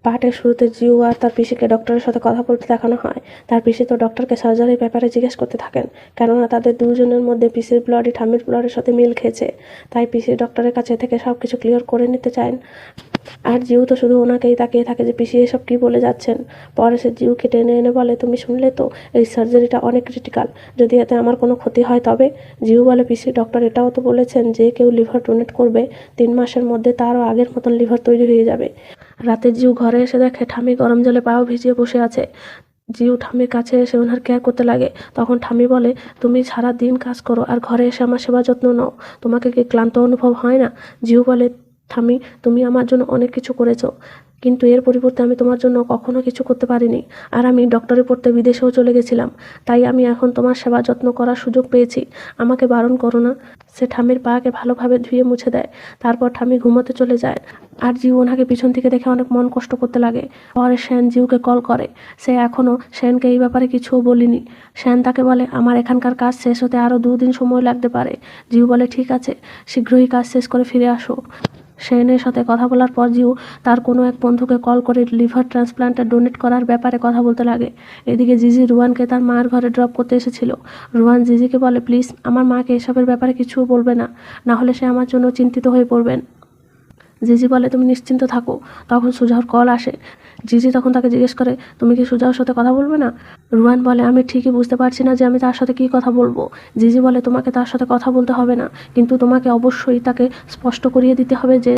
পার্টের শুরুতে জিউ আর তার পিসিকে ডক্টরের সাথে কথা বলতে দেখানো হয়। তার পিসি তো ডক্টরকে সার্জারির ব্যাপারে জিজ্ঞেস করতে থাকেন, কেননা তাদের দুজনের মধ্যে পিসির ব্লাডই ঠাম্মির ব্লাডের সাথে মিল খেয়েছে। তাই পিসি ডক্টরের কাছে থেকে সব কিছু ক্লিয়ার করে নিতে চান। আর জিউ তো শুধু ওনাকেই তাকিয়ে থাকে যে পিসি এসব কী বলে যাচ্ছেন। পরে সে জিউকে টেনে এনে বলে, তুমি শুনলে তো, এই সার্জারিটা অনেক ক্রিটিক্যাল, যদি এতে আমার কোনো ক্ষতি হয় তবে। জিউ বলে, পিসি ডক্টর এটাও তো বলেছেন যে কেউ লিভার ডোনেট করবে 3 মাসের মধ্যে তারও আগের মতন লিভার তৈরি হয়ে যাবে। রাতে জিউ ঘরে এসে দেখে ঠাম্মি গরম জলে পাও ভিজিয়ে বসে আছে। জিউ ঠাম্মির কাছে এসে ওনার কেয়ার করতে লাগে। তখন ঠাম্মি বলে, তুমি সারা দিন কাজ করো আর ঘরে এসে আমার সেবা যত্ন নাও, তোমাকে কি ক্লান্ত অনুভব হয় না? জিউ বলে, ঠাম্মি তুমি আমার জন্য অনেক কিছু করেছো, কিন্তু এর পরিবর্তে আমি তোমার জন্য কখনো কিছু করতে পারিনি। আর আমি ডক্টরি পড়তে বিদেশেও চলে গেছিলাম, তাই আমি এখন তোমার সেবা যত্ন করার সুযোগ পেয়েছি, আমাকে বারণ করো না। সে ঠাম্মির পাকে ভালোভাবে ধুয়ে মুছে দেয়। তারপর ঠাম্মি ঘুমোতে চলে যায়। আর জিউ ওনাকে পিছন থেকে দেখে অনেক মন কষ্ট করতে লাগে। পরে শ্যান জিউকে কল করে। সে এখনও শ্যানকে এই ব্যাপারে কিছুও বলিনি। শ্যান তাকে বলে, আমার এখানকার কাজ শেষ হতে আরও 2 দিন সময় লাগতে পারে। জিউ বলে, ঠিক আছে, শীঘ্রই কাজ শেষ করে ফিরে আসো। শ্যানের সাথে কথা বলার পর জিউ তার কোনো এক বন্ধুকে কল করে লিভার ট্রান্সপ্লান্টে ডোনেট করার ব্যাপারে কথা বলতে লাগে। এদিকে জিজি রুয়ানকে তার মার ঘরে ড্রপ করতে এসেছিল। রুয়ান জিজিকে বলে, প্লিজ আমার মাকে এসবের ব্যাপারে কিছুও বলবে না, না হলে সে আমার জন্য চিন্তিত হয়ে পড়বেন। জিজি বলে, তুমি নিশ্চিন্ত থাকো। তখন সুজাহর কল আসে। জিজি তখন তাকে জিজ্ঞেস করে, তুমি কি সুজাহর সাথে কথা বলবে না? রুয়ান বলে, আমি ঠিকই বুঝতে পারছি না যে আমি তার সাথে কী কথা বলবো। জিজি বলে, তোমাকে তার সাথে কথা বলতে হবে না, কিন্তু তোমাকে অবশ্যই তাকে স্পষ্ট করিয়ে দিতে হবে যে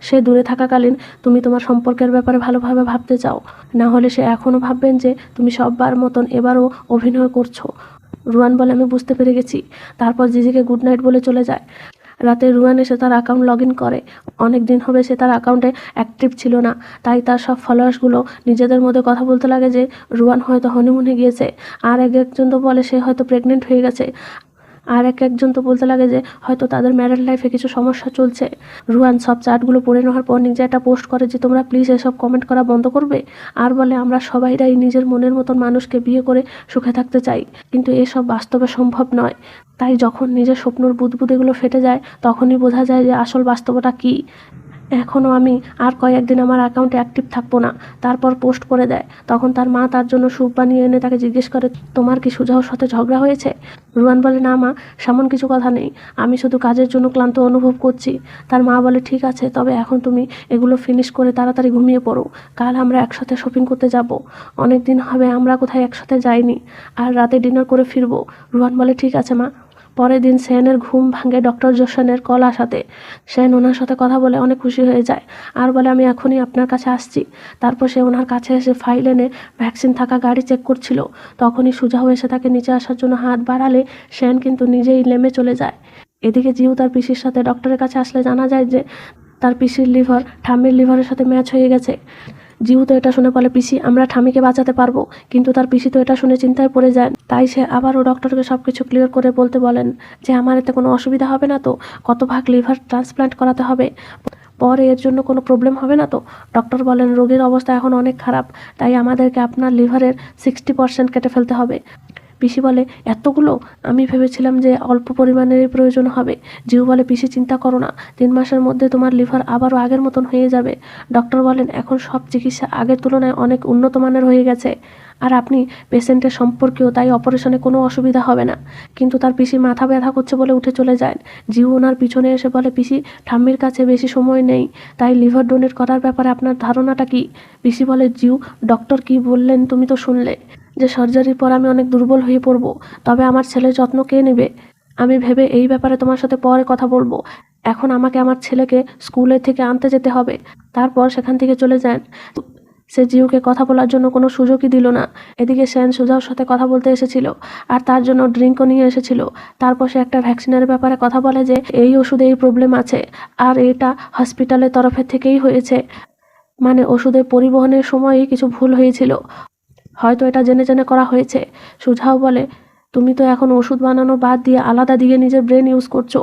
সে দূরে থাকাকালীন তুমি তোমার সম্পর্কের ব্যাপারে ভালোভাবে ভাবতে চাও, না হলে সে এখনও ভাববেন যে তুমি সববার মতন এবারও অভিনয় করছো। রুয়ান বলে, আমি বুঝতে পেরে গেছি। তারপর জিজিকে গুড নাইট বলে চলে যায়। রাতে রুয়ান এসে তার অ্যাকাউন্ট লগ ইন করে। অনেক দিন হবে সে তার অ্যাকাউন্টে অ্যাক্টিভ ছিল না, তাই তার সব ফলোয়ার্সগুলো নিজেদের মধ্যে কথা বলতে লাগে যে রুয়ান হয়তো হনিমুনে গিয়েছে। আর একজন তো বলে সে হয়তো প্রেগনেন্ট হয়ে গেছে। আর একজন তো বলতে লাগে যে হয়তো তাদের ম্যারিড লাইফে কিছু সমস্যা চলছে। রুয়ান সব চার্টগুলো পড়ে নেওয়ার পর নিজে একটা পোস্ট করে যে তোমরা প্লিজ এসব কমেন্ট করা বন্ধ করবে। আর বলে, আমরা সবাইরাই নিজের মনের মতন মানুষকে বিয়ে করে সুখে থাকতে চাই, কিন্তু এসব বাস্তবে সম্ভব নয়। তাই যখন নিজের স্বপ্নর বুদবুদেগুলো ফেটে যায় তখনই বোঝা যায় যে আসল বাস্তবতা কী। এখনও আমি আর কয়েকদিন আমার অ্যাকাউন্টে অ্যাক্টিভ থাকবো না। তারপর পোস্ট করে দেয়। তখন তার মা তার জন্য স্যুপ বানিয়ে এনে তাকে জিজ্ঞেস করে, তোমার কি সুজাহর সাথে ঝগড়া হয়েছে? রুয়ান বলে, না মা, সেমন কিছু কথা নেই, আমি শুধু কাজের জন্য ক্লান্ত অনুভব করছি। তার মা বলে, ঠিক আছে, তবে এখন তুমি এগুলো ফিনিশ করে তাড়াতাড়ি ঘুমিয়ে পড়ো, কাল আমরা একসাথে শপিং করতে যাব। অনেক দিন হবে আমরা কোথায় একসাথে যাইনি, আর রাতে ডিনার করে ফিরবো। রুয়ান বলে, ঠিক আছে মা। পরের দিন শ্যানের ঘুম ভাঙে ডক্টর জোশনের কল আসাতে। শ্যান ওনার সাথে কথা বলে অনেক খুশি হয়ে যায় আর বলে, আমি এখনই আপনার কাছে আসছি। তারপর সে ওনার কাছে এসে ফাইল এনে ভ্যাকসিন থাকা গাড়ি চেক করছিল। তখনই সুজাও এসে তাকে নিচে আসার জন্য হাত বাড়ালে শ্যান কিন্তু নিজেই নেমে চলে যায়। এদিকে জিউ তার পিসির সাথে ডক্টরের কাছে আসলে জানা যায় যে তার পিসির লিভার ঠাম্মির লিভারের সাথে ম্যাচ হয়ে গেছে। জিউ তো এটা শুনে বলে, পিসি আমরা ঠাম্মিকে বাঁচাতে পারবো, কিন্তু তার পিসি তো এটা শুনে চিন্তায় পড়ে যায়। তাই সে আবারও ডক্টরকে সব কিছু ক্লিয়ার করে বলতে বলেন যে আমার এতে কোনো অসুবিধা হবে না তো, কত ভাগ লিভার ট্রান্সপ্লান্ট করাতে হবে, পরে এর জন্য কোনো প্রবলেম হবে না তো? ডক্টর বলেন, রোগীর অবস্থা এখন অনেক খারাপ, তাই আমাদেরকে আপনার লিভারের 60% কেটে ফেলতে হবে। পিসি বলে, এতগুলো? আমি ভেবেছিলাম যে অল্প পরিমাণেরই প্রয়োজন হবে। জিউ বলে, পিসি চিন্তা করো না, 3 মাসের মধ্যে তোমার লিভার আবারও আগের মতন হয়ে যাবে। ডক্টর বলেন, এখন সব চিকিৎসা আগের তুলনায় অনেক উন্নত মানের হয়ে গেছে, আর আপনি পেশেন্টের সম্পর্কেও, তাই অপারেশনে কোনো অসুবিধা হবে না। কিন্তু তার পিসি মাথা ব্যথা করছে বলে উঠে চলে যায়। জিউ ওনার পিছনে এসে বলে, পিসি ঠাম্মির কাছে বেশি সময় নেই, তাই লিভার ডোনেট করার ব্যাপারে আপনার ধারণাটা কি? পিসি বলে, জিউ ডক্টর কি বললেন তুমি তো শুনলে, যে সার্জারির পর আমি অনেক দুর্বল হয়ে পড়ব, তবে আমার ছেলের যত্ন কে নেবে? আমি ভেবে এই ব্যাপারে তোমার সাথে পরে কথা বলবো। এখন আমাকে আমার ছেলেকে স্কুলে থেকে আনতে যেতে হবে। তারপর সেখান থেকে চলে যান। সে জিউকে কথা বলার জন্য কোনো সুযোগই দিল না। এদিকে শ্যান সুজাওর সাথে কথা বলতে এসেছিল আর তার জন্য ড্রিঙ্কও নিয়ে এসেছিল। তারপর সে একটা ভ্যাকসিনের ব্যাপারে কথা বলে যে এই ওষুধে এই প্রবলেম আছে, আর এটা হসপিটালের তরফের থেকেই হয়েছে, মানে ওষুধের পরিবহনের সময়ই কিছু ভুল হয়েছিল, হয়তো এটা জেনে জেনে করা হয়েছে। সুজাও বলে, তুমি তো এখন ওষুধ বানানো বাদ দিয়ে আলাদা দিয়ে নিজের ব্রেন ইউজ করছো,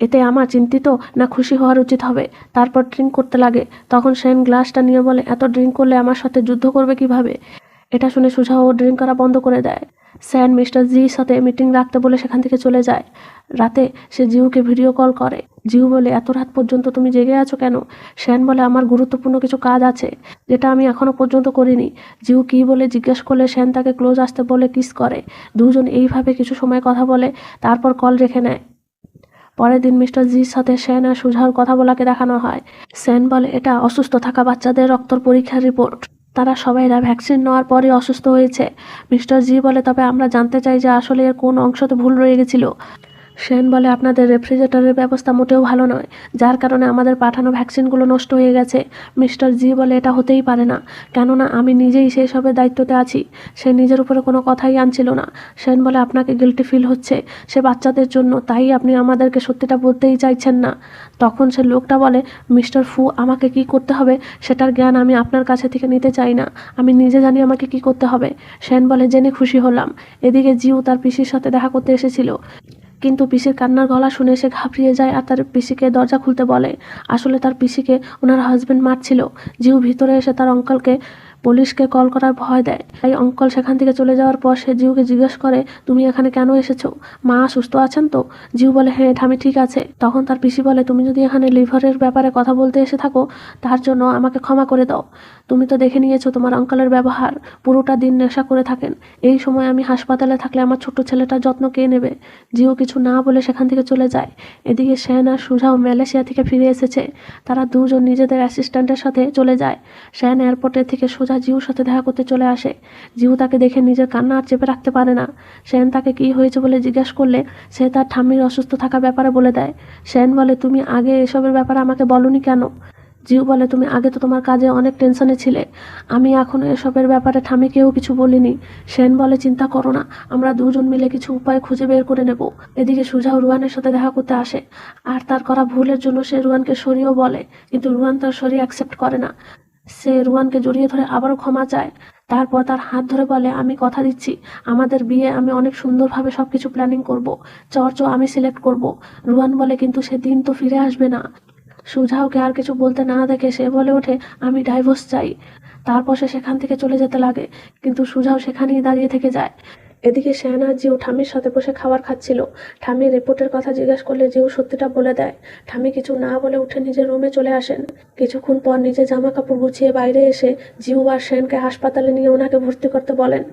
এতে আমার চিন্তিত না খুশি হওয়ার উচিত হবে? তারপর ড্রিঙ্ক করতে লাগে। তখন শ্যান গ্লাসটা নিয়ে বলে, এত ড্রিঙ্ক করলে আমার সাথে যুদ্ধ করবে কিভাবে? এটা শুনে সুজাও ড্রিঙ্ক করা বন্ধ করে দেয়। স্যান মিস্টার জির সাথে মিটিং রাখতে বলে সেখান থেকে চলে যায়। রাতে সে জিউকে ভিডিও কল করে। জিউ বলে, এত রাত পর্যন্ত তুমি জেগে আছো কেন? শ্যান বলে, আমার গুরুত্বপূর্ণ কিছু কাজ আছে যেটা আমি এখনো পর্যন্ত করিনি। জিউ কি বলে জিজ্ঞেস করলে শ্যান তাকে ক্লোজ আসতে বলে কিস করে। দুজন এইভাবে কিছু সময় কথা বলে, তারপর কল রেখে নেয়। পরের দিন মিস্টার জির সাথে শ্যান আর সুজার কথা বলাকে দেখানো হয়। শ্যান বলে, এটা অসুস্থ থাকা বাচ্চাদের রক্তর পরীক্ষার রিপোর্ট। তারা সবাইরা ভ্যাকসিন নেওয়ার পরই অসুস্থ হয়েছে। মিস্টার জি বলে, তবে আমরা জানতে চাই যে আসলে এর কোন অংশতে ভুল রয়ে গেছিল। শ্যান বলে, আপনাদের রেফ্রিজারেটরের ব্যবস্থা মোটেও ভালো নয়, যার কারণে আমাদের পাঠানো ভ্যাকসিনগুলো নষ্ট হয়ে গেছে। মিস্টার জি বলে, এটা হতেই পারে না, কেননা আমি নিজেই সেই সবের দায়িত্বতে আছি। সে নিজের উপরে কোনো কথাই আনছিল না। শ্যান বলে, আপনাকে গিল্টি ফিল হচ্ছে সে বাচ্চাদের জন্য, তাই আপনি আমাদেরকে সত্যিটা বলতেই চাইছেন না। তখন সে লোকটা বলে, মিস্টার ফু, আমাকে কি করতে হবে সেটার জ্ঞান আমি আপনার কাছে থেকে নিতে চাই না, আমি নিজে জানি আমাকে কি করতে হবে। শ্যান বলে, জেনে খুশি হলাম। এদিকে জিউ তার পিসির সাথে দেখা করতে এসেছিল, কিন্তু পিসির কান্নার গলা শুনে সে ঘাবড়িয়ে যায় আর তার পিসিকে দরজা খুলতে বলে। আসলে তার পিসিকে ওনার হাজবেন্ড মারছিল। জিউ ভিতরে এসে তার অঙ্কলকে পুলিশকে কল করার ভয় দেয়। তাই অঙ্কল সেখান থেকে চলে যাওয়ার পর সে জিউকে জিজ্ঞেস করে, তুমি এখানে কেন এসেছো? মা সুস্থ আছেন তো? জিউ বলে, হ্যাঁ ঠামি ঠিক আছে। তখন তার পিসি বলে, তুমি যদি এখানে লিভারের ব্যাপারে কথা বলতে এসে থাকো তার জন্য আমাকে ক্ষমা করে দাও। তুমি তো দেখে নিয়েছো তোমার আঙ্কেলের ব্যবহার, পুরোটা দিন নেশা করে থাকেন। এই সময় আমি হাসপাতালে থাকলে আমার ছোট্ট ছেলেটার যত্ন কে নেবে? জিও কিছু না বলে সেখান থেকে চলে যায়। এদিকে শ্যান আর সুজাও মালয়েশিয়া থেকে ফিরে এসেছে। তারা দুজন নিজেদের অ্যাসিস্ট্যান্টের সাথে চলে যায়। শ্যান এয়ারপোর্টের থেকে সোজা জিউর সাথে দেখা করতে চলে আসে। জিউ তাকে দেখে নিজের কান্না আর চেপে রাখতে পারে না। শ্যান তাকে কি হয়েছে বলে জিজ্ঞাসা করলে সে তার ঠাম্মির অসুস্থ থাকার ব্যাপারে বলে দেয়। শ্যান বলে, তুমি আগে এসবের ব্যাপারে আমাকে বলনি কেন? জিউ বলে, তুমি আগে তো তোমার কাজে অনেক টেনশনে ছিলে, আমি এখনো এসবের ব্যাপারে ঠামিকেও কিছু বলিনি। শ্যান বলে, চিন্তা করো না, আমরা দুজন মিলে কিছু উপায় খুঁজে বের করে নেব। এদিকে সুজাও রুয়ানের সাথে দেখা করতে আসে, আর তার করা ভুলের জন্য সে রুয়ানকে সরিয়েও বলে, কিন্তু রুয়ান তার সরি অ্যাকসেপ্ট করে না। সে রুয়ানকে জড়িয়ে ধরে আবারও ক্ষমা চায়। তারপর তার হাত ধরে বলে, আমি কথা দিচ্ছি আমাদের বিয়ে আমি অনেক সুন্দরভাবে সবকিছু প্ল্যানিং করব, চর্চ আমি সিলেক্ট করব। রুয়ান বলে, কিন্তু সেদিন তো ফিরে আসবে না। সুজাওকে আর কিছু বলতে না দেখে সে বলে ওঠে, আমি ডাইভোর্স চাই। তারপর সে সেখান থেকে চলে যেতে লাগে, কিন্তু সুজাও সেখানেই দাঁড়িয়ে থেকে যায়। এদিকে শ্যান আর জিউ ঠামির সাথে বসে খাবার খাচ্ছিল। ঠামি রিপোর্টের কথা জিজ্ঞেস করলে জিউ সত্যিটা বলে দেয়। ঠামি কিছু না বলে উঠে নিজের রুমে চলে আসেন। কিছুক্ষণ পর নিজের জামা কাপড় গুছিয়ে বাইরে এসে জিউ আর শ্যানকে হাসপাতালে নিয়ে ওনাকে ভর্তি করতে বলেন।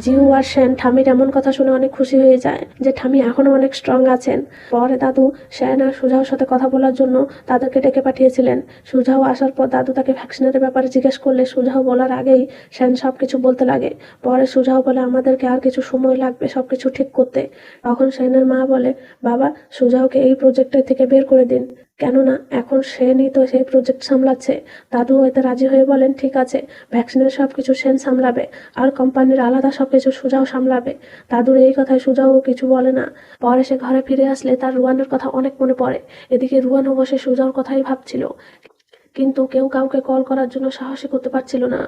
জিউ আর শ্যান ঠামির এমন কথা শুনে অনেক খুশি হয়ে যায় যে ঠামি এখনো অনেক স্ট্রং আছেন। পরে দাদু শ্যান আর সুজাওর সাথে কথা বলার জন্য তাদেরকে ডেকে পাঠিয়েছিলেন। সুজাও আসার পর দাদু তাকে ভ্যাকসিনের ব্যাপারে জিজ্ঞেস করলে সুজাও বলার আগেই শ্যান সবকিছু বলতে লাগে। পরে সুজাও বলে, আমাদেরকে আর কিছু সময় লাগবে সবকিছু ঠিক করতে। তখন শ্যানের মা বলে, বাবা সুজাওকে এই প্রজেক্টের থেকে বের করে দিন, কেননা এখন শ্যানই তো সেই প্রজেক্ট সামলাচ্ছে। দাদু এতে রাজি হয়ে বলেন, ঠিক আছে, ভ্যাকসিনের সবকিছু শ্যান সামলাবে আর কোম্পানির আলাদা সবকিছু সুজাও সামলাবে। দাদুর এই কথায় সুজাও কিছু বলে না। পরে সে ঘরে ফিরে আসলে তার রুয়ানের কথা অনেক মনে পড়ে। এদিকে রুয়ানও বসে সুজাওর কথাই ভাবছিল, কিন্তু কেউ কাউকে কল করার জন্য সাহসই করতে পারছিল না।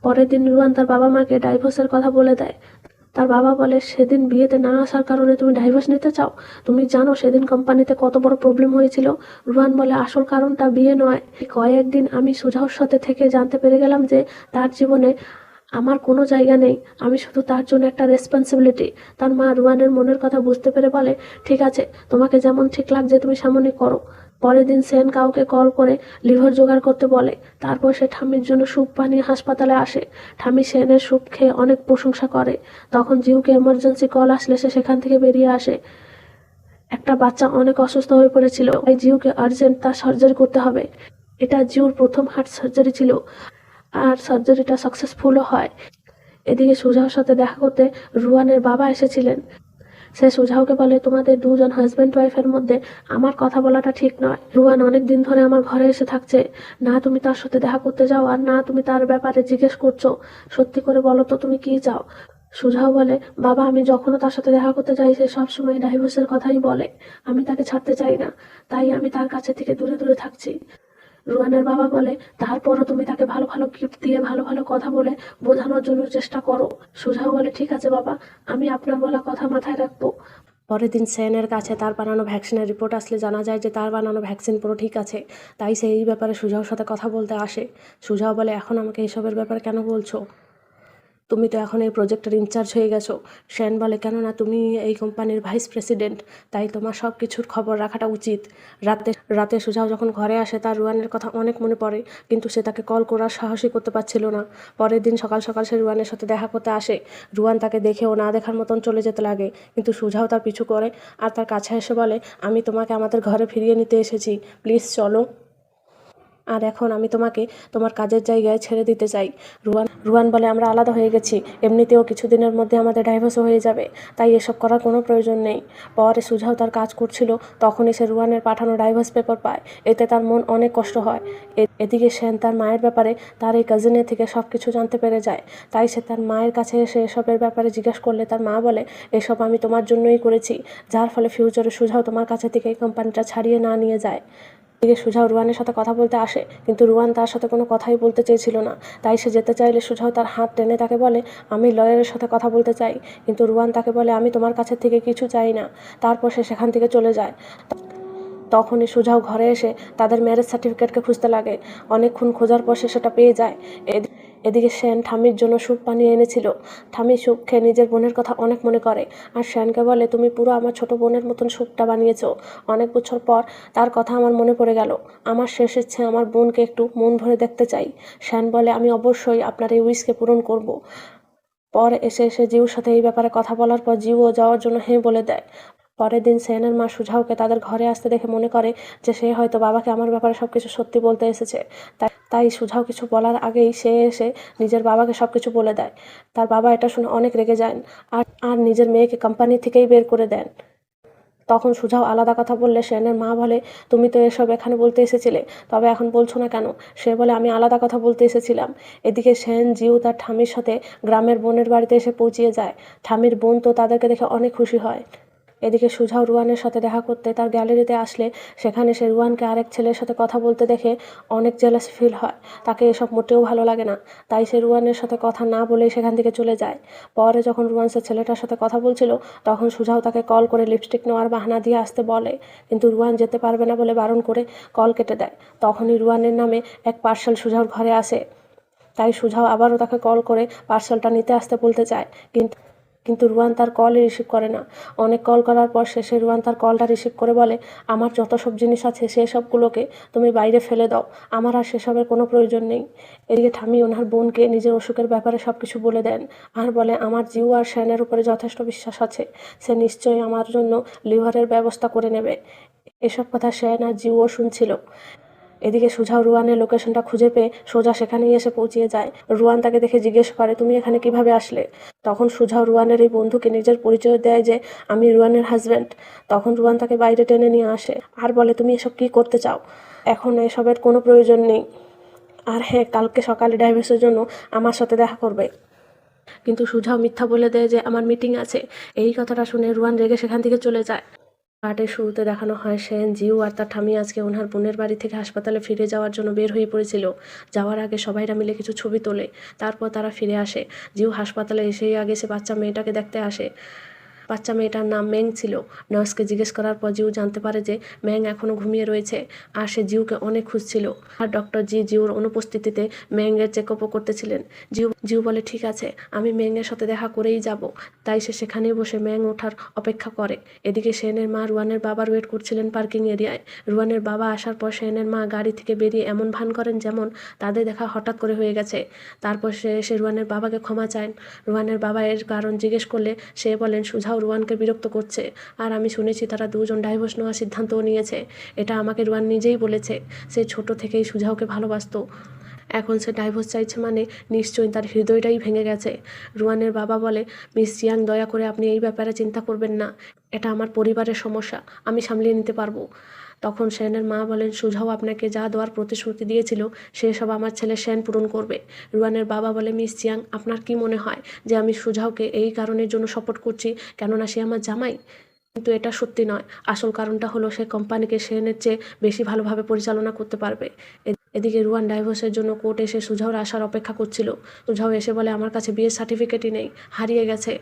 পরের দিন রুয়ান তার বাবা মাকে ডাইভোর্সের কথা বলে দেয়। তার বাবা বলে, সেদিন বিয়েতে না আসার কারণে তুমি ডাইভোর্স নিতে চাও? তুমি জানো সেদিন কোম্পানিতে কত বড় প্রবলেম হয়েছিল? রুয়ান বলে, আসল কারণটা বিয়ে নয়, কয়েকদিন আমি সুজাওর সাথে থেকে জানতে পেরে গেলাম যে তার জীবনে আমার কোনো জায়গা নেই, আমি শুধু তার জন্য একটা রেসপন্সিবিলিটি। তার মা রুয়ানের মনের কথা বুঝতে পেরে বলে, ঠিক আছে, তোমাকে যেমন ঠিক লাগছে তুমি সেমনই করো। পরের দিন সেন কাউকে কল করে লিভার জোগাড় করতে বলে। তারপর সে ঠাম্মির জন্য স্যুপ বানিয়ে হাসপাতালে আসে। ঠাম্মি সেনের স্যুপ খেয়ে অনেক প্রশংসা করে। তখন জিউকে এমার্জেন্সি কল আসলে সে সেখান থেকে বেরিয়ে আসে। একটা বাচ্চা অনেক অসুস্থ হয়ে পড়েছিল, তাই জিউকে আর্জেন্ট তার সার্জারি করতে হবে। এটা জিউর প্রথম হার্ট সার্জারি ছিল, আর সার্জারিটা সাকসেসফুলও হয়। এদিকে সুজাওর সাথে দেখা করতে রুয়ানের বাবা এসেছিলেন। সে সুজাওকে বলে, তোমাদের দুজন হাজব্যান্ড ওয়াইফের মধ্যে আমার কথা বলাটা ঠিক নয়। রুয়ান অনেক দিন ধরে আমার ঘরে এসে থাকছে, না তুমি তার সাথে দেখা করতে যাও আর না তুমি তার ব্যাপারে জিজ্ঞেস করছো। সত্যি করে বলো তো তুমি কি চাও? সুজাও বলে, বাবা আমি যখনও তার সাথে দেখা করতে যাই সে সবসময় ডাইভোর্সের কথাই বলে, আমি তাকে ছাড়তে চাই না, তাই আমি তার কাছে থেকে দূরে দূরে থাকছি। রুয়ানের বাবা বলে, তারপরও তুমি তাকে ভালো ভালো গিফট দিয়ে ভালো ভালো কথা বলে বোঝানোর জন্য চেষ্টা করো। সুজাও বলে, ঠিক আছে বাবা, আমি আপনার বলা কথা মাথায় রাখবো। পরের দিন সেনের কাছে তার বানানো ভ্যাকসিনের রিপোর্ট আসলে জানা যায় যে তার বানানো ভ্যাকসিন পুরো ঠিক আছে। তাই সে এই ব্যাপারে সুজাওর সাথে কথা বলতে আসে। সুজাও বলে, এখন আমাকে এসবের ব্যাপারে কেন বলছো? তুমি তো এখন এই প্রজেক্টের ইনচার্জ হয়ে গেছো। সেন বলে, কেননা তুমি এই কোম্পানির ভাইস প্রেসিডেন্ট, তাই তোমার সব কিছুর খবর রাখাটা উচিত। রাতে রাতে সুজাও যখন ঘরে আসে তার রুয়ানের কথা অনেক মনে পড়ে, কিন্তু সে তাকে কল করার সাহসই করতে পারছিল না। পরের দিন সকাল সকাল সে রুয়ানের সাথে দেখা করতে আসে। রুয়ান তাকে দেখেও না দেখার মতন চলে যেতে লাগে, কিন্তু সুজাও তার পিছু করে আর তার কাছে এসে বলে, আমি তোমাকে আমাদের ঘরে ফিরিয়ে নিতে এসেছি, প্লিজ চলো। আর এখন আমি তোমাকে তোমার কাজের জায়গায় ছেড়ে দিতে চাই। রুয়ান বলে, আমরা আলাদা হয়ে গেছি, এমনিতেও কিছুদিনের মধ্যে আমাদের ডাইভোর্সও হয়ে যাবে, তাই এসব করার কোনো প্রয়োজন নেই। পরে সুজাও তার কাজ করছিল, তখনই সে রুয়ানের পাঠানো ডাইভোর্স পেপার পায়। এতে তার মন অনেক কষ্ট হয়। এদিকে সেন তার মায়ের ব্যাপারে তার এই কাজিনের থেকে সব কিছু জানতে পেরে যায়। তাই সে তার মায়ের কাছে এসে এসবের ব্যাপারে জিজ্ঞেস করলে তার মা বলে, এসব আমি তোমার জন্যই করেছি, যার ফলে ফিউচারে সুজাও তোমার কাছে থেকে এই কোম্পানিটা ছাড়িয়ে না নিয়ে যায়। এদিকে সুজাও রুয়ানের সাথে কথা বলতে আসে, কিন্তু রুয়ান তার সাথে কোনো কথাই বলতে চেয়েছিল না। তাই সে যেতে চাইলে সুজাও তার হাত টেনে তাকে বলে, আমি লয়ারের সাথে কথা বলতে চাই। কিন্তু রুয়ান তাকে বলে, আমি তোমার কাছে থেকে কিছু চাই না। তারপর সে সেখান থেকে চলে যায়। তখনই সুজাও ঘরে এসে তাদের ম্যারেজ সার্টিফিকেটকে খুঁজতে লাগে। অনেকক্ষণ খোঁজার পর সে সেটা পেয়ে যায়। এদিকে সেন ঠামির জন্য স্যুপ বানিয়ে এনেছিল। ঠামি স্যুপ খেয়ে নিজের বোনের কথা অনেক মনে করে, আর সেনকে বলে, তুমি পুরো আমার ছোট বোনের মতন স্যুপটা বানিয়েছো। অনেক বছর পর তার কথা আমার মনে পড়ে গেল। আমার শেষ ইচ্ছে আমার বোনকে একটু মন ভরে দেখতে চাই। সেন বলে, আমি অবশ্যই আপনার এই উইশকে পূরণ করব। পর এসে জিউর সাথে এই ব্যাপারে কথা বলার পর জিউও যাওয়ার জন্য হ্যাঁ বলে দেয়। পরের দিন সেনের মা সুজাওকে তাদের ঘরে আসতে দেখে মনে করে যে সে হয়তো বাবাকে আমার ব্যাপারে সবকিছু সত্যি বলতে এসেছে। তাই সুজাও কিছু বলার আগেই সে এসে নিজের বাবাকে সবকিছু বলে দেয়। তার বাবা এটা শুনে অনেক রেগে যান আর নিজের মেয়েকে কোম্পানি থেকেই বের করে দেন। তখন সুজাও আলাদা কথা বললে সেনের মা বলে, তুমি তো এসব এখানে বলতে এসেছিলে, তবে এখন বলছো না কেন? সে বলে, আমি আলাদা কথা বলতে এসেছিলাম। এদিকে সেন জিউ তার ঠামির সাথে গ্রামের বোনের বাড়িতে এসে পৌঁছিয়ে যায়। ঠামির বোন তো তাদেরকে দেখে অনেক খুশি হয়। এদিকে সুজাও রুয়ানের সাথে দেখা করতে তার গ্যালারিতে আসলে সেখানে সে রুয়ানকে আরেক ছেলের সাথে কথা বলতে দেখে অনেক জেলাস ফিল হয়। তাকে এসব মোটেও ভালো লাগে না, তাই সে রুয়ানের সাথে কথা না বলেই সেখান থেকে চলে যায়। পরে যখন রুয়ান সে ছেলেটার সাথে কথা বলছিল, তখন সুজাও তাকে কল করে লিপস্টিক নেওয়ার বাহানা দিয়ে আসতে বলে, কিন্তু রুয়ান যেতে পারবে না বলে বারণ করে কল কেটে দেয়। তখনই রুয়ানের নামে এক পার্সেল সুজাওর ঘরে আসে। তাই সুজাও আবারও তাকে কল করে পার্সেলটা নিতে আসতে বলতে চায়, কিন্তু রুয়ান তার কলই রিসিভ করে না। অনেক কল করার পর শেষে রুয়ান তার কলটা রিসিভ করে বলে, আমার যত সব জিনিস আছে সেসবগুলোকে তুমি বাইরে ফেলে দাও, আমার আর সেসবের কোনো প্রয়োজন নেই। এদিকে ঠামি ওনার বোনকে নিজের অসুখের ব্যাপারে সব কিছু বলে দেন আর বলে, আমার জিউ আর সেনের উপরে যথেষ্ট বিশ্বাস আছে, সে নিশ্চয়ই আমার জন্য লিভারের ব্যবস্থা করে নেবে। এসব কথা সেন আর জিউও শুনছিল। এদিকে সুজাও রুয়ানের লোকেশনটা খুঁজে পেয়ে সোজা সেখানেই এসে পৌঁছিয়ে যায়। রুয়ান তাকে দেখে জিজ্ঞেস করে, তুমি এখানে কিভাবে আসলে? তখন সুজাও রুয়ানের এই বন্ধুকে নিজের পরিচয় দেয় যে আমি রুয়ানের হাজব্যান্ড। তখন রুয়ান তাকে বাইরে টেনে নিয়ে আসে আর বলে, তুমি এসব কি করতে চাও? এখন এসবের কোনো প্রয়োজন নেই। আর হ্যাঁ, কালকে সকালে ডাইভোর্সের জন্য আমার সাথে দেখা করবে। কিন্তু সুজাও মিথ্যা বলে দেয় যে আমার মিটিং আছে। এই কথাটা শুনে রুয়ান রেগে সেখান থেকে চলে যায়। পার্টের শুরুতে দেখানো হয় সেন, জিউ আর তার ঠামি আজকে ওনার বোনের বাড়ি থেকে হাসপাতালে ফিরে যাওয়ার জন্য বের হয়ে পড়েছিল। যাওয়ার আগে সবাইরা মিলে কিছু ছবি তোলে, তারপর তারা ফিরে আসে। জিউ হাসপাতালে এসেই আগে সে বাচ্চা মেয়েটাকে দেখতে আসে। বাচ্চা মেয়েটার নাম মেং ছিল। নার্সকে জিজ্ঞেস করার পর জিউ জানতে পারে যে ম্যাং এখনও ঘুমিয়ে রয়েছে, আর সে জিউকে অনেক খুঁজছিল। আর ডক্টর জিউর অনুপস্থিতিতে ম্যাংয়ের চেকআপও করতেছিলেন। জিউ বলে, ঠিক আছে, আমি ম্যাংয়ের সাথে দেখা করেই যাব। তাই সে সেখানেই বসে ম্যাং ওঠার অপেক্ষা করে। এদিকে সেনের মা রুয়ানের বাবার ওয়েট করছিলেন পার্কিং এরিয়ায়। রুয়ানের বাবা আসার পর সেনের মা গাড়ি থেকে বেরিয়ে এমন ভান করেন যেমন তাদের দেখা হঠাৎ করে হয়ে গেছে। তারপর সে এসে রুয়ানের বাবাকে ক্ষমা চান। রুয়ানের বাবা এর কারণ জিজ্ঞেস করলে সে বলেন, সুজাও রুয়ানকে বিরক্ত করছে, আর আমি শুনেছি তারা দুজন ডাইভোর্স নেওয়ার সিদ্ধান্তও নিয়েছে। এটা আমাকে রুয়ান নিজেই বলেছে। সে ছোট থেকেই সুজাওকে ভালোবাসতো, এখন সে ডাইভোর্স চাইছে মানে নিশ্চয়ই তার হৃদয়টাই ভেঙে গেছে। রুয়ানের বাবা বলে, মিস চিয়াং, দয়া করে আপনি এই ব্যাপারে চিন্তা করবেন না, এটা আমার পরিবারের সমস্যা, আমি সামলিয়ে নিতে পারবো। তখন সেনের মা বলেন, সুজাও আপনাকে যা দেওয়ার প্রতিশ্রুতি দিয়েছিল সেসব আমার ছেলে সেন পূরণ করবে। রুয়ানের বাবা বলে, মিস চিয়াং, আপনার কি মনে হয় যে আমি সুজাওকে এই কারণের জন্য সাপোর্ট করছি কেননা সে আমার জামাই? কিন্তু এটা সত্যি নয়। আসল কারণটা হলো সে কোম্পানিকে সেনের চেয়ে বেশি ভালোভাবে পরিচালনা করতে পারবে। এদিকে রুয়ান ডাইভোর্সের জন্য কোর্ট এসে সুজাওর আসার অপেক্ষা করছিল। সুজাও এসে বলে, আমার কাছে বিয়ের সার্টিফিকেটই নেই, হারিয়ে গেছে।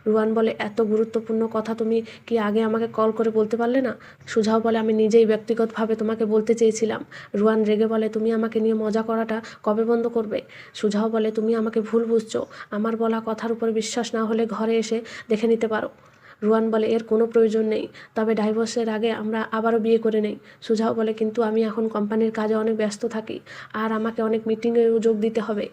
রুয়ান বলে, এত গুরুত্বপূর্ণ কথা তুমি কি আগে আমাকে কল করে বলতে পারলে না? সুজাও বলে, আমি নিজেই ব্যক্তিগতভাবে তোমাকে বলতে চেয়েছিলাম। রুয়ান রেগে বলে, তুমি আমাকে নিয়ে মজা করাটা কবে বন্ধ করবে? সুজাও বলে, তুমি আমাকে ভুল বুঝছো, আমার বলা কথার উপর বিশ্বাস না হলে ঘরে এসে দেখে নিতে পারো। রুয়ান বলে, এর কোনো প্রয়োজন নেই, তবে ডাইভোর্সের আগে আমরা আবারও বিয়ে করে নেই। সুজাও বলে, কিন্তু আমি এখন কোম্পানির কাজে অনেক ব্যস্ত থাকি, আর আমাকে অনেক মিটিংয়েও যোগ দিতে হবে,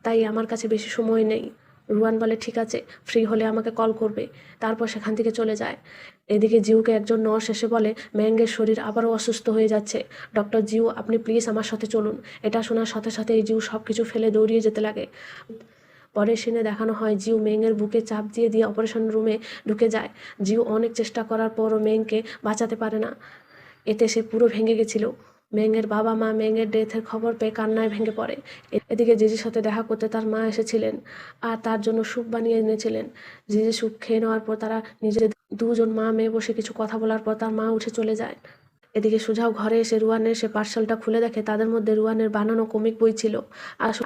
তাই আমার কাছে বেশি সময় নেই। রুয়ান বলে, ঠিক আছে, ফ্রি হলে আমাকে কল করবে। তারপর সেখান থেকে চলে যায়। এদিকে জিউকে একজন নার্স এসে বলে, ম্যাঙ্গের শরীর আবারও অসুস্থ হয়ে যাচ্ছে। ডক্টর জিউ, আপনি প্লিজ আমার সাথে চলুন। এটা শোনার সাথে সাথে এই জিউ সব কিছু ফেলে দৌড়িয়ে যেতে লাগে। পরের সিনে দেখানো হয় জিউ মেংয়ের বুকে চাপ দিয়ে অপারেশন রুমে ঢুকে যায়। জিউ অনেক চেষ্টা করার পরও মেংকে বাঁচাতে পারে না। এতে সে পুরো ভেঙে গেছিল। মেংয়ের বাবা মা মেংয়ের ডেথের খবর পেয়ে কান্নায় ভেঙে পড়ে। এদিকে জিজির সাথে দেখা করতে তার মা এসেছিলেন আর তার জন্য স্যুপ বানিয়ে এনেছিলেন। জিজি স্যুপ খেয়ে নেওয়ার পর তারা নিজেদের দুজন মা মেয়ে বসে কিছু কথা বলার পর তার মা উঠে চলে যায়। এদিকে সুজাও ঘরে এসে রুয়ানের সে পার্সেলটা খুলে দেখে তাদের মধ্যে রুয়ানের বানানো কমিক বই ছিল।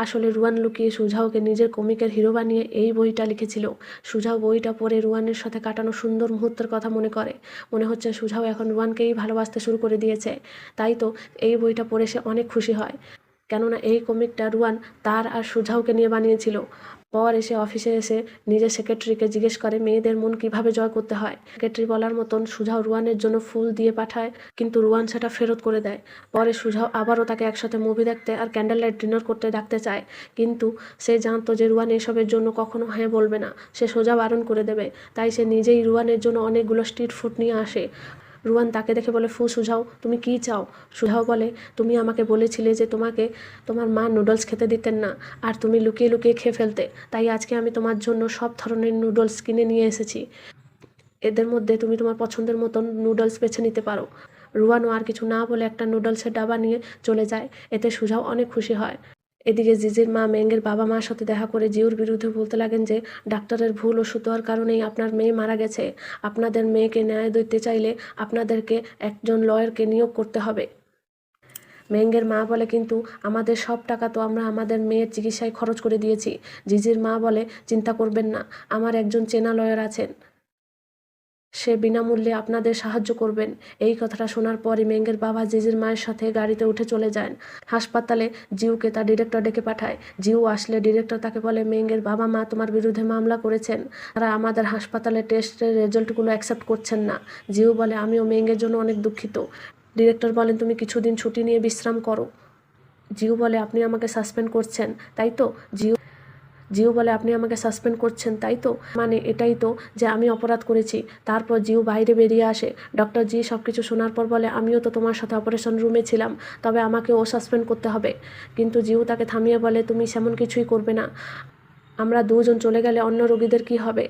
আসলে রুয়ান লুকিয়ে সুজাওকে নিজের কমিকের হিরো বানিয়ে এই বইটা লিখেছিল। সুজাও বইটা পড়ে রুয়ানের সাথে কাটানো সুন্দর মুহূর্তের কথা মনে করে। মনে হচ্ছে সুজাও এখন রুয়ানকেই ভালোবাসতে শুরু করে দিয়েছে। তাই তো এই বইটা পড়ে সে অনেক খুশি হয়, কেননা এই কমিকটা রুয়ান তার আর সুজাওকে নিয়ে বানিয়েছিল। পর এসে অফিসে এসে নিজের সেক্রেটারিকে জিজ্ঞেস করে মেয়েদের মন কিভাবে জয় করতে হয়। সেক্রেটারি বলার মতন সুজাও রুয়ানের জন্য ফুল দিয়ে পাঠায়, কিন্তু রুয়ান সেটা ফেরত করে দেয়। পরে সুজাও আবারও তাকে একসাথে মুভি দেখতে আর ক্যান্ডেল লাইট ডিনার করতে ডাকতে চায়, কিন্তু সে জানতো যে রুয়ান এসবের জন্য কখনো হ্যাঁ বলবে না, সে সোজা বারণ করে দেবে। তাই সে নিজেই রুয়ানের জন্য অনেকগুলো স্ট্রিট ফুড নিয়ে আসে। রুয়ান তাকে দেখে বলে, সুজাও, তুমি কি চাও? সুজাও বলে, তুমি আমাকে বলেছিলে যে তোমাকে তোমার মা নুডলস খেতে দিতেন না, আর তুমি লুকিয়ে লুকিয়ে খেয়ে ফেলতে, তাই আজকে আমি তোমার জন্য সব ধরনের নুডলস কিনে নিয়ে এসেছি। এদের মধ্যে তুমি তোমার পছন্দের মতন নুডলস বেছে নিতে পারো। রুয়ানও আর কিছু না বলে একটা নুডলসের ডাবা নিয়ে চলে যায়। এতে সুজাও অনেক খুশি হয়। এদিকে জিজির মা মেঙ্গের বাবা মার সাথে দেখা করে জিউর বিরুদ্ধে বলতে লাগেন যে ডাক্তারের ভুল ওষুধ দেওয়ার কারণেই আপনার মেয়ে মারা গেছে। আপনাদের মেয়েকে ন্যায় দিতে চাইলে আপনাদেরকে একজন লয়ারকে নিয়োগ করতে হবে। মেঙ্গের মা বলে, কিন্তু আমাদের সব টাকা তো আমরা আমাদের মেয়ের চিকিৎসায় খরচ করে দিয়েছি। জিজির মা বলে, চিন্তা করবেন না, আমার একজন চেনা লয়ার আছেন, সে বিনামূল্যে আপনাদের সাহায্য করবেন। এই কথাটা শোনার পরে মেঙ্গের বাবা জিজির মায়ের সাথে গাড়িতে উঠে চলে যান। হাসপাতালে জিউকে তার ডিরেক্টর ডেকে পাঠায়। জিউ আসলে ডিরেক্টর তাকে বলে, মেঙ্গের বাবা মা তোমার বিরুদ্ধে মামলা করেছেন, তারা আমাদের হাসপাতালে টেস্টের রেজাল্টগুলো অ্যাকসেপ্ট করছেন না। জিউ বলে, আমিও মেঙ্গের জন্য অনেক দুঃখিত। ডিরেক্টর বলেন, তুমি কিছুদিন ছুটি নিয়ে বিশ্রাম করো। জিউ বলে, আপনি আমাকে সাসপেন্ড করছেন তাই তো? জিউ বলে, আপনি আমাকে সাসপেন্ড করছেন তাই তো? মানে এটাই তো যে আমি অপরাধ করেছি। তারপর জিউ বাইরে বেরিয়ে আসে। ডক্টর জি সব কিছু শোনার পর বলে, আমিও তো তোমার সাথে অপারেশন রুমে ছিলাম, তবে আমাকেও সাসপেন্ড করতে হবে। কিন্তু জিউ তাকে থামিয়ে বলে, তুমি সেমন কিছুই করবে না, আমরা দুজন চলে গেলে অন্য রোগীদের কি হবে?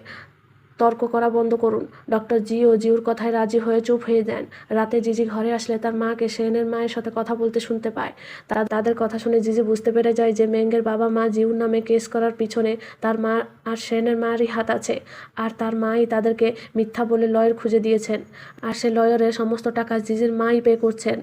তর্ক করা বন্ধ করুন। ডক্টর জি ও জিউর কথায় রাজি হয়ে চুপ হয়ে যান। রাতে জিজি ঘরে আসলে তার মাকে শেনের মায়ের সাথে কথা বলতে শুনতে পায়। তাদের কথা শুনে জিজি বুঝতে পেরে যায় যে মেঙ্গের বাবা মা জিউর নামে কেস করার পিছনে তার মা আর শেনের মায়েরই হাত আছে, আর তার মাই তাদেরকে মিথ্যা বলে লয়ার খুঁজে দিয়েছেন, আর সে লয়ারের সমস্ত টাকা জিজির মাই পে করছেন,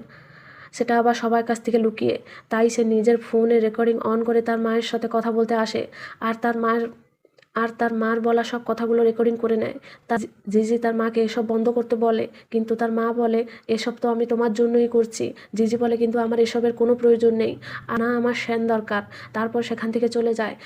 সেটা আবার সবার কাছ থেকে লুকিয়ে। তাই সে নিজের ফোনে রেকর্ডিং অন করে তার মায়ের সাথে কথা বলতে আসে, আর তার মার বলা সব কথাগুলো রেকর্ডিং করে নেয়। তার জিজি তার মাকে এসব বন্ধ করতে বলে, কিন্তু তার মা বলে, এসব তো আমি তোমার জন্যই করছি। জিজি বলে, কিন্তু আমার এসবের কোনো প্রয়োজন নেই, আর না আমার শ্যান দরকার। তারপর সেখান থেকে চলে যায়।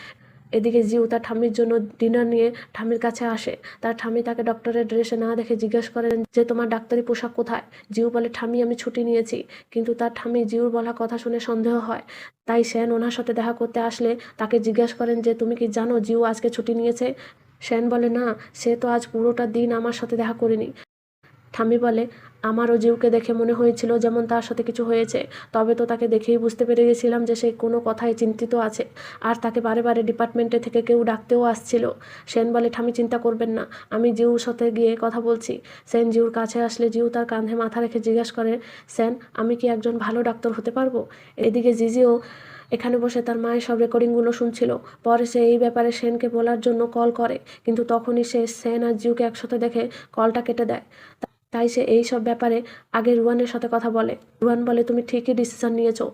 এদিকে জিউ তার ঠাম্মির জন্য ডিনার নিয়ে ঠাম্মির কাছে আসে। তার ঠাম্মি তাকে ডক্টরের ড্রেসে না দেখে জিজ্ঞেস করেন যে তোমার ডাক্তারি পোশাক কোথায়? জিউ বলে, ঠাম্মি আমি ছুটি নিয়েছি। কিন্তু তার ঠাম্মি জিউর বলা কথা শুনে সন্দেহ হয়। তাই শ্যান ওনার সাথে দেখা করতে আসলে তাকে জিজ্ঞেস করেন যে তুমি কি জানো জিউ আজকে ছুটি নিয়েছে? শ্যান বলে, না, সে তো আজ পুরোটা দিন আমার সাথে দেখা করেনি। ঠাম্মি বলে, আমারও জিউকে দেখে মনে হয়েছিল যেমন তার সাথে কিছু হয়েছে, তবে তো তাকে দেখেই বুঝতে পেরে গেছিলাম যে সে কোনো কথায় চিন্তিত আছে, আর তাকে বারে বারে ডিপার্টমেন্টে থেকে কেউ ডাকতেও আসছিল। সেন বলে, ঠাম্মি চিন্তা করবেন না, আমি জিউর সাথে গিয়ে কথা বলছি। সেন জিউর কাছে আসলে জিউ তার কাঁধে মাথা রেখে জিজ্ঞাসা করে, সেন, আমি কি একজন ভালো ডাক্তার হতে পারবো? এদিকে জিজিও এখানে বসে তার মায়ের সব রেকর্ডিংগুলো শুনছিল। পরে সে এই ব্যাপারে সেনকে বলার জন্য কল করে, কিন্তু তখনই সে সেন আর জিউকে একসাথে দেখে কলটা কেটে দেয়। তাই সে এই সব ব্যাপারে আগে রুয়ানের সাথে কথা বলে। রুয়ান বলে, তুমি ঠিকই ডিসিশন নিয়েছো,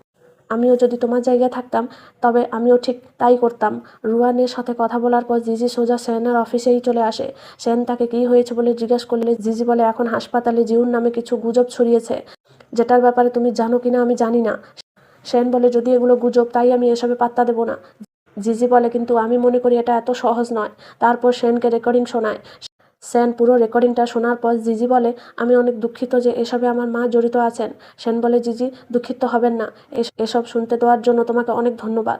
আমিও যদি তোমার জায়গায় থাকতাম তবে আমিও ঠিক তাই করতাম। রুয়ানের সাথে কথা বলার পর জিজি সোজা সেনের অফিসেই চলে আসে। সেন তাকে কী হয়েছে বলে জিজ্ঞেস করলে জিজি বলে এখন হাসপাতালে জিউর নামে কিছু গুজব ছড়িয়েছে, যেটার ব্যাপারে তুমি জানো কিনা আমি জানি না। সেন বলে যদি এগুলো গুজব তাই আমি এসবে পাত্তা দেবো না। জিজি বলে কিন্তু আমি মনে করি এটা এত সহজ নয়। তারপর সেনকে রেকর্ডিং শোনায়। সেন পুরো রেকর্ডিংটা শোনার পর জিজি বলে আমি অনেক দুঃখিত যে এসবে আমার মা জড়িত আছেন। সেন বলে জিজি দুঃখিত হবেন না, এসব শুনতে দেওয়ার জন্য তোমাকে অনেক ধন্যবাদ।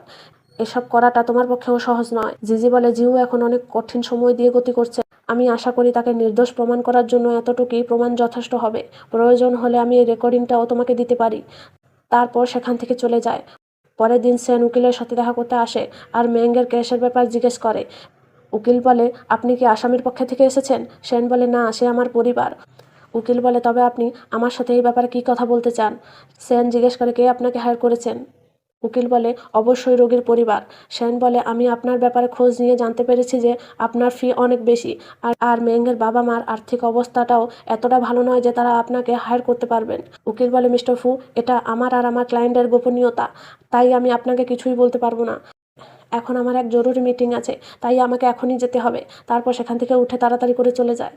এসব করাটা তোমার পক্ষেও সহজ নয়। জিজি বলে জিউ এখন অনেক কঠিন সময় দিয়ে গতি করছে। আমি আশা করি তাকে নির্দোষ প্রমাণ করার জন্য এতটুকুই প্রমাণ যথেষ্ট হবে। প্রয়োজন হলে আমি এই রেকর্ডিংটাও তোমাকে দিতে পারি। তারপর সেখান থেকে চলে যায়। পরের দিন সেন উকিলের সাথে দেখা করতে আসে আর মেঙ্গের কেসের ব্যাপার জিজ্ঞেস করে। উকিল বলে আপনি কি আসামির পক্ষে থেকে এসেছেন? সেন বলে না, সে আমার পরিবার। উকিল বলে তবে আপনি আমার সাথে এই ব্যাপারে কী কথা বলতে চান? সেন জিজ্ঞেস করে কে আপনাকে হায়ার করেছেন? উকিল বলে অবশ্যই রোগীর পরিবার। সেন বলে আমি আপনার ব্যাপারে খোঁজ নিয়ে জানতে পেরেছি যে আপনার ফি অনেক বেশি আর মেঙ্গের বাবা মার আর্থিক অবস্থাটাও এতটা ভালো নয় যে তারা আপনাকে হায়ার করতে পারবেন। উকিল বলে মিস্টার ফু, এটা আমার আর আমার ক্লায়েন্টের গোপনীয়তা, তাই আমি আপনাকে কিছুই বলতে পারবো না। এখন আমার এক জরুরি মিটিং আছে, তাই আমাকে এখনই যেতে হবে। তারপর সেখান থেকে উঠে তাড়াতাড়ি করে চলে যায়।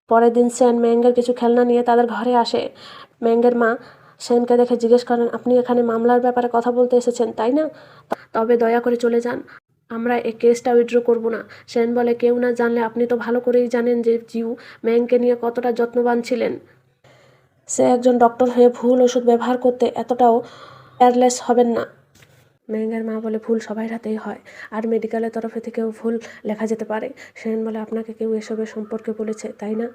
পরের দিন সেন মেঙ্গের কিছু খেলনা নিয়ে তাদের ঘরে আসে। মেঙ্গের মা সেনকে দেখে জিজ্ঞেস করেন আপনি এখানে মামলার ব্যাপারে কথা বলতে এসেছেন তাই না? তবে দয়া করে চলে যান, আমরা এই কেসটা উইথড্র করবো না। সেন বলে কেউ না জানলে আপনি তো ভালো করেই জানেন যে জিউ মেংকে নিয়ে কতটা যত্নবান ছিলেন। সে একজন ডক্টর হয়ে ভুল ওষুধ ব্যবহার করতে এতটাও কেয়ারলেস হবেন না। মেঙ্গের মা বলে ভুল সবাই হাতেই হয়, আর মেডিকেলের তরফে থেকেও ভুল লেখা যেতে পারে। সেন বলে আপনাকে কেউ এসবের সম্পর্কে বলেছে তাই না?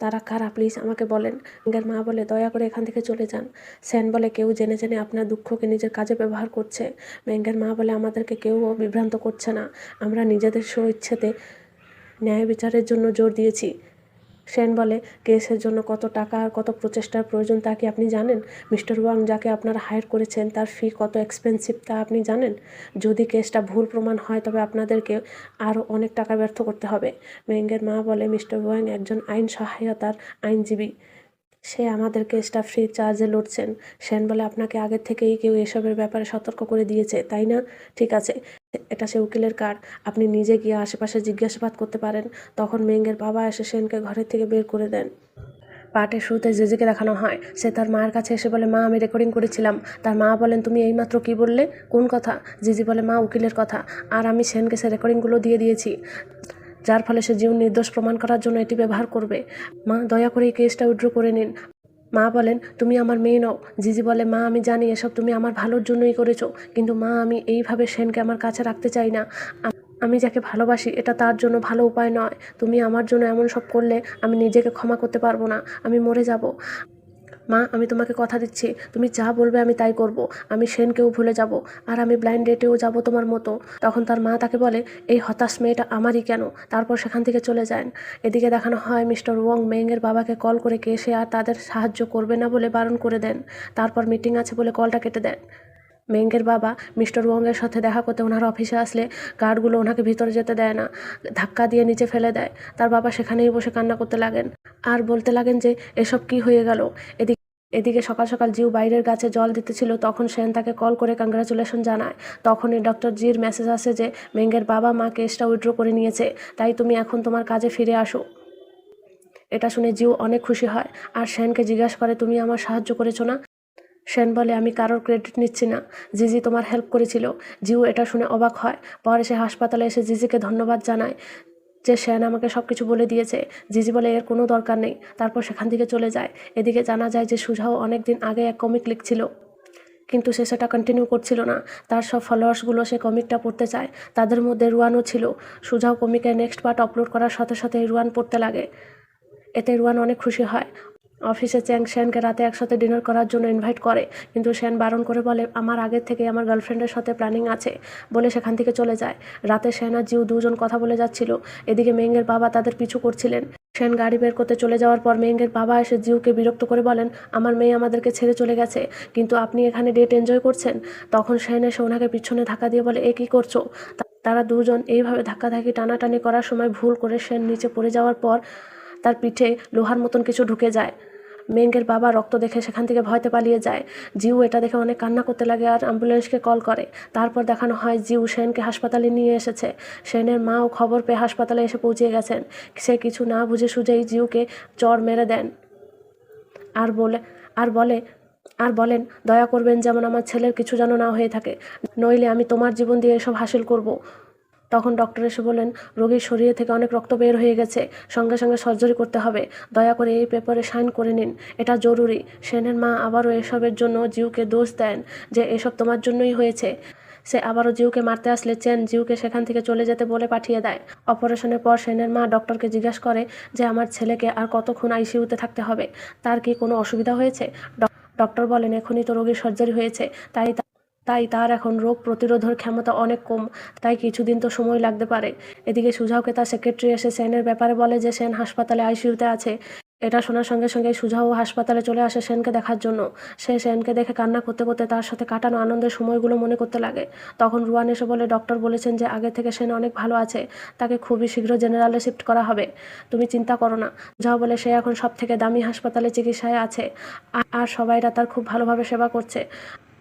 তারা কারা প্লিজ আমাকে বলেন। মেঙ্গের মা বলে দয়া করে এখান থেকে চলে যান। সেন বলে কেউ জেনে জেনে আপনার দুঃখকে নিজের কাজে ব্যবহার করছে। মেঙ্গের মা বলে আমাদেরকে কেউও বিভ্রান্ত করছে না, আমরা নিজেদের স্বইচ্ছেতে ন্যায় বিচারের জন্য জোর দিয়েছি। সেন বলে কেসের জন্য কত টাকা আর কত প্রচেষ্টার প্রয়োজন তা কি আপনি জানেন? মিস্টার ওয়াং যাকে আপনারা হায়ার করেছেন তার ফি কত এক্সপেন্সিভ তা আপনি জানেন? যদি কেসটা ভুল প্রমাণ হয় তবে আপনাদেরকে আরও অনেক টাকা ব্যর্থ করতে হবে। মেঙ্গের মা বলে মিস্টার ওয়াং একজন আইন সহায়তার আইনজীবী, সে আমাদের কেসটা ফ্রি চার্জে লড়ছেন। সেন বলে আপনাকে আগের থেকেই কেউ এসবের ব্যাপারে সতর্ক করে দিয়েছে তাই না? ঠিক আছে, এটা সে উকিলের কার্ড, আপনি নিজে গিয়ে আশেপাশে জিজ্ঞাসাবাদ করতে পারেন। তখন মেঙ্গের বাবা এসে সেনকে ঘরের থেকে বের করে দেন। পার্টের শুরুতে জেজেকে দেখানো হয়, সে তার মায়ের কাছে এসে বলে মা আমি রেকর্ডিং করেছিলাম। তার মা বলেন তুমি এইমাত্র কি বললে, কোন কথা? জিজি বলে মা উকিলের কথা, আর আমি সেনকে সে রেকর্ডিংগুলো দিয়ে দিয়েছি, যার ফলে সে জীবন নির্দোষ প্রমাণ করার জন্য এটি ব্যবহার করবে। মা দয়া করে এই কেসটা উইথড্র করে নিন। মা বলেন তুমি আমার মেয়ে নও। জিজি বলে মা আমি জানি এসব তুমি আমার ভালোর জন্যই করেছো, কিন্তু মা আমি এইভাবে সেনকে আমার কাছে রাখতে চাই না। আমি যাকে ভালোবাসি এটা তার জন্য ভালো উপায় নয়। তুমি আমার জন্য এমন সব করলে আমি নিজেকে ক্ষমা করতে পারবো না, আমি মরে যাব। মা আমি তোমাকে কথা দিচ্ছি, তুমি যা বলবে আমি তাই করব। আমি সেনকেও ভুলে যাব, আর আমি ব্লাইন্ড ডেটেও যাব তোমার মতো। তখন তার মা তাকে বলে এই হতাশ মেয়েটা আমারই কেন? তারপর সেখান থেকে চলে যান। এদিকে দেখানো হয় মিস্টার ওয়ং মেংয়ের বাবাকে কল করে কেসে আর তাদের সাহায্য করবে না বলে বারণ করে দেন। তারপর মিটিং আছে বলে কলটা কেটে দেন। মেঙ্গের বাবা মিস্টার ওয়ংয়ের সাথে দেখা করতে ওনার অফিসে আসলে গার্ডগুলো ওনাকে ভিতরে যেতে দেয় না, ধাক্কা দিয়ে নিচে ফেলে দেয়। তার বাবা সেখানেই বসে কান্না করতে লাগেন আর বলতে লাগেন যে এসব কি হয়ে গেল। এদিকে সকাল সকাল জিউ বাইরের গাছে জল দিতেছিল, তখন সেন তাকে কল করে কংগ্রাচুলেশন জানায়। তখনই ডক্টর জির মেসেজ আসে যে মেঙ্গের বাবা মা কেসটা উইথড্র করে নিয়েছে, তাই তুমি এখন তোমার কাজে ফিরে আসো। এটা শুনে জিউ অনেক খুশি হয় আর সেনকে জিজ্ঞাসা করে তুমি আমার সাহায্য করেছো না? সেন বলে আমি কারোর ক্রেডিট নিচ্ছি না, জিজি তোমার হেল্প করেছিল। জিউ এটা শুনে অবাক হয়। পরে সে হাসপাতালে এসে জিজিকে ধন্যবাদ জানায় যে সেন আমাকে সব কিছু বলে দিয়েছে। জিজি বলে এর কোনো দরকার নেই, তারপর সেখান থেকে চলে যায়। এদিকে জানা যায় যে সুজাও অনেক দিন আগে এক কমিক লিখছিল, কিন্তু সে সেটা কন্টিনিউ করছিল না। তার সব ফলোয়ার্সগুলো সে কমিকটা পড়তে চায়, তাদের মধ্যে রুয়ানও ছিল। সুজাও কমিকের নেক্সট পার্ট আপলোড করার সাথে সাথে রুয়ান পড়তে লাগে। এতে রুয়ান অনেক খুশি হয়। অফিসে চ্যাং সেনকে রাতে একসাথে ডিনার করার জন্য ইনভাইট করে, কিন্তু সেন বারণ করে বলে আমার আগের থেকে আমার গার্লফ্রেন্ডের সাথে প্ল্যানিং আছে বলে সেখান থেকে চলে যায়। রাতে সেন আর জিউ দুজন কথা বলে যাচ্ছিল। এদিকে মেঙ্গের বাবা তাদের পিছু করছিলেন। সেন গাড়ি বের করতে চলে যাওয়ার পর মেঙ্গের বাবা এসে জিউকে বিরক্ত করে বলেন আমার মেয়ে আমাদেরকে ছেড়ে চলে গেছে, কিন্তু আপনি এখানে ডেট এনজয় করছেন। তখন সেন এসে ওনাকে পিছনে ধাক্কা দিয়ে বলে এ কী করছো? তারা দুজন এইভাবে ধাক্কাধাক্কি টানাটানি করার সময় ভুল করে সেন নিচে পড়ে যাওয়ার পর তার পিঠে লোহার মতন কিছু ঢুকে যায়। মেঙ্গের বাবা রক্ত দেখে সেখান থেকে ভয়তে পালিয়ে যায়। জিউ এটা দেখে অনেক কান্না করতে লাগে আর অ্যাম্বুলেন্সকে কল করে। তারপর দেখানো হয় জিউ সেনকে হাসপাতালে নিয়ে এসেছে। সেনের মাও খবর পেয়ে হাসপাতালে এসে পৌঁছে গেছেন। সে কিছু না বুঝে সুঝেই জিউকে চড় মেরে দেন আর বলে আর বলে আর বলেন, দয়া করবেন যেমন আমার ছেলের কিছু যেন না হয়ে থাকে, নইলে আমি তোমার জীবন দিয়ে এসব হাসিল করব। তখন ডক্টর এসে বলেন, রোগীর শরীরে থেকে অনেক রক্ত বের হয়ে গেছে, সঙ্গে সঙ্গে সার্জারি করতে হবে, দয়া করে এই পেপারে সাইন করে নিন, এটা জরুরি। সেনের মা আবারও এসবের জন্য জিউকে দোষ দেন যে এসব তোমার জন্যই হয়েছে। সে আবারও জিউকে মারতে আসলে চেন জিউকে সেখান থেকে চলে যেতে বলে পাঠিয়ে দেয়। অপারেশনের পর সেনের মা ডক্টরকে জিজ্ঞাসা করে যে আমার ছেলেকে আর কতক্ষণ আইসিইউতে থাকতে হবে, তার কি কোনো অসুবিধা হয়েছে? ডক্টর বলেন, এখনই তো রোগীর সার্জারি হয়েছে, তাই তার এখন রোগ প্রতিরোধের ক্ষমতা অনেক কম, তাই কিছুদিন তো সময় লাগতে পারে। এদিকে সুঝাওকে তার সেক্রেটারি এসে সেনের ব্যাপারে বলে যে সেন হাসপাতালে আইসিইউতে আছে। এটা শোনার সঙ্গে সঙ্গে সুঝাও হাসপাতালে চলে আসে সেনকে দেখার জন্য। সে সেনকে দেখে কান্না করতে করতে তার সাথে কাটানো আনন্দের সময়গুলো মনে করতে লাগে। তখন রুয়ান এসে বলে, ডক্টর বলেছেন যে আগে থেকে সেন অনেক ভালো আছে, তাকে খুবই শীঘ্র জেনারেলে শিফট করা হবে, তুমি চিন্তা করো না। সুঝাও বলে সে এখন সব থেকে দামি হাসপাতালে চিকিৎসায় আছে আর সবাইরা তার খুব ভালোভাবে সেবা করছে,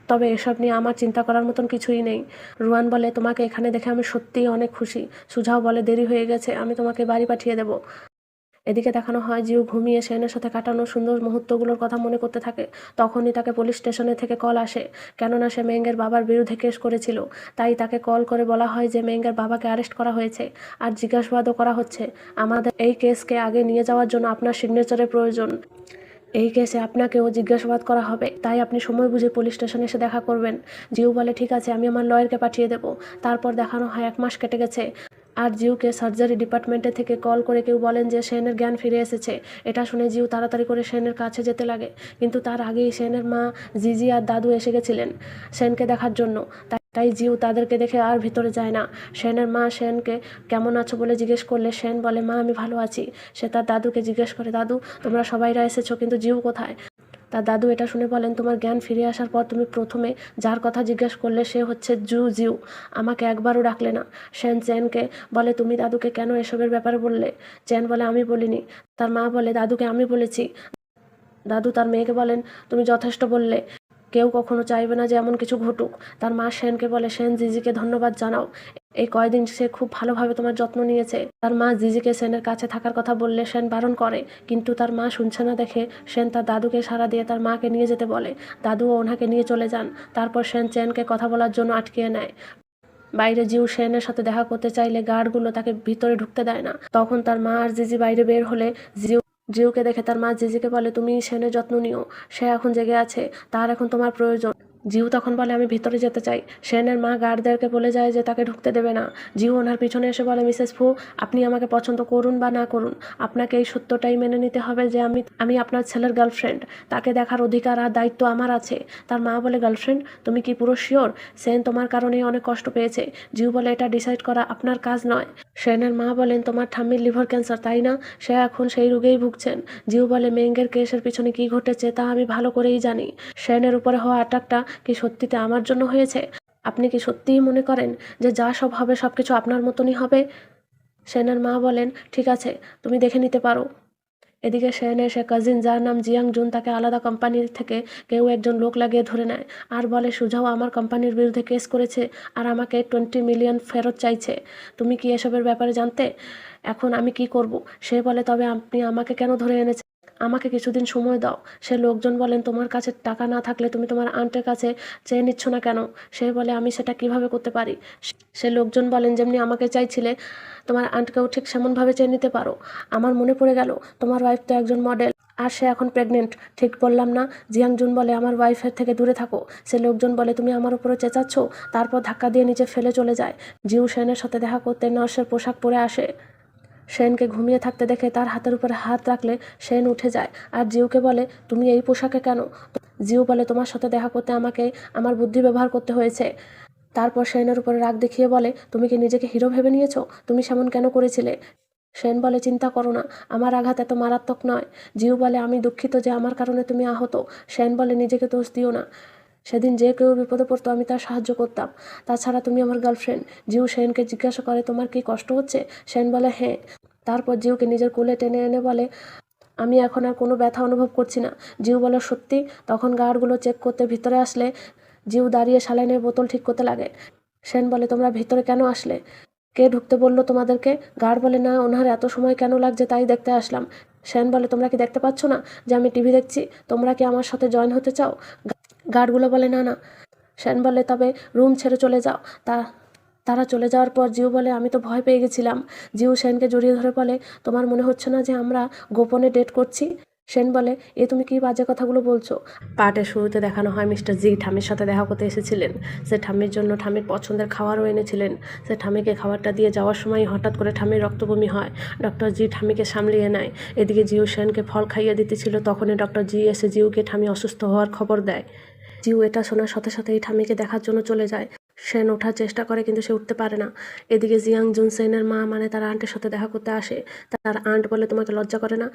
তবে এসব নিয়ে আমার চিন্তা করার মতন কিছুই নেই। রুয়ান বলে, তোমাকে এখানে দেখে আমি সত্যিই অনেক খুশি। সুঝাও বলে, দেরি হয়ে গেছে, আমি তোমাকে বাড়ি পাঠিয়ে দেব। এদিকে দেখানো হয় জিউ ঘুমিয়ে সেনের সাথে কাটানো সুন্দর মুহূর্তগুলোর কথা মনে করতে থাকে। তখনই তাকে পুলিশ স্টেশনে থেকে কল আসে, কেননা সে মেঙ্গের বাবার বিরুদ্ধে কেস করেছিল। তাই তাকে কল করে বলা হয় যে মেঙ্গের বাবাকে অ্যারেস্ট করা হয়েছে আর জিজ্ঞাসাবাদও করা হচ্ছে। আমাদের এই কেসকে আগে নিয়ে যাওয়ার জন্য আপনার সিগনেচারের প্রয়োজন। এই কেসে আপনাকেও জিজ্ঞাসাবাদ করা হবে, তাই আপনি সময় বুঝে পুলিশ স্টেশনে এসে দেখা করবেন। জিউ বলে, ঠিক আছে, আমি আমার লয়ারকে পাঠিয়ে দেবো। তারপর দেখানো হয় 1 মাস কেটে গেছে আর জিউকে সার্জারি ডিপার্টমেন্টে থেকে কল করে কেউ বলেন যে সেনের জ্ঞান ফিরে এসেছে। এটা শুনে জিউ তাড়াতাড়ি করে সেনের কাছে যেতে লাগে, কিন্তু তার আগেই সেনের মা জিজি আর দাদু এসে গেছিলেন সেনকে দেখার জন্য। তাই জিউ তাদেরকে দেখে আর ভিতরে যায় না। সেনের মা সেনকে কেমন আছো বলে জিজ্ঞেস করলে সেন বলে, মা আমি ভালো আছি। সে তার দাদুকে জিজ্ঞেস করে, দাদু তোমরা সবাইরা এসেছো, কিন্তু জিউ কোথায়? তার দাদু এটা শুনে বলেন, তোমার জ্ঞান ফিরে আসার পর তুমি প্রথমে যার কথা জিজ্ঞেস করলে সে হচ্ছে জিউ, আমাকে একবারও ডাকলে না। সেন চেনকে বলে, তুমি দাদুকে কেন এসবের ব্যাপারে বললে? চেন বলে, আমি বলিনি। তার মা বলে, দাদুকে আমি বলেছি। দাদু তার মেয়েকে বলেন, তুমি যথেষ্ট বললে, কেউ কখনো চাইবে না যে এমন কিছু ঘটুক। তার মা সেনকে বলে, সেন জিজিকে ধন্যবাদ জানাও, এই কয়দিন সে খুব ভালোভাবে তোমার যত্ন নিয়েছে। তার মা জিজিকে সেনের কাছে থাকার কথা বললে সেন বারণ করে, কিন্তু তার মা শুনছে না দেখে সেন তার দাদুকে সাড়া দিয়ে তার মাকে নিয়ে যেতে বলে। দাদুও ওনাকে নিয়ে চলে যান। তারপর সেন চেনকে কথা বলার জন্য আটকিয়ে নেয়। বাইরে জিউ সেনের সাথে দেখা করতে চাইলে গার্ডগুলো তাকে ভিতরে ঢুকতে দেয় না। তখন তার মা আর জিজি বাইরে বের হলে জিউকে দেখে তার মা জিজিকে বলে, তুমি সেনের যত্ন নিও, সে এখন জেগে আছে, তার এখন তোমার প্রয়োজন। জিউ তখন বলে, আমি ভিতরে যেতে চাই। সেনের মা গার্ডদেরকে বলে যায় যে তাকে ঢুকতে দেবে না। জিউ ওনার পিছনে এসে বলে, মিসেস ফু, আপনি আমাকে পছন্দ করুন বা না করুন, আপনাকে এই সত্যটাই মেনে নিতে হবে যে আমি আপনার ছেলের গার্লফ্রেন্ড, তাকে দেখার অধিকার আর দায়িত্ব আমার আছে। তার মা বলে, গার্লফ্রেন্ড? তুমি কি পুরো শিওর? সেন তোমার কারণেই অনেক কষ্ট পেয়েছে। জিউ বলে, এটা ডিসাইড করা আপনার কাজ নয়। সেনের মা বলেন, তোমার ঠাম্মির লিভার ক্যান্সার, তাই না? সে এখন সেই রোগেই ভুগছেন। জিউ বলে, মেঙ্গের কেসের পিছনে কি ঘটেছে তা আমি ভালো করেই জানি। সেনের উপরে হওয়া অ্যাটাকটা কি সত্যিতে আমার জন্য হয়েছে? আপনি কি সত্যিই মনে করেন যে যা সব হবে সব কিছু আপনার মতনই হবে? সেনের মা বলেন, ঠিক আছে, তুমি দেখে নিতে পারো। এদিকে সেনের সে কাজিন যার নাম জিয়াং জুন তাকে আলাদা কোম্পানির থেকে কেউ একজন লোক লাগিয়ে ধরে নেয় আর বলে, সুঝাও আমার কোম্পানির বিরুদ্ধে কেস করেছে আর আমাকে 20 মিলিয়ন ফেরত চাইছে। তুমি কি এসবের ব্যাপারে জানতে? এখন আমি কি করব? সে বলে, তবে আপনি আমাকে কেন ধরে এনেছেন? আমাকে কিছুদিন সময় দাও। সে লোকজন বলেন, তোমার কাছে টাকা না থাকলে তুমি তোমার আন্টের কাছে চেয়ে নিচ্ছ না কেন? সে বলে, আমি সেটা কিভাবে করতে পারি? সে লোকজন বলেন, যেমনি আমাকে চাইছিলে তোমার আন্টকেও ঠিক সেমনভাবে চেয়ে নিতে পারো। আমার মনে পড়ে গেল, তোমার ওয়াইফ তো একজন মডেল আর সে এখন প্রেগনেন্ট, ঠিক বললাম না? জিয়াং জুন বলে, আমার ওয়াইফের থেকে দূরে থাকো। সে লোকজন বলে, তুমি আমার উপরে চেঁচাচ্ছ? তারপর ধাক্কা দিয়ে নিচে ফেলে চলে যায়। জিউ সেনের সাথে দেখা করতে নার্সের পোশাক পরে আসে। সেনকে ঘুমিয়ে থাকতে দেখে তার হাতের উপরে হাত রাখলে সেন উঠে যায় আর জিউকে বলে, তুমি এই পোশাকে কেন? জিউ বলে, তোমার সাথে দেখা করতে আমাকে আমার বুদ্ধি ব্যবহার করতে হয়েছে। তারপর সেনের উপরে রাগ দেখিয়ে বলে, তুমি কি নিজেকে হিরো ভেবে নিয়েছো? তুমি সেমন কেন করেছিলে? সেন বলে, চিন্তা করো না, আমার আঘাত এত মারাত্মক নয়। জিউ বলে, আমি দুঃখিত যে আমার কারণে তুমি আহত। সেন বলে, নিজেকে দোষ দিও না, সেদিন যে কেউ বিপদে পড়তো আমি তার সাহায্য করতাম, তাছাড়া তুমি আমার গার্লফ্রেন্ড। জিউ সেনকে জিজ্ঞাসা করে, তোমার কি কষ্ট হচ্ছে? সেন বলে, হ্যাঁ। তারপর জিউকে নিজের কোলে টেনে এনে বলে, আমি এখন আর কোনো ব্যথা অনুভব করছি না। জিউ বলে, সত্যি? তখন গার্ডগুলো চেক করতে ভিতরে আসলে জিউ দাঁড়িয়ে স্যালাইনের বোতল ঠিক করতে লাগে। সেন বলে, তোমরা ভিতরে কেন আসলে? কে ঢুকতে বললো তোমাদেরকে? গার্ড বলে, না, ওনার এত সময় কেন লাগছে তাই দেখতে আসলাম। সেন বলে, তোমরা কি দেখতে পাচ্ছ না যে আমি টিভি দেখছি? তোমরা কি আমার সাথে জয়েন হতে চাও? গার্ডগুলো বলে, না না। সেন বলে, তবে রুম ছেড়ে চলে যাও। তারা চলে যাওয়ার পর জিউ বলে, আমি তো ভয় পেয়ে গেছিলাম। জিউ সেনকে জড়িয়ে ধরে বলে, তোমার মনে হচ্ছে না যে আমরা গোপনে ডেট করছি? সেন বলে, এ তুমি কি বাজে কথাগুলো বলছো? পার্টের শুরুতে দেখানো হয় মিস্টার জি ঠাম্মির সাথে দেখা করতে এসেছিলেন। সে ঠাম্মির জন্য ঠাম্মির পছন্দের খাবারও এনেছিলেন। সে ঠাম্মিকে খাবারটা দিয়ে যাওয়ার সময় হঠাৎ করে ঠাম্মির রক্তবমি হয়। ডক্টর জি ঠাম্মিকে সামলিয়ে নেয়। এদিকে জিউ সেনকে ফল খাইয়ে দিতেছিল, তখনই ডক্টর জি এসে জিউকে ঠাম্মি অসুস্থ হওয়ার খবর দেয়। জিউ এটা শোনার সাথে সাথেই ঠাম্মিকে দেখার জন্য চলে যায়। সেন ওঠার চেষ্টা করে কিন্তু সে উঠতে পারে না। এদিকে জিয়াং জুন সেনের মা মানে তার আন্টের সাথে দেখা করতে আসে। তার আন্ট বলে, তোমাকে লজ্জা করে না?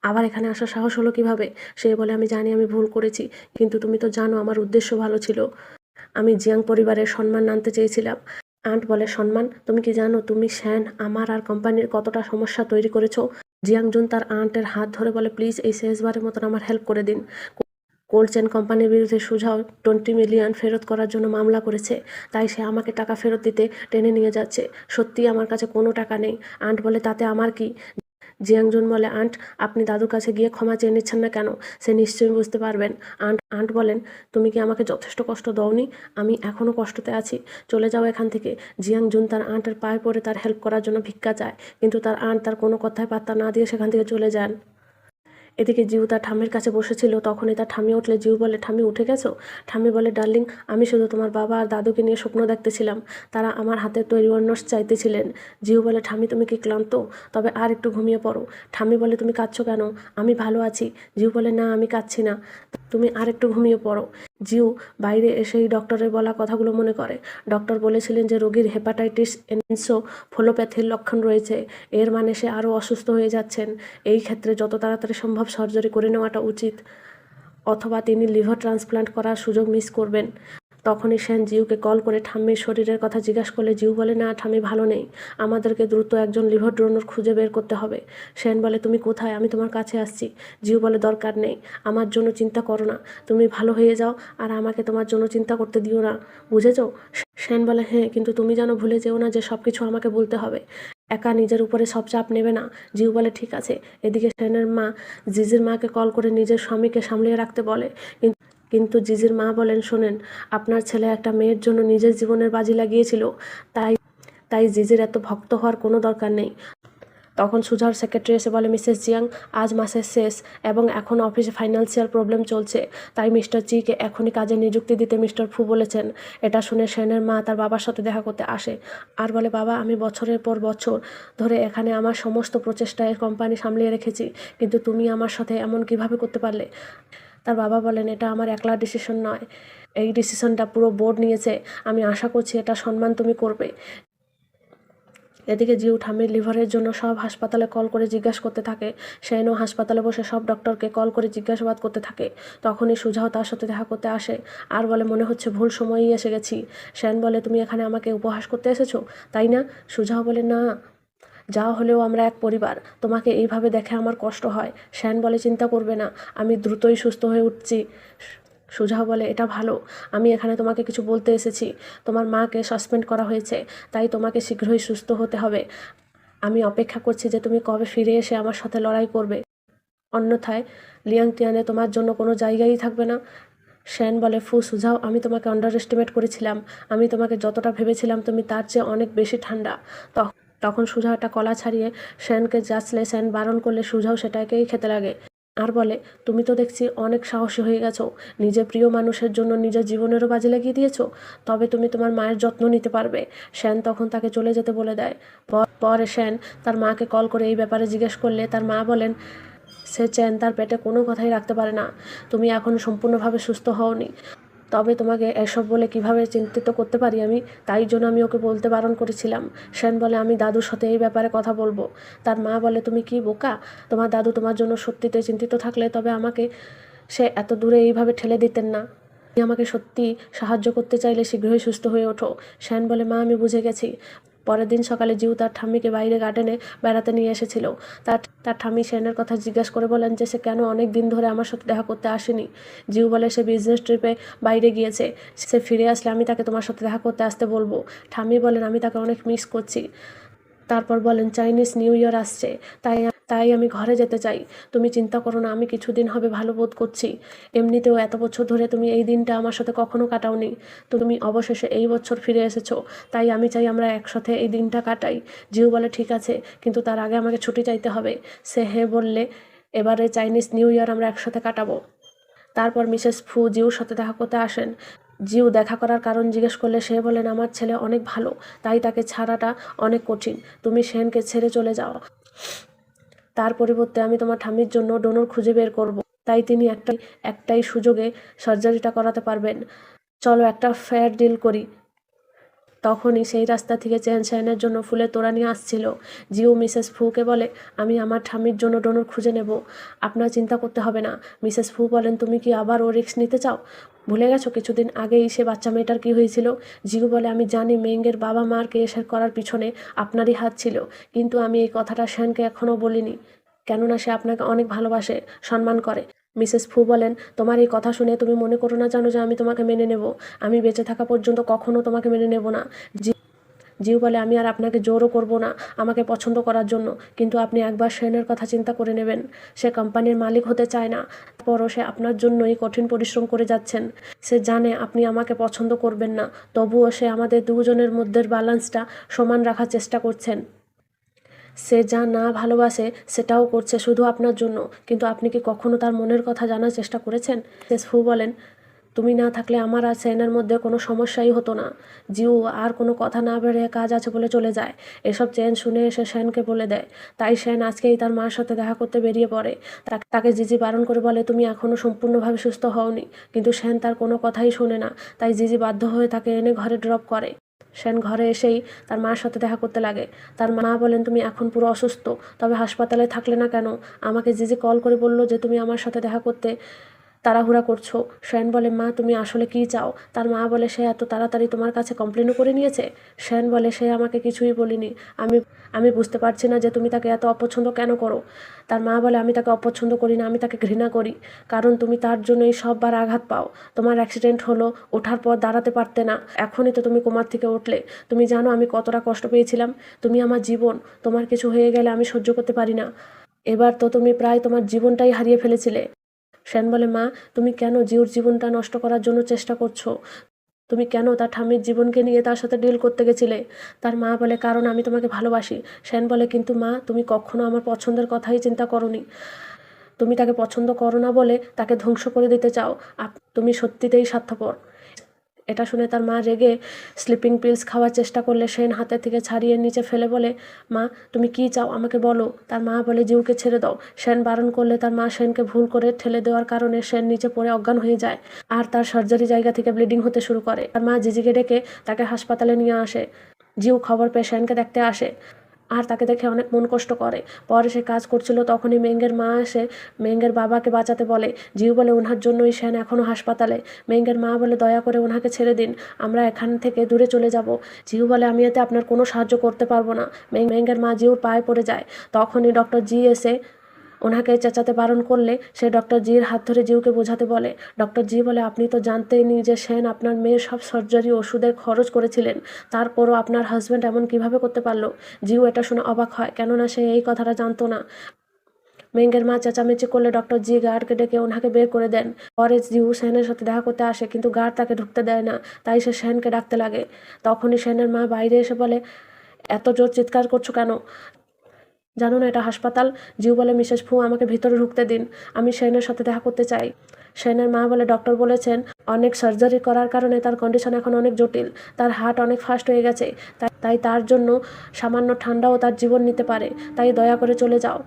আবার এখানে আসার সাহস হলো কিভাবে? সে বলে, আমি জানি আমি ভুল করেছি, কিন্তু তুমি তো জানো আমার উদ্দেশ্য ভালো ছিল। আমি জিয়াং পরিবারের সম্মান আনতে চেয়েছিলাম। আন্ট বলে, সম্মান? তুমি কি জানো তুমি সেন আমার আর কোম্পানির কতটা সমস্যা তৈরি করেছো? জিয়াং জুন তার আন্টের হাত ধরে বলে, প্লিজ এই শেষবারের মতন আমার হেল্প করে দিন। কোল্ড চেন কোম্পানির বিরুদ্ধে সুঝাও 20 মিলিয়ন ফেরত করার জন্য মামলা করেছে, তাই সে আমাকে টাকা ফেরত দিতে টেনে নিয়ে যাচ্ছে। সত্যিই আমার কাছে কোনো টাকা নেই। আন্ট বলে, তাতে আমার কি? জিয়াংজুন বলে, আন্ট, আপনি দাদুর কাছে গিয়ে ক্ষমা চেয়ে নিচ্ছেন না কেন? সে নিশ্চয়ই বুঝতে পারবেন। আন্ট বলেন, তুমি কি আমাকে যথেষ্ট কষ্ট দাওনি? আমি এখনও কষ্টতে আছি। চলে যাও এখান থেকে। জিয়াংজুন তার আন্টের পায়ে পড়ে তার হেল্প করার জন্য ভিক্ষা চায়, কিন্তু তার আন্ট তার কোনো কথায় পাত্তা না দিয়ে সেখান থেকে চলে যান। এদিকে জিউ তার ঠাম্মির কাছে বসেছিল, তখনই তার ঠাম্মি উঠলে জিউ বলে, ঠাম্মি উঠে গেছো? ঠাম্মি বলে, ডার্লিং, আমি শুধু তোমার বাবা আর দাদুকে নিয়ে স্বপ্ন দেখতেছিলাম। তারা আমার হাতের তৈরি ওড়নাস চাইতেছিলেন। জিউ বলে, ঠাম্মি তুমি কি ক্লান্ত? তবে আর একটু ঘুমিয়ে পড়ো। ঠাম্মি বলে, তুমি কাঁদছো কেন? আমি ভালো আছি। জিউ বলে, না, আমি কাঁদছি না, তুমি আর একটু ঘুমিয়ে পড়ো। জিউ বাইরে এসেই ডক্টরের বলা কথাগুলো মনে করে। ডক্টর বলেছিলেন যে রোগীর হেপাটাইটিস এনসোফোলোপ্যাথির লক্ষণ রয়েছে। এর মানে সে আরও অসুস্থ হয়ে যাচ্ছেন। এই ক্ষেত্রে যত তাড়াতাড়ি সম্ভব সার্জারি করে নেওয়াটা উচিত, অথবা তিনি লিভার ট্রান্সপ্লান্ট করার সুযোগ মিস করবেন। তখনই সেন জিউকে কল করে ঠাম্মির শরীরের কথা জিজ্ঞাসা করলে জিউ বলে, না, ঠাম্মি ভালো নেই। আমাদেরকে দ্রুত একজন লিভার ডোনর খুঁজে বের করতে হবে। সেন বলে, তুমি কোথায়? আমি তোমার কাছে আসছি। জিউ বলে, দরকার নেই, আমার জন্য চিন্তা করো না। তুমি ভালো হয়ে যাও আর আমাকে তোমার জন্য চিন্তা করতে দিও না, বুঝেছো? সেন বলে, হ্যাঁ, কিন্তু তুমি যেন ভুলে যেও না যে সব কিছু আমাকে বলতে হবে। একা নিজের উপরে সব চাপ নেবে না। জিউ বলে, ঠিক আছে। এদিকে সেনের মা জিজির মাকে কল করে নিজের স্বামীকে সামলিয়ে রাখতে বলে, কিন্তু জিজির মা বলেন, শোনেন, আপনার ছেলে একটা মেয়ের জন্য নিজের জীবনের বাজি লাগিয়েছিল, তাই তাই জিজির এত ভক্ত হওয়ার কোনো দরকার নেই। তখন সুজার সেক্রেটারি এসে বলে, মিসেস জিয়াং, আজ মাসের শেষ এবং এখন অফিসে ফাইন্যান্সিয়াল প্রবলেম চলছে, তাই মিস্টার জিকে এখনই কাজে নিযুক্তি দিতে মিস্টার ফু বলেছেন। এটা শুনে সেনের মা তার বাবার সাথে দেখা করতে আসে আর বলে, বাবা, আমি বছরের পর বছর ধরে এখানে আমার সমস্ত প্রচেষ্টায় কোম্পানি সামলিয়ে রেখেছি, কিন্তু তুমি আমার সাথে এমন কিভাবে করতে পারলে? তার বাবা বলেন, এটা আমার একলা ডিসিশন নয়, এই ডিসিশনটা পুরো বোর্ড নিয়েছে। আমি আশা করছি এটা সম্মান তুমি করবে। এদিকে জিউ ঠাম্মির লিভারের জন্য সব হাসপাতালে কল করে জিজ্ঞাসা করতে থাকে। সেনও হাসপাতালে বসে সব ডক্টরকে কল করে জিজ্ঞাসাবাদ করতে থাকে। তখনই সুজাও তার সাথে দেখা করতে আসে আর বলে, মনে হচ্ছে ভুল সময়েই এসে গেছি। সেন বলে, তুমি এখানে আমাকে উপহাস করতে এসেছো, তাই না? সুজাও বলে, না, যা হলেও আমরা এক পরিবার, তোমাকে এইভাবে দেখে আমার কষ্ট হয়। সেন বলে, চিন্তা করবে না, আমি দ্রুতই সুস্থ হয়ে উঠছি। সুজাও বলে, এটা ভালো। আমি এখানে তোমাকে কিছু বলতে এসেছি। তোমার মাকে সাসপেন্ড করা হয়েছে, তাই তোমাকে শীঘ্রই সুস্থ হতে হবে। আমি অপেক্ষা করছি যে তুমি কবে ফিরে এসে আমার সাথে লড়াই করবে, অন্যথায় লিয়াংটিয়ানে তোমার জন্য কোনো জায়গাই থাকবে না। সেন বলে, ফু সুজাও, আমি তোমাকে আন্ডার এস্টিমেট করেছিলাম। আমি তোমাকে যতটা ভেবেছিলাম তুমি তার চেয়ে অনেক বেশি ঠান্ডা। তখন সুজাও একটা কলা ছাড়িয়ে সেনকে যাচলে সেন বারণ করলে সুজাও সেটাকেই খেতে লাগে আর বলে, তুমি তো দেখছি অনেক সাহসী হয়ে গেছো। নিজের প্রিয় মানুষের জন্য নিজের জীবনেরও বাজি লাগিয়ে দিয়েছো। তবে তুমি তোমার মায়ের যত্ন নিতে পারবে। সেন তখন তাকে চলে যেতে বলে দেয়। পরে সেন তার মাকে কল করে এই ব্যাপারে জিজ্ঞেস করলে তার মা বলেন, সে চেন তার পেটে কোনো কথাই রাখতে পারে না। তুমি এখন সম্পূর্ণভাবে সুস্থ হওনি, তবে তোমাকে এসব বলে কিভাবে চিন্তিত করতে পারি আমি, তাই জন্য আমি ওকে বলতে বারণ করেছিলাম। সেন বলে, আমি দাদুর সাথে এই ব্যাপারে কথা বলবো। তার মা বলে, তুমি কি বোকা? তোমার দাদু তোমার জন্য সত্যিতে চিন্তিত থাকলে তবে আমাকে সে এত দূরে এইভাবে ঠেলে দিতেন না। তুমি আমাকে সত্যি সাহায্য করতে চাইলে শীঘ্রই সুস্থ হয়ে ওঠো। সেন বলে, মা, আমি বুঝে গেছি। পরের দিন সকালে জিউ তার ঠাম্মিকে বাইরে গার্ডেনে বেড়াতে নিয়ে এসেছিল। তার ঠাম্মি সেনের কথা জিজ্ঞাসা করে বলেন যে সে কেন অনেক দিন ধরে আমার সাথে দেখা করতে আসেনি। জিউ বলে সে বিজনেস ট্রিপে বাইরে গিয়েছে, সে ফিরে আসলে আমি তাকে তোমার সাথে দেখা করতে আসতে বলবো। ঠাম্মি বলেন আমি তাকে অনেক মিস করছি। তারপর বলেন চাইনিজ নিউ ইয়ার আসছে, তাই আমি ঘরে যেতে চাই। তুমি চিন্তা করো না, আমি কিছুদিন হবে ভালো বোধ করছি। এমনিতেও এত বছর ধরে তুমি এই দিনটা আমার সাথে কখনো কাটাওনি, তুমি অবশেষে এই বছর ফিরে এসেছো, তাই আমি চাই আমরা একসাথে এই দিনটা কাটাই। জিউ বলে ঠিক আছে, কিন্তু তার আগে আমাকে ছুটি চাইতে হবে। সে হ্যাঁ বললে এবারে চাইনিজ নিউ ইয়ার আমরা একসাথে কাটাবো। তারপর মিসেস ফু জিউর সাথে দেখা করতে আসেন। জিউ দেখা করার কারণ জিজ্ঞেস করলে সে বলেন আমার ছেলে অনেক ভালো, তাই তাকে ছাড়াটা অনেক কঠিন। তুমি সেনকে ছেড়ে চলে যাও, তার পরিবর্তে আমি তোমার ঠাম্মির জন্য ডোনর খুঁজে বের করব, তাই তিনি একটাই সুযোগে সার্জারিটা করাতে পারবেন। চলো একটা ফেয়ার ডিল করি। তখনই সেই রাস্তা থেকে চেন সেনের জন্য ফুলের তোড়া নিয়ে আসছিল। জিও মিসেস ফুকে বলে আমি আমার ঠাম্মির জন্য ডোনর খুঁজে নেব, আপনার চিন্তা করতে হবে না। মিসেস ফু বলেন তুমি কি আবার ও রিস্ক নিতে চাও? ভুলে গেছো কিছুদিন আগেই সে বাচ্চা মেয়েটার কী হয়েছিল? জিউ বলে আমি জানি মেঙ্গের বাবা মার কেস করার পিছনে আপনারই হাত ছিল, কিন্তু আমি এই কথাটা সেনকে এখনও বলিনি, কেননা সে আপনাকে অনেক ভালোবাসে, সম্মান করে। মিসেস ফু বলেন তোমার এই কথা শুনে তুমি মনে করো না জানো যে আমি তোমাকে মেনে নেব। আমি বেঁচে থাকা পর্যন্ত কখনো তোমাকে মেনে নেব না। জিউ বলে আমি আর আপনাকে জোরও করব না আমাকে পছন্দ করার জন্য, কিন্তু আপনি একবার সেনের কথা চিন্তা করে নেবেন। সে কোম্পানির মালিক হতে চায় না, তারপরও সে আপনার জন্যই কঠিন পরিশ্রম করে যাচ্ছেন। সে জানে আপনি আমাকে পছন্দ করবেন না, তবুও সে আমাদের দুজনের মধ্যে ব্যালেন্সটা সমান রাখার চেষ্টা করছেন। সে যা না ভালোবাসে সেটাও করছে শুধু আপনার জন্য, কিন্তু আপনি কি কখনো তার মনের কথা জানার চেষ্টা করেছেন? মিসেস ফু বলেন তুমি না থাকলে আমার আর সেনের মধ্যে কোনো সমস্যাই হতো না। জিউ আর কোনো কথা না বেড়ে কাজ আছে বলে চলে যায়। এসব চেন শুনে এসে সেনকে বলে দেয়, তাই সেন আজকেই তার মার সাথে দেখা করতে বেরিয়ে পড়ে। তাকে জিজি বারণ করে বলে তুমি এখনও সম্পূর্ণভাবে সুস্থ হওনি, কিন্তু সেন তার কোনো কথাই শোনে না। তাই জিজি বাধ্য হয়ে তাকে এনে ঘরে ড্রপ করে। সেন ঘরে এসেই তার মার সাথে দেখা করতে লাগে। তার মা বলেন তুমি এখন পুরো অসুস্থ, তবে হাসপাতালে থাকলে না কেন? আমাকে জিজি কল করে বললো যে তুমি আমার সাথে দেখা করতে তাড়াহুড়া করছো। সেন বলে মা তুমি আসলে কী চাও? তার মা বলে সে এত তাড়াতাড়ি তোমার কাছে কমপ্লেনও করে নিয়েছে। সেন বলে সে আমাকে কিছুই বলিনি, আমি আমি বুঝতে পারছি না যে তুমি তাকে এত অপছন্দ কেন করো। তার মা বলে আমি তাকে অপছন্দ করি না, আমি তাকে ঘৃণা করি, কারণ তুমি তার জন্যই সববার আঘাত পাও। তোমার অ্যাক্সিডেন্ট হলো, ওঠার পর দাঁড়াতে পারতে না, এখনই তো তুমি কোমার থেকে উঠলে। তুমি জানো আমি কতটা কষ্ট পেয়েছিলাম? তুমি আমার জীবন, তোমার কিছু হয়ে গেলে আমি সহ্য করতে পারি না। এবার তো তুমি প্রায় তোমার জীবনটাই হারিয়ে ফেলেছিলে। সেন বলে মা তুমি কেন জিউর জীবনটা নষ্ট করার জন্য চেষ্টা করছো? তুমি কেন তার ঠাম্মির জীবনকে নিয়ে তার সাথে ডিল করতে গেছিলে? তার মা বলে কারণ আমি তোমাকে ভালোবাসি। সেন বলে কিন্তু মা তুমি কখনো আমার পছন্দের কথাই চিন্তা করোনি, তুমি তাকে পছন্দ করো না বলে তাকে ধ্বংস করে দিতে চাও। তুমি সত্যিতেই স্বার্থপর। এটা শুনে তার মা রেগে স্লিপিং পিলস খাওয়ার চেষ্টা করলে সেন হাতের থেকে ছাড়িয়ে নিচে ফেলে বলে মা তুমি কি চাও আমাকে বলো। তার মা বলে জিউকে ছেড়ে দাও। সেন বারণ করলে তার মা সেনকে ভুল করে ঠেলে দেওয়ার কারণে সেন নিচে পড়ে অজ্ঞান হয়ে যায়, আর তার সার্জারি জায়গা থেকে ব্লিডিং হতে শুরু করে। তার মা জিজিকে ডেকে তাকে হাসপাতালে নিয়ে আসে। জিউ খবর পেয়ে সেনকে দেখতে আসে, আর তাকে দেখে অনেক মন কষ্ট করে। পরে সে কাজ করছিল, তখনই মেঙ্গের মা এসে মেঙ্গের বাবাকে বাঁচাতে বলে। জিউ বলে ওনার জন্যই সেন এখনও হাসপাতালে। মেঙ্গের মা বলে দয়া করে ওনাকে ছেড়ে দিন, আমরা এখান থেকে দূরে চলে যাব। জিউ বলে আমি এতে আপনার কোনো সাহায্য করতে পারবো না। মেঙ্গের মা জিউর পায়ে পড়ে যায়। তখনই ডক্টর জি এসে ওনাকে চেঁচাতে বারণ করলে সে ডক্টর জির হাত ধরে জিউকে বোঝাতে বলে। ডক্টর জি বলে আপনি তো জানতেনই যে সেন আপনার মেয়ের সব সার্জারি ওষুধের খরচ করেছিলেন, তারপরও আপনার হাজব্যান্ড এমন কিভাবে করতে পারলো? জিউ এটা শুনে অবাক হয়, কেননা সে এই কথাটা জানতো না। মেঙ্গের মা চেঁচামেচি করলে ডক্টর জি গার্ডকে ডেকে ওনাকে বের করে দেন। পরে জিউ সেনের সাথে দেখা করতে আসে, কিন্তু গার্ড তাকে ঢুকতে দেয় না, তাই সে সেনকে ডাকতে লাগে। তখনই সেনের মা বাইরে এসে বলে এত জোর চিৎকার করছো কেন? জানো না এটা হাসপাতাল? জিউ বলে মিসেস ফু আমাকে ভিতরে ঢুকতে দিন, আমি সেনের সাথে দেখা করতে চাই। সেনের মা বলে ডক্টর বলেছেন অনেক সার্জারি করার কারণে তার কন্ডিশন এখন অনেক জটিল, তার হার্ট অনেক ফাস্ট হয়ে গেছে, তাই তার জন্য সামান্য ঠান্ডাও তার জীবন নিতে পারে, তাই দয়া করে চলে যাও।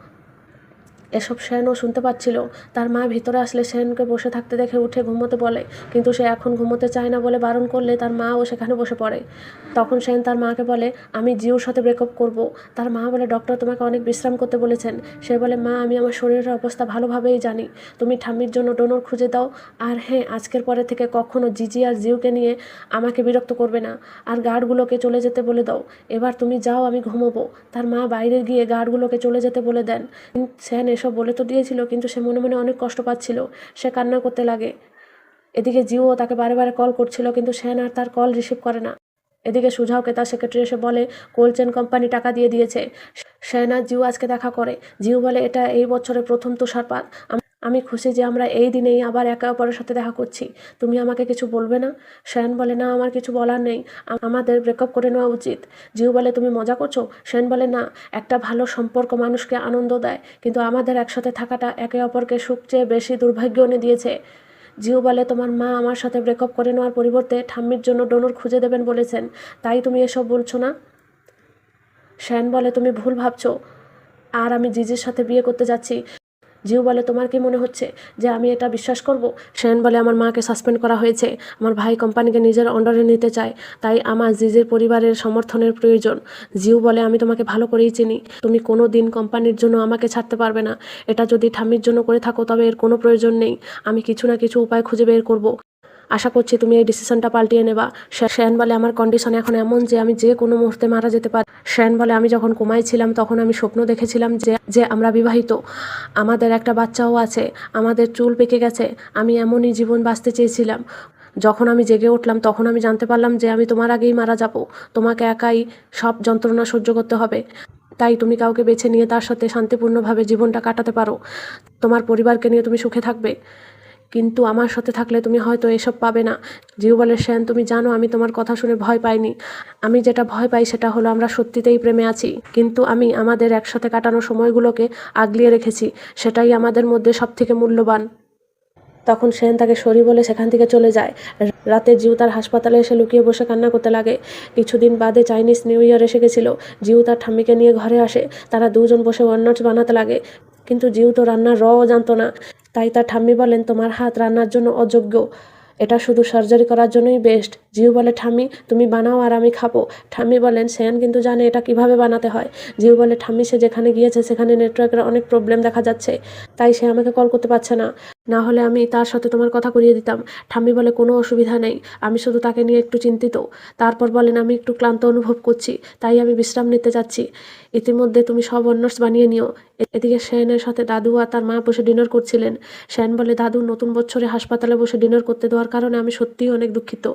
এসব সেনও শুনতে পাচ্ছিল। তার মা ভিতরে আসলে সেনকে বসে থাকতে দেখে উঠে ঘুমোতে বলে, কিন্তু সে এখন ঘুমোতে চায় না বলে বারণ করলে তার মাও সেখানে বসে পড়ে। তখন সেন তার মাকে বলে, আমি জিউর সাথে ব্রেকআপ করব। তার মা বলে, ডক্টর তোমাকে অনেক বিশ্রাম করতে বলেছেন। সে বলে, মা আমি আমার শরীরের অবস্থা ভালোভাবেই জানি, তুমি ঠাম্মির জন্য ডোনর খুঁজে দাও। আর হ্যাঁ, আজকের পরে থেকে কখনো জিজি আর জিউকে নিয়ে আমাকে বিরক্ত করবে না, আর গার্ডগুলোকে চলে যেতে বলে দাও। এবার তুমি যাও, আমি ঘুমোবো। তার মা বাইরে গিয়ে গার্ডগুলোকে চলে যেতে বলে দেন। সেন এসব বলে তো দিয়েছিল, কিন্তু সে মনে মনে অনেক কষ্ট পাচ্ছিল। সে কান্না করতে লাগে। এদিকে জিও তাকে বারে বারে কল করছিল, কিন্তু সেন আর তার কল রিসিভ করে না। এদিকে সুঝাওকে তার সেক্রেটারি এসে বলে কোল্ড চেন কোম্পানি টাকা দিয়ে দিয়েছে। সেন আর জিও আজকে দেখা করে। জিও বলে, এটা এই বছরের প্রথম তুষারপাত। আমি খুশি যে আমরা এই দিনেই আবার একে অপরের সাথে দেখা করছি। তুমি আমাকে কিছু বলবে না? সেন বলে, না, আমার কিছু বলার নেই, আমাদের ব্রেকআপ করে নেওয়া উচিত। জিও বলে, তুমি মজা করছো? সেন বলে, না, একটা ভালো সম্পর্ক মানুষকে আনন্দ দেয়, কিন্তু আমাদের একসাথে থাকাটা একে অপরকে সুখ চেয়ে বেশি দুর্ভাগ্য এনে দিয়েছে। জিও বলে, তোমার মা আমার সাথে ব্রেকআপ করে নেওয়ার পরিবর্তে ঠাম্মির জন্য ডোনর খুঁজে দেবেন বলেছেন, তাই তুমি এসব বলছো না? সেন বলে, তুমি ভুল ভাবছো, আর আমি জিজির সাথে বিয়ে করতে যাচ্ছি। জিও বলে, তোমার কি মনে হচ্ছে যে আমি এটা বিশ্বাস করব? সেন বলে, আমার মাকে সাসপেন্ড করা হয়েছে, আমার ভাই কোম্পানিকে নিজের আন্ডারে নিতে চায়, তাই আমার জিজির পরিবারের সমর্থনের প্রয়োজন। জিও বলে, আমি তোমাকে ভালো করেই চিনি, তুমি কোনো দিন কোম্পানির জন্য আমাকে ছাড়তে পারবে না। এটা যদি ঠাম্মির জন্য করে থাকো তবে এর কোনো প্রয়োজন নেই, আমি কিছু না কিছু উপায় খুঁজে বের করব। আশা করছি তুমি এই ডিসিশনটা পাল্টিয়ে নেবা। সেন বলে, আমার কন্ডিশন এখন এমন যে আমি যে কোনো মুহূর্তে মারা যেতে পারি। সেন বলে, আমি যখন কোমায় ছিলাম তখন আমি স্বপ্ন দেখেছিলাম যে আমরা বিবাহিত, আমাদের একটা বাচ্চাও আছে, আমাদের চুল পেকে গেছে, আমি এমনই জীবন বাঁচতে চেয়েছিলাম। যখন আমি জেগে উঠলাম তখন আমি জানতে পারলাম যে আমি তোমার আগেই মারা যাব, তোমাকে একাই সব যন্ত্রণা সহ্য করতে হবে। তাই তুমি কাউকে বেছে নিয়ে তার সাথে শান্তিপূর্ণভাবে জীবনটা কাটাতে পারো, তোমার পরিবারকে নিয়ে তুমি সুখে থাকবে, কিন্তু আমার সাথে থাকলে তুমি হয়তো এসব পাবে না। জিউ বলে, সেন তুমি জানো আমি তোমার কথা শুনে ভয় পাইনি, আমি যেটা ভয় পাই সেটা হলো আমরা সত্যিতেই প্রেমে আছি, কিন্তু আমি আমাদের একসাথে কাটানো সময়গুলোকে আগলিয়ে রেখেছি, সেটাই আমাদের মধ্যে সবথেকে মূল্যবান। তখন সেন তাকে সরি বলে সেখান থেকে চলে যায়। রাতে জিউ তার হাসপাতালে এসে লুকিয়ে বসে কান্না করতে লাগে। কিছুদিন বাদে চাইনিজ নিউ ইয়ার এসে গেছিল। জিউ তার ঠাম্মিকে নিয়ে ঘরে আসে, তারা দুজন বসে ওয়ান্নাটস বানাতে লাগে, কিন্তু জিউ তো রান্নার রও জানতো না। তাই তার ঠাম্মি বলেন, তোমার হাত রান্নার জন্য অযোগ্য, এটা শুধু সার্জারি করার জন্যই বেস্ট। জিউ বলে, ঠাম্মি তুমি বানাও আর আমি খাবো। ঠাম্মি বলেন, সেন কিন্তু জানে এটা কিভাবে বানাতে হয়। জিউ বলে, ঠাম্মি সে যেখানে গিয়েছে সেখানে নেটওয়ার্কের অনেক প্রবলেম দেখা যাচ্ছে, তাই সে আমাকে কল করতে পারছে না, না হলে আমি তার সাথে তোমার কথা করিয়ে দিতাম। ঠাম্মি বলে, কোনো অসুবিধা নেই, আমি শুধু তাকে নিয়ে একটু চিন্তিত। তারপর বলেন, আমি একটু ক্লান্ত অনুভব করছি, তাই আমি বিশ্রাম নিতে যাচ্ছি। ইতিমধ্যে তুমি সব অন্নস বানিয়ে নিও। এদিকে সেনের সাথে দাদু আর তার মা বসে ডিনার করছিলেন। সেন বলে, দাদু নতুন বছরে হাসপাতালে বসে ডিনার করতে দেওয়ার কারণে আমি সত্যিই অনেক দুঃখিত।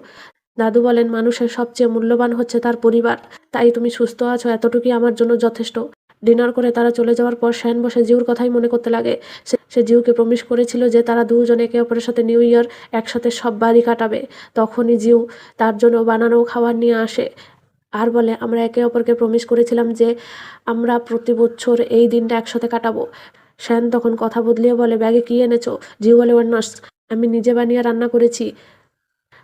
দাদু বলেন, মানুষের সবচেয়ে মূল্যবান হচ্ছে তার পরিবার, তাই তুমি সুস্থ আছো এতটুকুই আমার জন্য যথেষ্ট। ডিনার করে তারা চলে যাওয়ার পর সেন বসে জিউর কথাই মনে করতে লাগে। সে জিউকে প্রমিস করেছিল যে তারা দুজন একে অপরের সাথে নিউ ইয়ার একসাথে সব বাড়ি কাটাবে। তখনই জিউ তার জন্য বানানো খাবার নিয়ে আসে আর বলে, আমরা একে অপরকে প্রমিস করেছিলাম যে আমরা প্রতি বছর এই দিনটা একসাথে কাটাবো। সেন তখন কথা বদলিয়ে বলে, ব্যাগে কি এনেছো? জিউ বলে, ওয়ান্নার্স, আমি নিজে বানিয়ে রান্না করেছি।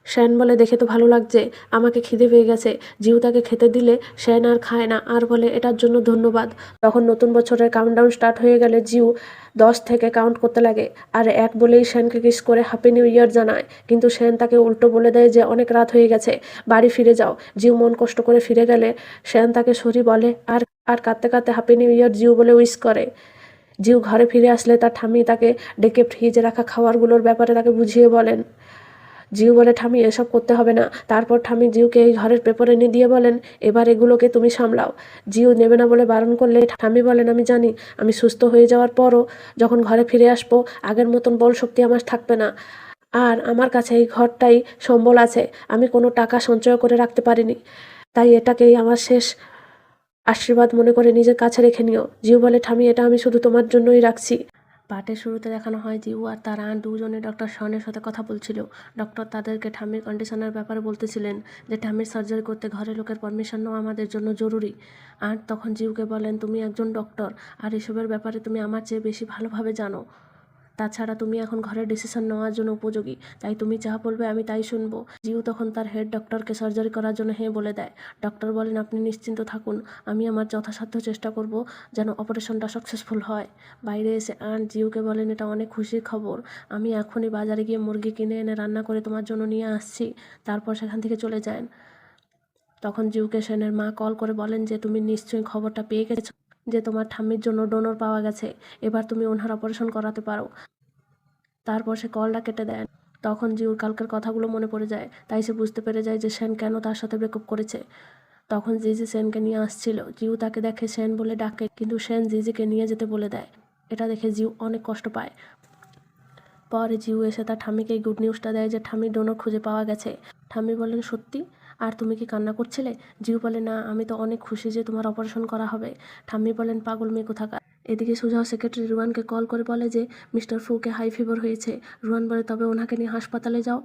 সেন বলে, দেখে তো ভালো লাগছে, আমাকে খিদে পেয়ে গেছে। জিউ তাকে খেতে দিলে সেন আর খায় না আর বলে, এটার জন্য ধন্যবাদ। তখন নতুন বছরের কাউন্টডাউন স্টার্ট হয়ে গেলে জিউ 10 থেকে কাউন্ট করতে লাগে, আর 1 বলেই সেনকে কিস করে হ্যাপি নিউ ইয়ার জানায়, কিন্তু সেন তাকে উল্টো বলে দেয় যে অনেক রাত হয়ে গেছে, বাড়ি ফিরে যাও। জিউ মন কষ্ট করে ফিরে গেলে সেন তাকে সরি বলে আর আর কাঁদতে কাঁদতে হ্যাপি নিউ ইয়ার জিউ বলে উইশ করে। জিউ ঘরে ফিরে আসলে তার ঠাম্মি তাকে ডেকে ফ্রিজে রাখা খাবারগুলোর ব্যাপারে তাকে বুঝিয়ে বলেন। জিউ বলে, ঠাম্মি এসব করতে হবে না। তারপর ঠাম্মি জিউকে এই ঘরের পেপার এনে দিয়ে বলেন, এবার এগুলোকে তুমি সামলাও। জিউ নেবে না বলে বারণ করলে ঠাম্মি বলেন, আমি জানি আমি সুস্থ হয়ে যাওয়ার পরও যখন ঘরে ফিরে আসবো আগের মতন বল শক্তি আমার থাকবে না, আর আমার কাছে এই ঘরটাই সম্বল আছে, আমি কোনো টাকা সঞ্চয় করে রাখতে পারিনি, তাই এটাকেই আমার শেষ আশীর্বাদ মনে করে নিজের কাছে রেখে নিও। জিউ বলে, ঠাম্মি এটা আমি শুধু তোমার জন্যই রাখছি। পার্টের শুরুতে দেখানো হয় জিউ আর তার আন্ট দুজনে ডক্টর শনের সাথে কথা বলছিল। ডক্টর তাদেরকে ঠাম্মির কন্ডিশনের ব্যাপারে বলতেছিলেন যে ঠাম্মির সার্জারি করতে ঘরের লোকের পারমিশন নেওয়া আমাদের জন্য জরুরি। আন্ট তখন জিউকে বলেন, তুমি একজন ডক্টর আর এসবের ব্যাপারে তুমি আমার চেয়ে বেশি ভালোভাবে জানো, তাছাড়া তুমি এখন ঘরের ডিসিশন নেওয়ার জন্য উপযোগী, তাই তুমি যা বলবে আমি তাই শুনবো। জিউ তখন তার হেড ডক্টরকে সার্জারি করার জন্য হ্যাঁ বলে দেয়। ডক্টর বলেন, আপনি নিশ্চিন্ত থাকুন, আমি আমার যথাসাধ্য চেষ্টা করব যেন অপারেশনটা সাকসেসফুল হয়। বাইরে এসে আন্ট জিউকে বলেন, এটা অনেক খুশির খবর, আমি এখনই বাজারে গিয়ে মুরগি কিনে এনে রান্না করে তোমার জন্য নিয়ে আসছি। তারপর সেখান থেকে চলে যান। তখন জিউকে সেনের মা কল করে বলেন যে তুমি নিশ্চয়ই খবরটা পেয়ে গেছো যে তোমার ঠাম্মির জন্য ডোনর পাওয়া গেছে, এবার তুমি ওনার অপারেশন করাতে পারো। তারপর সে কলটা কেটে দেন। তখন জিউর কালকের কথাগুলো মনে পড়ে যায়, তাই সে বুঝতে পেরে যায় যে সেন কেন তার সাথে ব্রেকআপ করেছে। তখন জিজি সেনকে নিয়ে আসছিল, জিউ তাকে দেখে সেন বলে ডাকে, কিন্তু সেন জিজিকে নিয়ে যেতে বলে দেয়। এটা দেখে জিউ অনেক কষ্ট পায়। পরে জিউ এসে তার ঠাম্মিকে এই গুড নিউজটা দেয় যে ঠাম্মির ডোনর খুঁজে পাওয়া গেছে। ঠাম্মি বলেন, সত্যি? আর তুমি কি কান্না করছিলে? জিউ বলে, না, আমি তো অনেক খুশি যে তোমার অপারেশন করা হবে। ঠাম্মি বলেন, পাগল মেয়ে কোথাকার। এদিকে সুজাও সেক্রেটারি রুয়ানকে কল করে বলে যে মিস্টার ফুকে হাই ফিভার হয়েছে। রুয়ান বলে, তবে ওনাকে নিয়ে হাসপাতালে যাও।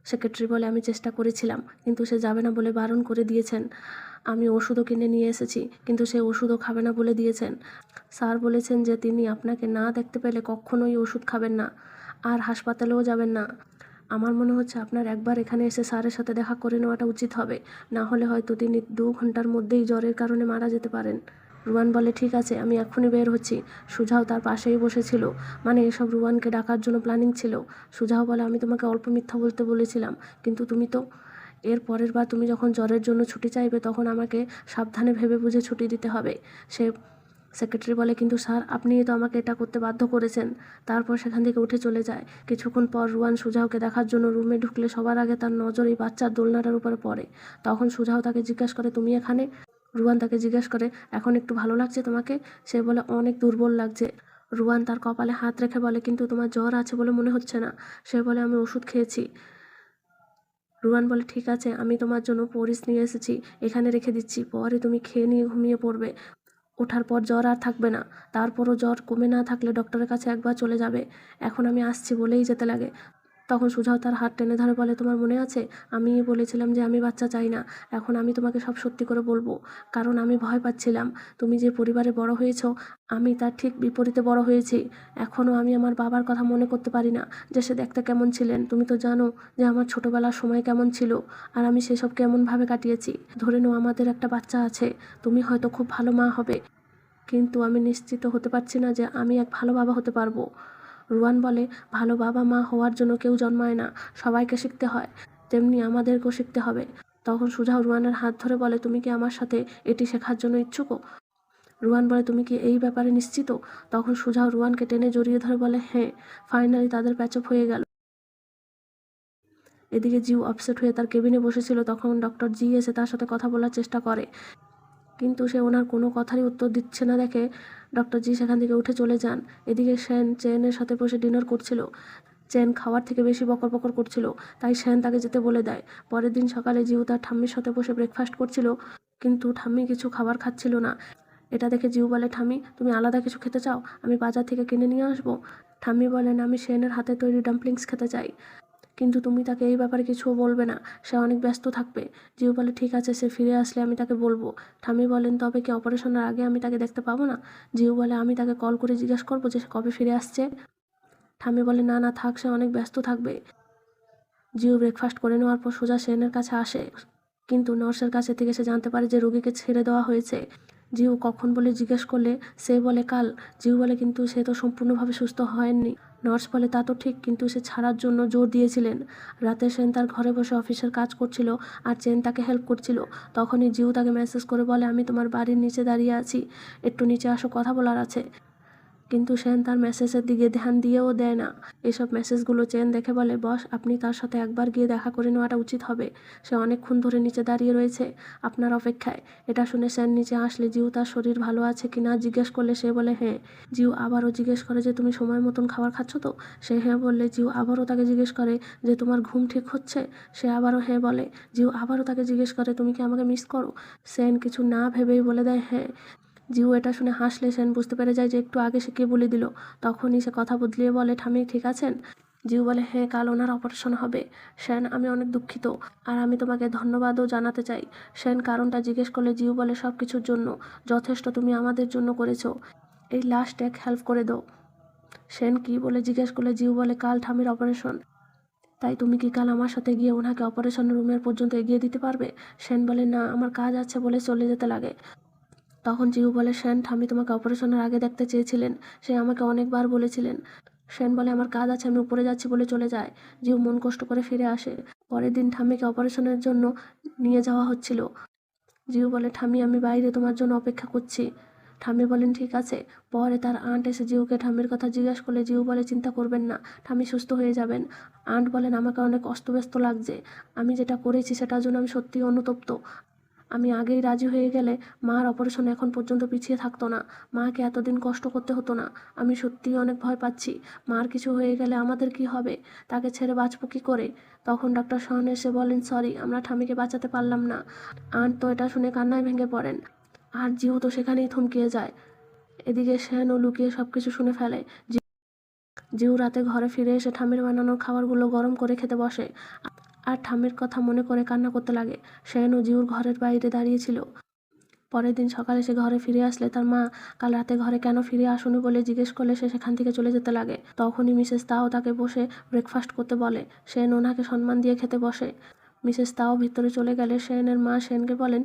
সেক্রেটারি বলে, আমি চেষ্টা করেছিলাম, কিন্তু সে যাবে না বলে বারণ করে দিয়েছেন। আমি ওষুধও কিনে নিয়ে এসেছি, কিন্তু সে ওষুধও খাবে না বলে দিয়েছেন। স্যার বলেছেন যে তিনি আপনাকে না দেখতে পেলে কখনোই ওষুধ খাবেন না, আর হাসপাতালেও যাবেন না। আমার মনে হচ্ছে আপনার একবার এখানে এসে স্যারের সাথে দেখা করে নেওয়াটা উচিত হবে, না হলে হয়তো তিনি 2 ঘন্টার মধ্যেই জ্বরের কারণে মারা যেতে পারেন। রুয়ান বলে, ঠিক আছে, আমি এখনই বের হচ্ছি। সুজাও তার পাশেই বসেছিল, মানে এসব রুয়ানকে ডাকার জন্য প্ল্যানিং ছিল। সুজাও বলে, আমি তোমাকে অল্প মিথ্যা বলতে বলেছিলাম, কিন্তু তুমি তো এর পরের বার তুমি যখন জ্বরের জন্য ছুটি চাইবে তখন আমাকে সাবধানে ভেবে বুঝে ছুটি দিতে হবে। সে সেক্রেটারি বলে, কিন্তু স্যার আপনিই তো আমাকে এটা করতে বাধ্য করেছেন। তারপর সেখান থেকে উঠে চলে যায়। কিছুক্ষণ পর রুয়ান সুজাওকে দেখার জন্য রুমে ঢুকলে সবার আগে তার নজর এই বাচ্চার দোলনাটার উপরে পড়ে। তখন সুজাও তাকে জিজ্ঞাসা করে, তুমি এখানে? রুয়ান তাকে জিজ্ঞেস করে, এখন একটু ভালো লাগছে তোমাকে? সে বলে, অনেক দুর্বল লাগছে। রুয়ান তার কপালে হাত রেখে বলে, কিন্তু তোমার জ্বর আছে বলে মনে হচ্ছে না। সে বলে, আমি ওষুধ খেয়েছি। রুয়ান বলে, ঠিক আছে, আমি তোমার জন্য পরিস নিয়ে এসেছি, এখানে রেখে দিচ্ছি, পরে তুমি খেয়ে নিয়ে ঘুমিয়ে পড়বে। ওঠার পর জ্বর আর থাকবে না। তারপরও জ্বর কমে না থাকলে ডক্টরের কাছে একবার চলে যাবে। এখন আমি আসছি বলেই যেতে লাগে। তখন সুজাও তার হাত টেনে ধরে বলে, তোমার মনে আছে আমি বলেছিলাম যে আমি বাচ্চা চাই না? এখন আমি তোমাকে সব সত্যি করে বলবো, কারণ আমি ভয় পাচ্ছিলাম। তুমি যে পরিবারে বড় হয়েছো, আমি তার ঠিক বিপরীতে বড় হয়েছি। এখনও আমি আমার বাবার কথা মনে করতে পারি না, যে সে দেখতে কেমন ছিলেন। তুমি তো জানো যে আমার ছোটবেলার সময় কেমন ছিল, আর আমি সেসব কেমনভাবে কাটিয়েছি। ধরে নাও আমাদের একটা বাচ্চা আছে, তুমি হয়তো খুব ভালো মা হবে, কিন্তু আমি নিশ্চিত হতে পারছি না যে আমি এক ভালো বাবা হতে পারবো। রুয়ান বলে, ভালো বাবা মা হওয়ার জন্য কেউ জন্মায় না, সবাইকে শিখতে হয়, তেমনি আমাদেরকেও শিখতে হবে। তখন সুজাও রুয়ানের হাত ধরে বলে, তুমি কি আমার সাথে এটি শেখার জন্য ইচ্ছুক? রুয়ান বলে, তুমি কি এই ব্যাপারে নিশ্চিত? তখন সুজাও রুয়ানকে টেনে জড়িয়ে ধরে বলে, হ্যাঁ। ফাইনালি তাদের প্যাচআপ হয়ে গেল। এদিকে জিউ আপসেট হয়ে তার কেবিনে বসেছিল। তখন ডক্টর জি এসে তার সাথে কথা বলার চেষ্টা করে, কিন্তু সে ওনার কোনো কথারই উত্তর দিচ্ছে না দেখে ডক্টর জি সেখান থেকে উঠে চলে যান। এদিকে সেন চেনের সাথে বসে ডিনার করছিল। চেন খাওয়ার থেকে বেশি বকর বকর করছিল, তাই সেন তাকে যেতে বলে দেয়। পরের দিন সকালে জিউ তার ঠাম্মির সাথে বসে ব্রেকফাস্ট করছিল, কিন্তু ঠাম্মি কিছু খাবার খাচ্ছিল না। এটা দেখে জিউ বলে, ঠাম্মি তুমি আলাদা কিছু খেতে চাও? আমি বাজার থেকে কিনে নিয়ে আসবো। ঠাম্মি বলেন, আমি সেনের হাতে তৈরি ডাম্পলিংস খেতে চাই, কিন্তু তুমি তাকে এই ব্যাপারে কিছুও বলবে না, সে অনেক ব্যস্ত থাকবে। জিউ বলে, ঠিক আছে, সে ফিরে আসলে আমি তাকে বলবো। ঠাম্মি বলেন, তবে কি অপারেশনের আগে আমি তাকে দেখতে পাবো না? জিউ বলে, আমি তাকে কল করে জিজ্ঞেস করবো যে সে কবে ফিরে আসছে। ঠাম্মি বলে, না না থাক, সে অনেক ব্যস্ত থাকবে। জিউ ব্রেকফাস্ট করে নেওয়ার পর সোজা সেনের কাছে আসে, কিন্তু নার্সের কাছে থেকে সে জানতে পারে যে রোগীকে ছেড়ে দেওয়া হয়েছে। জিউ কখন বলে জিজ্ঞেস করলে সে বলে কাল। জিউ বলে, কিন্তু সে তো সম্পূর্ণভাবে সুস্থ হয়নি। নার্স বলে, তা তো ঠিক, কিন্তু সে ছাড়ার জন্য জোর দিয়েছিলেন। রাতে সেন তার ঘরে বসে অফিসের কাজ করছিল, আর চেন তাকে হেল্প করছিল। তখনই জিউ তাকে মেসেজ করে বলে, আমি তোমার বাড়ির নিচে দাঁড়িয়ে আছি, একটু নিচে আসো, কথা বলার আছে। কিন্তু সেন তার মেসেজের দিকে ধ্যান দিয়েও দেয় না। এসব মেসেজগুলো চেন দেখে বলে, বস আপনি তার সাথে একবার গিয়ে দেখা করে নেওয়াটা উচিত হবে, সে অনেকক্ষণ ধরে নিচে দাঁড়িয়ে রয়েছে আপনার অপেক্ষায়। এটা শুনে সেন নিচে আসলে জিউ তার শরীর ভালো আছে কি না জিজ্ঞেস করলে সে বলে হ্যাঁ। জিউ আবারও জিজ্ঞেস করে যে তুমি সময় মতন খাবার খাচ্ছ তো? সে হ্যাঁ বললে জিউ আবারও তাকে জিজ্ঞেস করে যে তোমার ঘুম ঠিক হচ্ছে? সে আবারও হ্যাঁ বলে। জিউ আবারও তাকে জিজ্ঞেস করে, তুমি কি আমাকে মিস করো? সেন কিছু না ভেবেই বলে দেয় হ্যাঁ। জিউ এটা শুনে হাসলে সেন বুঝতে পেরে যায় যে একটু আগে সে কে বলে দিল। তখনই সে কথা বদলিয়ে বলে, ঠামি ঠিক আছেন? জিউ বলে, হ্যাঁ, কাল ওনার অপারেশন হবে। সেন, আমি অনেক দুঃখিত, আর আমি তোমাকে ধন্যবাদও জানাতে চাই। সেন কারণটা জিজ্ঞেস করলে জিউ বলে, সব কিছুর জন্য, যথেষ্ট তুমি আমাদের জন্য করেছো, এই লাস্ট এক হেল্প করে দাও। সেন কি বলে জিজ্ঞেস করলে জিউ বলে কাল ঠামির অপারেশন, তাই তুমি কি কাল আমার সাথে গিয়ে ওনাকে অপারেশন রুমের পর্যন্ত এগিয়ে দিতে পারবে? সেন বলে না, আমার কাজ আছে বলে চলে যেতে লাগে। তখন জিউ বলে সেন, ঠামি তোমাকে অপারেশনের আগে দেখতে চেয়েছিলেন, সে আমাকে অনেকবার বলেছিলেন। সেন বলে আমার কাজ আছে, আমি উপরে যাচ্ছি বলে চলে যায়। জিউ মন কষ্ট করে ফিরে আসে। পরের দিন ঠামিকে অপারেশনের জন্য নিয়ে যাওয়া হচ্ছিল। জিউ বলে ঠামি আমি বাইরে তোমার জন্য অপেক্ষা করছি। ঠামি বলেন ঠিক আছে। পরে তার আন্ট এসে জিউকে ঠামির কথা জিজ্ঞাসা করলে জিউ বলে চিন্তা করবেন না, ঠামি সুস্থ হয়ে যাবেন। আন্ট বলেন আমাকে অনেক অস্তব্যস্ত লাগছে, আমি যেটা করেছি সেটার জন্য আমি সত্যিই অনুতপ্ত। আমি আগেই রাজি হয়ে গেলে মার অপারেশন এখন পর্যন্ত পিছিয়ে থাকতো না, মাকে এতদিন কষ্ট করতে হতো না। আমি সত্যিই অনেক ভয় পাচ্ছি, মার কিছু হয়ে গেলে আমাদের কি হবে, তাকে ছেড়ে বাঁচবো কী করে। তখন ডক্টর শন এসে বলেন সরি, আমরা ঠামিকে বাঁচাতে পারলাম না। আন্ট তো এটা শুনে কান্নায় ভেঙে পড়েন, আর জিউ তো সেখানেই থমকিয়ে যায়। এদিকে সেনও লুকিয়ে সব কিছু শুনে ফেলে। জিউ রাতে ঘরে ফিরে এসে ঠামির বানানো খাবারগুলো গরম করে খেতে বসে, আর ঠামির কথা মনে করে কান্না করতে লাগে। সেনও জিউর ঘরের বাইরে দাঁড়িয়েছিল। পরের দিন সকালে সে ঘরে ফিরে আসলে তার মা কাল রাতে ঘরে কেন ফিরে আসুনি বলে জিজ্ঞেস করলে সে সেখান থেকে চলে যেতে লাগে। তখনই মিসেস তাও তাকে বসে ব্রেকফাস্ট করতে বলে। সেন ওনাকে সম্মান দিয়ে খেতে বসে। মিসেস তাও ভিতরে চলে গেলে সেনের মা সেনকে বলেন,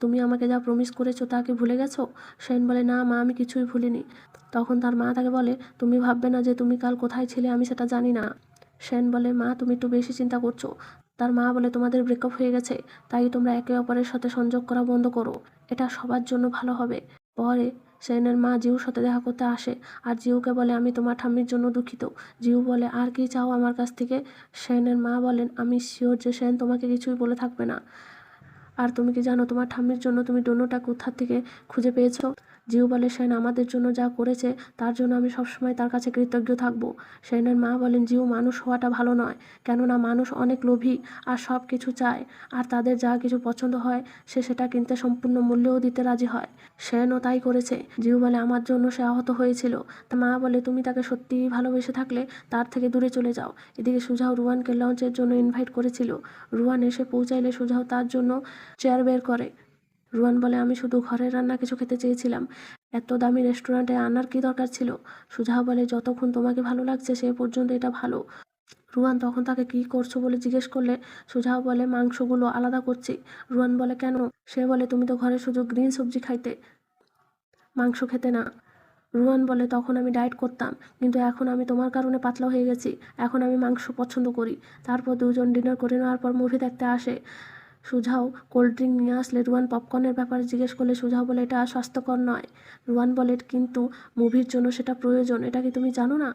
তুমি আমাকে যা প্রমিস করেছো তা কি ভুলে গেছো? সেন বলে না মা, আমি কিছুই ভুলিনি। তখন তার মা তাকে বলে, তুমি ভাববে না যে তুমি কাল কোথায় ছিলে আমি সেটা জানি না। সেন বলে মা, তুমি একটু বেশি চিন্তা করছো। তার মা বলে তোমাদের ব্রেকআপ হয়ে গেছে, তাই তোমরা একে অপরের সাথে সংযোগ করা বন্ধ করো, এটা সবার জন্য ভালো হবে। পরে সেনের মা জিউর সাথে দেখা করতে আসে, আর জিউকে বলে আমি তোমার ঠাম্মির জন্য দুঃখিত। জিউ বলে আর কি চাও আমার কাছ থেকে? সেনের মা বলেন আমি শিওর যে সেন তোমাকে কিছুই বলে থাকবে না। আর তুমি কি জানো তোমার ঠাম্মির জন্য তুমি ডোনোটা কোথা থেকে খুঁজে পেয়েছো? জিউ বলে সেন আমাদের জন্য যা করেছে তার জন্য আমি সবসময় তার কাছে কৃতজ্ঞ থাকবো। সেনের মা বলেন জিউ, মানুষ হওয়াটা ভালো নয়, কেননা মানুষ অনেক লোভী আর সব কিছু চায়, আর তাদের যা কিছু পছন্দ হয় সে সেটা কিনতে সম্পূর্ণ মূল্যও দিতে রাজি হয়। সেনও তাই করেছে। জিউ বলে আমার জন্য সে আহত হয়েছিল। তা মা বলে তুমি তাকে সত্যিই ভালোবেসে থাকলে তার থেকে দূরে চলে যাও। এদিকে সুজাও রুয়ানকে লঞ্চের জন্য ইনভাইট করেছিল। রুয়ান এসে পৌঁছাইলে সুজাও তার জন্য চেয়ার বের করে। রুয়ান বলে আমি শুধু ঘরের রান্না কিছু খেতে চেয়েছিলাম, এত দামি রেস্টুরেন্টে আনার কি দরকার ছিল? সুজাও বলে যতক্ষণ তোমাকে ভালো লাগছে সে পর্যন্ত এটা ভালো। রুয়ান তখন তাকে কি করছো বলে জিজ্ঞেস করলে সুজাও বলে মাংসগুলো আলাদা করছি। রুয়ান বলে কেন? সে বলে তুমি তো ঘরে শুধু গ্রিন সবজি খাইতে, মাংস খেতে না। রুয়ান বলে তখন আমি ডায়েট করতাম, কিন্তু এখন আমি তোমার কারণে পাতলা হয়ে গেছি, এখন আমি মাংস পছন্দ করি। তারপর দুজন ডিনার করে নেওয়ার পর মুভি দেখতে আসে। সুজাও কোল্ড ড্রিঙ্ক নিয়ে আসলে রুয়ান পপকর্নের ব্যাপারে জিজ্ঞেস করলে সুজাও বলে এটা স্বাস্থ্যকর নয়। রুয়ান বলে কিন্তু মুভির জন্য সেটা প্রয়োজন, এটা কি তুমি জানো না?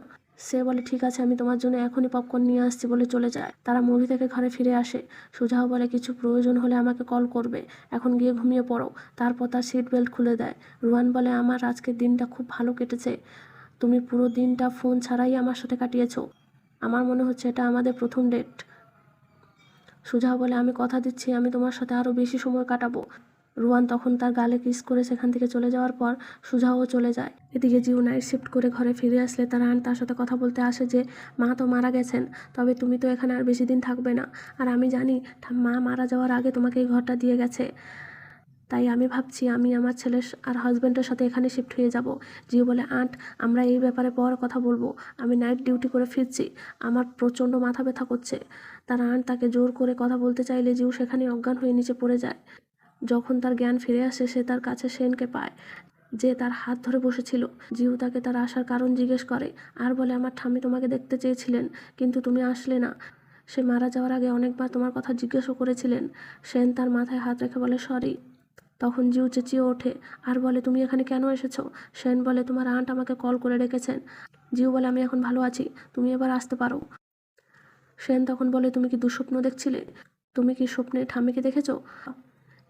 সে বলে ঠিক আছে, আমি তোমার জন্য এখনই পপকর্ন নিয়ে আসছি বলে চলে যায়। তারা মুভি থেকে ঘরে ফিরে আসে। সুজাও বলে কিছু প্রয়োজন হলে আমাকে কল করবে, এখন গিয়ে ঘুমিয়ে পড়ো। তারপর তার সিট বেল্ট খুলে দেয়। রুয়ান বলে আমার আজকের দিনটা খুব ভালো কেটেছে, তুমি পুরো দিনটা ফোন ছাড়াই আমার সাথে কাটিয়েছো, আমার মনে হচ্ছে এটা আমাদের প্রথম ডেট। সুজাও বলে আমি কথা দিচ্ছি আমি তোমার সাথে আরও বেশি সময় কাটাবো। রুয়ান তখন তার গালে কিস করে সেখান থেকে চলে যাওয়ার পর সুজাও চলে যায়। এদিকে জিউ নাইট শিফট করে ঘরে ফিরে আসলে তার আন্ট তার সাথে কথা বলতে আসে যে মা তো মারা গেছেন, তবে তুমি তো এখানে আর বেশি দিন থাকবে না, আর আমি জানি মা মারা যাওয়ার আগে তোমাকে এই ঘরটা দিয়ে গেছে, তাই আমি ভাবছি আমি আমার ছেলে আর হাজব্যান্ডের সাথে এখানে শিফট হয়ে যাব। জিউ বলে আন্ট আমরা এই ব্যাপারে পর কথা বলবো, আমি নাইট ডিউটি করে ফিরছি, আমার প্রচণ্ড মাথা ব্যথা করছে। তার আন্ট তাকে জোর করে কথা বলতে চাইলে জিউ সেখানে অজ্ঞান হয়ে নিচে পড়ে যায়। যখন তার জ্ঞান ফিরে আসে সে তার কাছে সেনকে পায়, যে তার হাত ধরে বসেছিল। জিউ তাকে তার আসার কারণ জিজ্ঞেস করে, আর বলে আমার ঠাম্মি তোমাকে দেখতে চেয়েছিলেন কিন্তু তুমি আসলে না, সে মারা যাওয়ার আগে অনেকবার তোমার কথা জিজ্ঞেসও করেছিলেন। সেন তার মাথায় হাত রেখে বলে সরি। তখন জিউ চেঁচিয়ে ওঠে আর বলে তুমি এখানে কেন এসেছো? সেন বলে তোমার আন্ট আমাকে কল করে ডেকেছেন। জিউ বলে আমি এখন ভালো আছি, তুমি এবার আসতে পারো। সেন তখন বলে তুমি কি দুঃস্বপ্ন দেখছিলে? তুমি কি স্বপ্নে ঠাম্মিকে দেখেছো?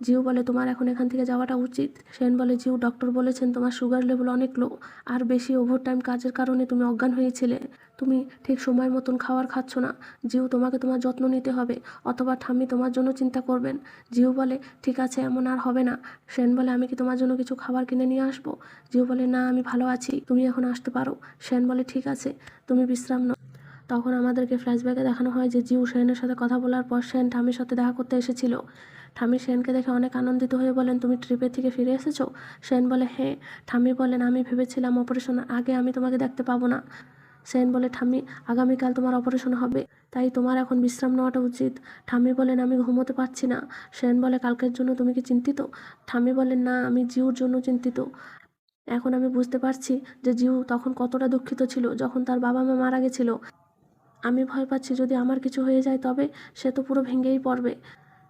জিউ বলে তোমার এখন এখান থেকে যাওয়াটা উচিত। সেন বলে জিউ ডক্টর বলেছেন তোমার সুগার লেভেল অনেক লো, আর বেশি ওভারটাইম কাজের কারণে তুমি অজ্ঞান হয়েছিলে, তুমি ঠিক সময় মতন খাবার খাচ্ছ না। জিউ তোমাকে তোমার যত্ন নিতে হবে, অথবা ঠাম্মি তোমার জন্য চিন্তা করবেন। জিউ বলে ঠিক আছে এমন আর হবে না। সেন বলে আমি কি তোমার জন্য কিছু খাবার কিনে নিয়ে আসবো? জিউ বলে না আমি ভালো আছি, তুমি এখন আসতে পারো। সেন বলে ঠিক আছে, তুমি বিশ্রাম নাও। তখন আমাদেরকে ফ্ল্যাশব্যাকে দেখানো হয় যে জিউ সেনের সাথে কথা বলার পর সেন ঠাম্মির সাথে দেখা করতে এসেছিল। ঠাম্মি সেনকে দেখে অনেক আনন্দিত হয়ে বলেন, তুমি ট্রিপের থেকে ফিরে এসেছো? সেন বলে, হ্যাঁ। ঠাম্মি বলেন, আমি ভেবেছিলাম অপারেশনের আগে আমি তোমাকে দেখতে পাবো না। সেন বলে, ঠাম্মি, আগামীকাল তোমার অপারেশন হবে, তাই তোমার এখন বিশ্রাম নেওয়াটা উচিত। ঠাম্মি বলেন, আমি ঘুমোতে পারছি না। সেন বলে, কালকের জন্য তুমি কি চিন্তিত? ঠাম্মি বলেন, না, আমি জিউর জন্য চিন্তিত। এখন আমি বুঝতে পারছি যে জিউ তখন কতটা দুঃখিত ছিল যখন তার বাবা মা মারা গেছিল। আমি ভয় পাচ্ছি যদি আমার কিছু হয়ে যায় তবে সে তো পুরো ভেঙেই পড়বে।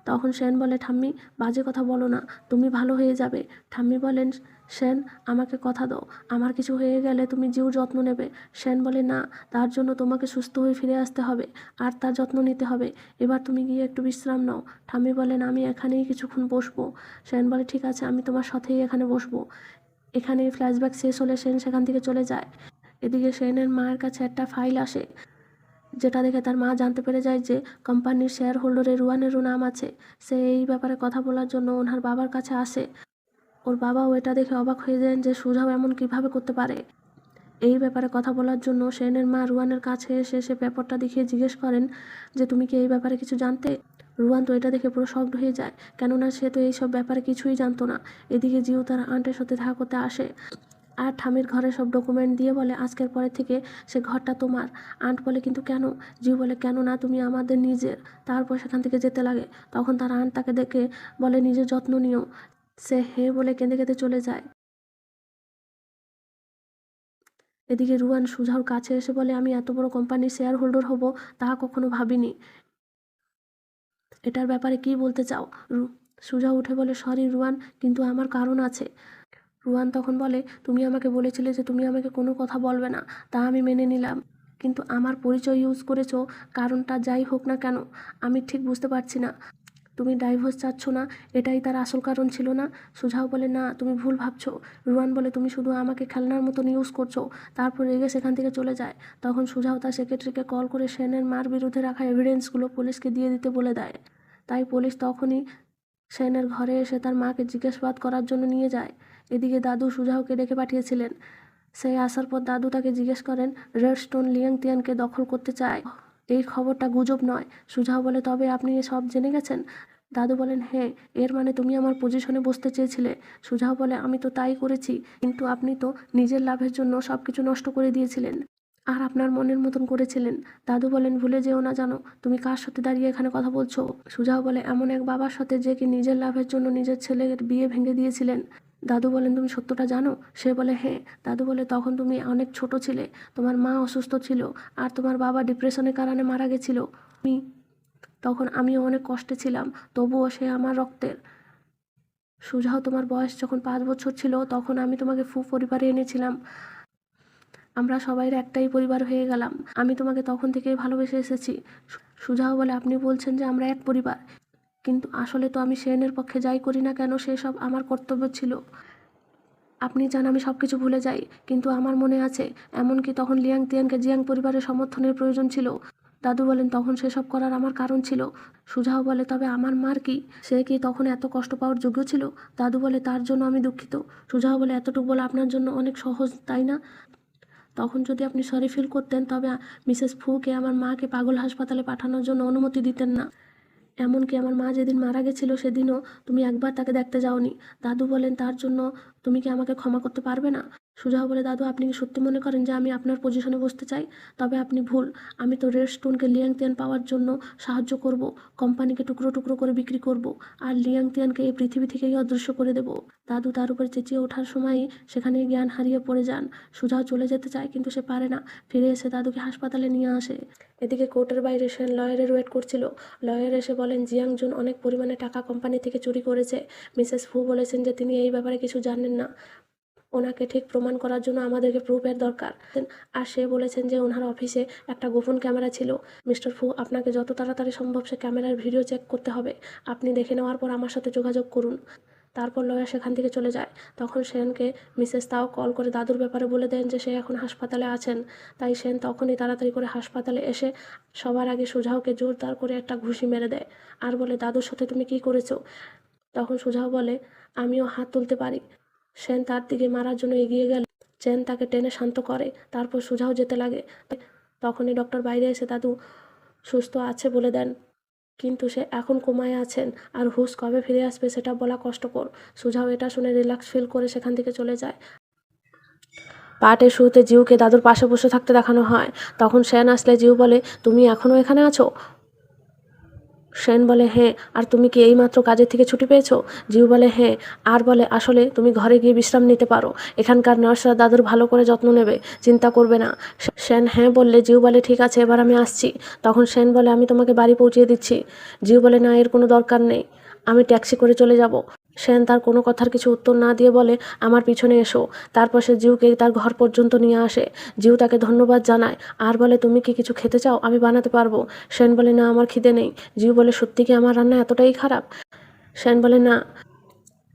তখন সেন বলে, ঠাম্মি, বাজে কথা বলো না, তুমি ভালো হয়ে যাবে। ঠাম্মি বলেন, সেন, আমাকে কথা দাও, আমার কিছু হয়ে গেলে তুমি জিউর যত্ন নেবে। সেন বলে, না, তার জন্য তোমাকে সুস্থ হয়ে ফিরে আসতে হবে আর তার যত্ন নিতে হবে। এবার তুমি গিয়ে একটু বিশ্রাম নাও। ঠাম্মি বলেন, আমি এখানেই কিছুক্ষণ বসবো। সেন বলে, ঠিক আছে, আমি তোমার সাথেই এখানে বসবো। এখানেই ফ্ল্যাশব্যাক শেষ হলে সেন সেখান থেকে চলে যায়। এদিকে সেনের মায়ের কাছে একটা ফাইল আসে, যেটা দেখে তার মা জানতে পেরে যায় যে কোম্পানির শেয়ার হোল্ডারে রুয়ানেরও নাম আছে। সে এই ব্যাপারে কথা বলার জন্য ওনার বাবার কাছে আসে। ওর বাবাও এটা দেখে অবাক হয়ে যান যে সুজাও এমন কিভাবে করতে পারে। এই ব্যাপারে কথা বলার জন্য সেনের মা রুয়ানের কাছে এসে সে পেপারটা দেখিয়ে জিজ্ঞেস করেন যে তুমি কি এই ব্যাপারে কিছু জানতে? রুয়ান তো এটা দেখে পুরো শকড হয়ে যায়, কেননা সে তো এইসব ব্যাপারে কিছুই জানতো না। এদিকে জিউ তার আন্টের সাথে দেখা করতে আসে আর ঠামির ঘরে সব ডকুমেন্ট দিয়ে বলে, আজকের পরে থেকে সে ঘরটা তোমার। আন্ট বলে, কিন্তু কেন? জিউ বলে, কেন না, তুমি আমাদের নিজের। তারপর সেখান থেকে যেতে লাগে। তখন তার আন্ট তাকে দেখে বলে, নিজের যত্ন নিও। সে হে বলে কেঁদে কেঁদে চলে যায়। এদিকে রুয়ান সুজার কাছে এসে বলে, আমি এত বড় কোম্পানির শেয়ার হোল্ডার হব তা কখনো ভাবিনি। এটার ব্যাপারে কি বলতে চাও? সুজা উঠে বলে, সরি রুয়ান, কিন্তু আমার কারণ আছে। রুয়ান তখন বলে, তুমি আমাকে বলেছিলে যে তুমি আমাকে কোনো কথা বলবে না, তা আমি মেনে নিলাম, কিন্তু আমার পরিচয় ইউজ করেছো, কারণটা যাই হোক না কেন আমি ঠিক বুঝতে পারছি না। তুমি ডাইভোর্স চাচ্ছ না, এটাই তার আসল কারণ ছিল না? সুঝাও বলে, না, তুমি ভুল ভাবছো। রুয়ান বলে, তুমি শুধু আমাকে খেলনার মতন ইউজ করছো। তারপর রেগে সেখান থেকে চলে যায়। তখন সুঝাও তার সেক্রেটারিকে কল করে সেনের মার বিরুদ্ধে রাখা এভিডেন্সগুলো পুলিশকে দিয়ে দিতে বলে দেয়। তাই পুলিশ তখনই সেনের ঘরে এসে তার মাকে জিজ্ঞাসাবাদ করার জন্য নিয়ে যায়। এদিকে দাদু সুজাওকে ডেকে পাঠিয়েছিলেন। সে আসার পর দাদু তাকে জিজ্ঞেস করেন, রেড স্টোন লিয়াংতিয়ানকে দখল করতে চায়, এই খবরটা গুজব নয়। সুজাও বলে, তবে আপনি সব জেনে গেছেন? দাদু বলেন, হ্যাঁ, এর মানে তুমি আমার পজিশনে বসতে চেয়েছিলে। সুজাও বলে, আমি তো তাই করেছি, কিন্তু আপনি তো নিজের লাভের জন্য সব কিছু নষ্ট করে দিয়েছিলেন আর আপনার মনের মতন করেছিলেন। দাদু বলেন, ভুলে যেও না জানো তুমি কার সাথে দাঁড়িয়ে এখানে কথা বলছো। সুজাও বলে, এমন এক বাবার সাথে যে কি নিজের লাভের জন্য নিজের ছেলের বিয়ে ভেঙে দিয়েছিলেন। দাদু বলেন, তুমি সত্যটা জানো? সে বলে, হ্যাঁ। দাদু বলে, তখন তুমি অনেক ছোট ছিলে, তোমার মা অসুস্থ ছিল আর তোমার বাবা ডিপ্রেশনের কারণে মারা গেছিল। তখন আমিও অনেক কষ্টে ছিলাম, তবুও সে আমার রক্তের। সুজাও, তোমার বয়স যখন 5 বছর ছিল তখন আমি তোমাকে পরিবারে এনেছিলাম। আমরা সবাই একটাই পরিবার হয়ে গেলাম। আমি তোমাকে তখন থেকেই ভালোবেসে এসেছি। সুজাও বলে, আপনি বলছেন যে আমরা এক পরিবার, কিন্তু আসলে তো আমি সেনের পক্ষে যাই করি না কেন সেসব আমার কর্তব্য ছিল। আপনি চান আমি সব কিছু ভুলে যাই, কিন্তু আমার মনে আছে এমনকি তখন লিয়াংতিয়ানকে জিয়াং পরিবারের সমর্থনের প্রয়োজন ছিল। দাদু বলেন, তখন সেসব করার আমার কারণ ছিল। সুজাও বলে, তবে আমার মার কি? সে কি তখন এত কষ্ট পাওয়ার যোগ্য ছিল? দাদু বলে, তার জন্য আমি দুঃখিত। সুজাও বলে, এতটুকু বলে আপনার জন্য অনেক সহজ, তাই না? তখন যদি আপনি সরি ফিল করতেন তবে মিসেস ফুকে আমার মাকে পাগল হাসপাতালে পাঠানোর জন্য অনুমতি দিতেন না। এমনকি আমার মা যেদিন মারা গেছিল সেদিনও তুমি একবার তাকে দেখতে যাওনি। দাদু বলেন, তার জন্য তুমি কি আমাকে ক্ষমা করতে পারবে না? সুজাও বলে, দাদু, আপনি কি সত্যি মনে করেন যে আমি আপনার পজিশনে বসতে চাই? তবে আপনি ভুল। আমি তো রেড স্টোনকে লিয়াংতিয়ান পাওয়ার জন্য সাহায্য করব, কোম্পানিকে টুকরো টুকরো করে বিক্রি করব আর লিয়াংতিয়ানকে এই পৃথিবী থেকেই অদৃশ্য করে দেব। দাদু তার উপরে চেঁচিয়ে ওঠার সময়ই সেখানে জ্ঞান হারিয়ে পড়ে যান। সুজাও চলে যেতে চায় কিন্তু সে পারে না। ফিরে এসে দাদুকে হাসপাতালে নিয়ে আসে। এদিকে কোর্টের বাইরে সেন লয়ারের ওয়েট করছিল। লয়ার এসে বলেন, জিয়াং জুন অনেক পরিমাণে টাকা কোম্পানি থেকে চুরি করেছে। মিসেস ফু বলেছেন যে তিনি এই ব্যাপারে কিছু জানেন না, ওনাকে ঠিক প্রমাণ করার জন্য আমাদেরকে প্রুফের দরকার। আর সে বলেছেন যে ওনার অফিসে একটা গোপন ক্যামেরা ছিল। মিস্টার ফু, আপনাকে যত তাড়াতাড়ি সম্ভব সে ক্যামেরার ভিডিও চেক করতে হবে। আপনি দেখে নেওয়ার পর আমার সাথে যোগাযোগ করুন। তারপর লয়ার সেখান থেকে চলে যায়। তখন সেনকে মিসেস তাও কল করে দাদুর ব্যাপারে বলে দেন যে সে এখন হাসপাতালে আছেন। তাই সেন তখনই তাড়াতাড়ি করে হাসপাতালে এসে সবার আগে সুজাওকে জোরদার করে একটা ঘুষি মেরে দেয় আর বলে, দাদুর সাথে তুমি কি করেছো? তখন সুজাও বলে, আমিও হাত তুলতে পারি। সেন তার দিকে মারার জন্য এগিয়ে গেলে চেন তাকে টেনে শান্ত করে। তারপর সুজাও যেতে লাগে। তখনই ডক্টর বাইরে এসে দাদু সুস্থ আছে বলে দেন। কিন্তু সে এখন কোমায় আছেন, আর হুশ কবে ফিরে আসবে সেটা বলা কষ্টকর। সুঝাও এটা শুনে রিল্যাক্স ফিল করে সেখান থেকে চলে যায়। পার্টের শুরুতে জিউকে দাদুর পাশে বসে থাকতে দেখানো হয়। তখন সেন আসলে জিউ বলে, তুমি এখনও এখানে আছো? সেন বলে, হ্যাঁ। আর তুমি কি এইমাত্র কাজের থেকে ছুটি পেয়েছো? জিউ বলে, হ্যাঁ। আর বলে, আসলে তুমি ঘরে গিয়ে বিশ্রাম নিতে পারো, এখানকার নার্সরা দাদুর ভালো করে যত্ন নেবে, চিন্তা করবে না। সেন হ্যাঁ বললে জিউ বলে, ঠিক আছে, এবার আমি আসছি। তখন সেন বলে, আমি তোমাকে বাড়ি পৌঁছিয়ে দিচ্ছি। জিউ বলে, না, এর কোনো দরকার নেই, আমি ট্যাক্সি করে চলে যাব। সেন তার কোনো কথার কিছু উত্তর না দিয়ে বলে, আমার পিছনে এসো। তারপর সে জিউকে তার ঘর পর্যন্ত নিয়ে আসে। জিউ তাকে ধন্যবাদ জানায় আর বলে, তুমি কি কিছু খেতে চাও? আমি বানাতে পারবো। সেন বলে, না, আমার খিদে নেই। জিউ বলে, সত্যি কি আমার রান্না এতটাই খারাপ? সেন বলে, না।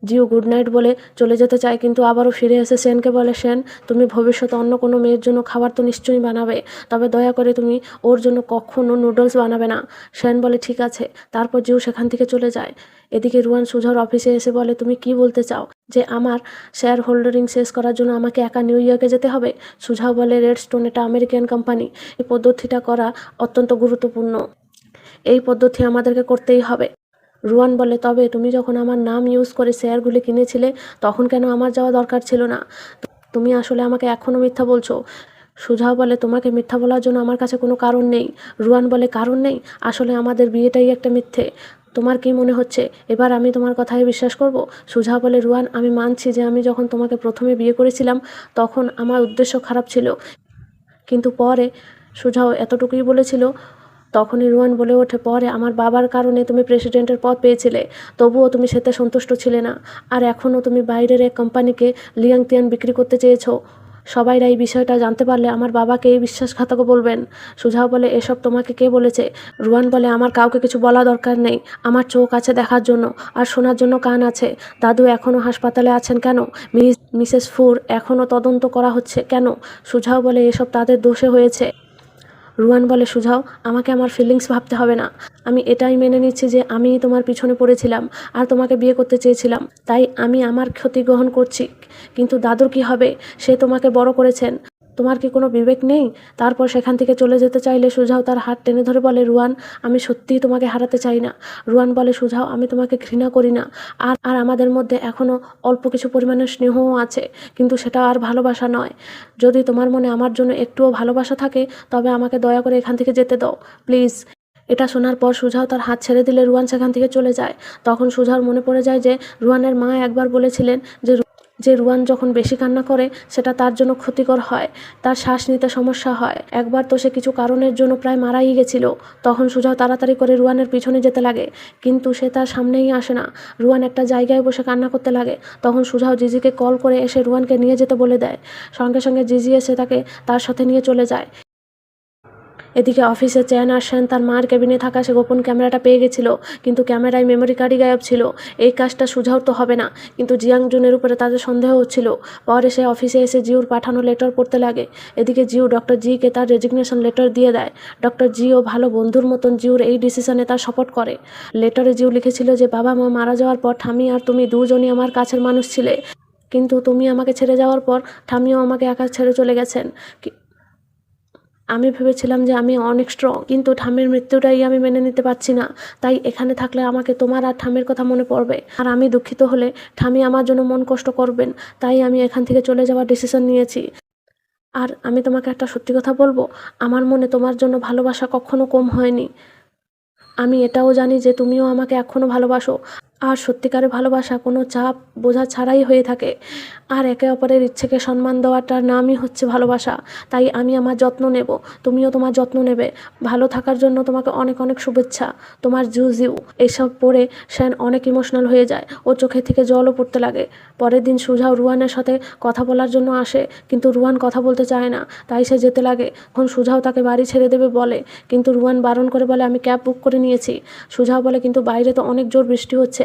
জিউ গুড নাইট বলে চলে যেতে চায়, কিন্তু আবারও ফিরে এসে সেনকে বলে, সেন, তুমি ভবিষ্যতে অন্য কোনো মেয়ের জন্য খাবার তো নিশ্চয়ই বানাবে, তবে দয়া করে তুমি ওর জন্য কখনো নুডলস বানাবে না। সেন বলে, ঠিক আছে। তারপর জিউ সেখান থেকে চলে যায়। এদিকে রুয়ান সুঝাওর অফিসে এসে বলে, তুমি কি বলতে চাও যে আমার শেয়ার হোল্ডারিং শেষ করার জন্য আমাকে একা নিউ ইয়র্কে যেতে হবে? সুঝাও বলে, রেডস্টোন এটা আমেরিকান কোম্পানি, এই পদ্ধতিটা করা অত্যন্ত গুরুত্বপূর্ণ, এই পদ্ধতি আমাদেরকে করতেই হবে। রুয়ান বলে, তবে তুমি যখন আমার নাম ইউজ করে শেয়ারগুলি কিনেছিলে তখন কেন আমার যাওয়া দরকার ছিল না? তুমি আসলে আমাকে এখনও মিথ্যা বলছো। সুঝাও বলে, তোমাকে মিথ্যা বলার জন্য আমার কাছে কোনো কারণ নেই। রুয়ান বলে, কারণ নেই? আসলে আমাদের বিয়েটাই একটা মিথ্যে। তোমার কি মনে হচ্ছে এবার আমি তোমার কথায় বিশ্বাস করব? সুঝাও বলে, রুয়ান, আমি মানছি যে আমি যখন তোমাকে প্রথমে বিয়ে করেছিলাম তখন আমার উদ্দেশ্য খারাপ ছিল, কিন্তু পরে সুঝাও এতটুকুই বলেছিল। তখনই রুয়ান বলে ওঠে, পরে আমার বাবার কারণে তুমি প্রেসিডেন্টের পদ পেয়েছিলে, তবুও তুমি সেতে সন্তুষ্ট ছিলে না, আর এখনও তুমি বাইরের এক কোম্পানিকে লিয়াংতিয়ান বিক্রি করতে চেয়েছো। সবাইরা এই বিষয়টা জানতে পারলে আমার বাবাকে এই বিশ্বাসঘাতক বলবেন। সুঝাও বলে, এসব তোমাকে কে বলেছে? রুয়ান বলে, আমার কাউকে কিছু বলা দরকার নেই, আমার চোখ আছে দেখার জন্য আর শোনার জন্য কান আছে। দাদু এখনও হাসপাতালে আছেন কেন? মিসেস ফুর এখনও তদন্ত করা হচ্ছে কেন? সুঝাও বলে, এসব তাদের দোষে হয়েছে। রুয়ান বলে, সুঝাও, আমাকে আমার ফিলিংস ভাবতে হবে না, আমি এটাই মেনে নিচ্ছি যে আমি তোমার পিছনে পড়েছিলাম আর তোমাকে বিয়ে করতে চেয়েছিলাম, তাই আমি আমার ক্ষতি গ্রহণ করছি। কিন্তু দাদুর কি হবে? সে তোমাকে বড় করেছেন, তোমার কি কোনো বিবেক নেই? তারপর সেখান থেকে চলে যেতে চাইলে সুঝাও তার হাত টেনে ধরে বলে, রুয়ান, আমি সত্যিই তোমাকে হারাতে চাই না। রুয়ান বলে, সুঝাও, আমি তোমাকে ঘৃণা করি না, আর আর আমাদের মধ্যে এখনও অল্প কিছু পরিমাণে স্নেহও আছে, কিন্তু সেটা আর ভালোবাসা নয়। যদি তোমার মনে আমার জন্য একটুও ভালোবাসা থাকে তবে আমাকে দয়া করে এখান থেকে যেতে দাও, প্লিজ। এটা শোনার পর সুঝাও তার হাত ছেড়ে দিলে রুয়ান সেখান থেকে চলে যায়। তখন সুঝাওর মনে পড়ে যায় যে রুয়ানের মা একবার বলেছিলেন যে রুয়ান যখন বেশি কান্না করে সেটা তার জন্য ক্ষতিকর হয়, তার শ্বাস নিতে সমস্যা হয়। একবার তো সে কিছু কারণের জন্য প্রায় মারাই গেছিল। তখন সুঝাও তাড়াতাড়ি করে রুয়ানের পিছনে যেতে লাগে, কিন্তু সে তার সামনেই আসে না। রুয়ান একটা জায়গায় বসে কান্না করতে লাগে। তখন সুঝাও জিজিকে কল করে এসে রুয়ানকে নিয়ে যেতে বলে দেয়। সঙ্গে সঙ্গে জিজি এসে তাকে তার সাথে নিয়ে চলে যায়। এদিকে অফিসে চ্যান আর সেন তার মার কেবিনে থাকা সে গোপন ক্যামেরাটা পেয়ে গেছিল, কিন্তু ক্যামেরায় মেমোরি কার্ডই গায়েব ছিল। এই কাজটা সুঝাও তো হবে না, কিন্তু জিয়াং জুনের উপরে তাদের সন্দেহ হচ্ছিল। পরে সে অফিসে এসে জিউর পাঠানো লেটার পড়তে লাগে। এদিকে জিউ ডক্টর জিকে তার রেজিগনেশন লেটার দিয়ে দেয়। ডক্টর জিও ভালো বন্ধুর মতন জিউর এই ডিসিশনে তার সাপোর্ট করে। লেটারে জিউ লিখেছিল যে বাবা মা মারা যাওয়ার পর ঠামি আর তুমি দুজনই আমার কাছের মানুষ ছিলে, কিন্তু তুমি আমাকে ছেড়ে যাওয়ার পর ঠামিও আমাকে একা ছেড়ে চলে গেছেন। আমি ভেবেছিলাম যে আমি অনেক স্ট্রং, কিন্তু ঠামের মৃত্যুটাই আমি মেনে নিতে পারছি না। তাই এখানে থাকলে আমাকে তোমার আর ঠামের কথা মনে পড়বে, আর আমি দুঃখিত হলে ঠামি আমার জন্য মন কষ্ট করবেন। তাই আমি এখান থেকে চলে যাওয়ার ডিসিশন নিয়েছি। আর আমি তোমাকে একটা সত্যি কথা বলবো, আমার মনে তোমার জন্য ভালোবাসা কখনো কম হয়নি। আমি এটাও জানি যে তুমিও আমাকে এখনও ভালোবাসো, আর সত্যিকারের ভালোবাসা কোনো চাপ বোঝা ছাড়াই হয়ে থাকে, আর একে অপরের ইচ্ছেকে সম্মান দেওয়াটার নামই হচ্ছে ভালোবাসা। তাই আমি আমার যত্ন নেব, তুমিও তোমার যত্ন নেবে। ভালো থাকার জন্য তোমাকে অনেক অনেক শুভেচ্ছা, তোমার জিউ। এইসব পড়ে শ্যান অনেক ইমোশনাল হয়ে যায়, ওর চোখে থেকে জলও পড়তে লাগে। পরের দিন সুঝাও রুয়ানের সাথে কথা বলার জন্য আসে, কিন্তু রুয়ান কথা বলতে চায় না, তাই সে যেতে লাগে। তখন সুঝাও তাকে বাড়ি ছেড়ে দেবে বলে, কিন্তু রুয়ান বারণ করে বলে, আমি ক্যাব বুক করে নিয়েছি। সুঝাও বলে, কিন্তু বাইরে তো অনেক জোর বৃষ্টি হচ্ছে,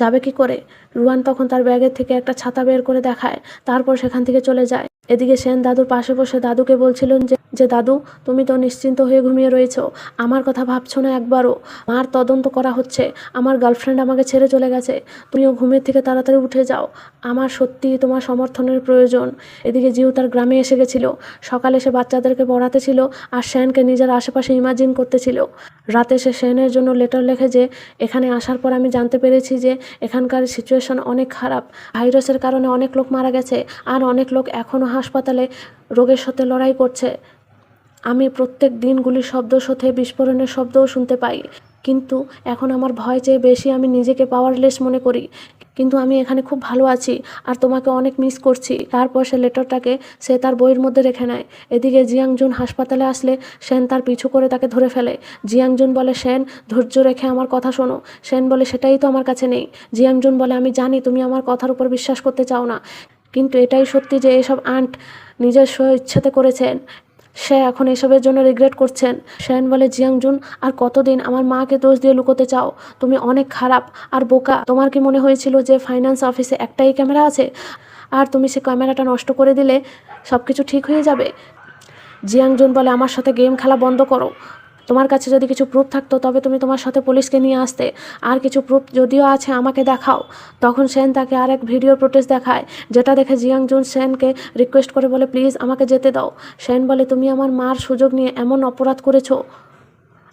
যাবে কি করে? রুয়ান তখন তার ব্যাগের থেকে একটা ছাতা বের করে দেখায়, তারপর সেখান থেকে চলে যায়। এদিকে সেন দাদুর পাশে বসে দাদুকে বলছিলেন যে দাদু, তুমি তো নিশ্চিন্ত হয়ে ঘুমিয়ে রয়েছো, আমার কথা ভাবছো না একবারও। মার তদন্ত করা হচ্ছে, আমার গার্লফ্রেন্ড আমাকে ছেড়ে চলে গেছে, তুমিও ঘুমের থেকে তাড়াতাড়ি উঠে যাও, আমার সত্যি তোমার সমর্থনের প্রয়োজন। এদিকে জিউ তার গ্রামে এসে গেছিল, সকালে সে বাচ্চাদেরকে পড়াতে ছিল আর সেনকে নিজের আশেপাশে ইমাজিন করতেছিল। রাতে সে সেনের জন্য লেটার লেখে যে এখানে আসার পর আমি জানতে পেরেছি যে এখানকার সিচুয়েশন অনেক খারাপ, ভাইরাসের কারণে অনেক লোক মারা গেছে আর অনেক লোক এখনও হাসপাতালে রোগের সাথে লড়াই করছে। আমি প্রত্যেক দিন গুলির শব্দ সাথে বিস্ফোরণের শব্দও শুনতে পাই, কিন্তু এখন আমার ভয় চেয়ে বেশি আমি নিজেকে পাওয়ারলেস মনে করি। কিন্তু আমি এখানে খুব ভালো আছি আর তোমাকে অনেক মিস করছি। তারপর সে লেটারটাকে সে তার বইয়ের মধ্যে রেখে নেয়। এদিকে জিয়াংজুন হাসপাতালে আসলে সেন তার পিছু করে তাকে ধরে ফেলে। জিয়াংজুন বলে, সেন ধৈর্য রেখে আমার কথা শোনো। সেন বলে, সেটাই তো আমার কাছে নেই। জিয়াংজুন বলে, আমি জানি তুমি আমার কথার উপর বিশ্বাস করতে চাও না, কিন্তু এটাই সত্যি যে এসব আন্ট নিজের ইচ্ছাতে করেছেন। সে এখন এসবের জন্য রিগ্রেট করছেন। সেন বলে, জিয়াংজুন আর কতদিন আমার মাকে দোষ দিয়ে লুকোতে চাও? তুমি অনেক খারাপ আর বোকা। তোমার কি মনে হয়েছিল যে ফাইন্যান্স অফিসে একটাই ক্যামেরা আছে আর তুমি সে ক্যামেরাটা নষ্ট করে দিলে সব কিছু ঠিক হয়ে যাবে? জিয়াংজুন বলে, আমার সাথে গেম খেলা বন্ধ করো। তোমার কাছে যদি কিছু প্রুফ থাকতো তবে তুমি তোমার সাথে পুলিশকে নিয়ে আসতে, আর কিছু প্রুফ যদিও আছে আমাকে দেখাও। তখন সেন তাকে আর এক ভিডিও ফুটেজ দেখায়, যেটা দেখে জিয়াংজুন সেনকে রিকোয়েস্ট করে বলে, প্লিজ আমাকে যেতে দাও। সেন বলে, তুমি আমার মার সুযোগ নিয়ে এমন অপরাধ করেছো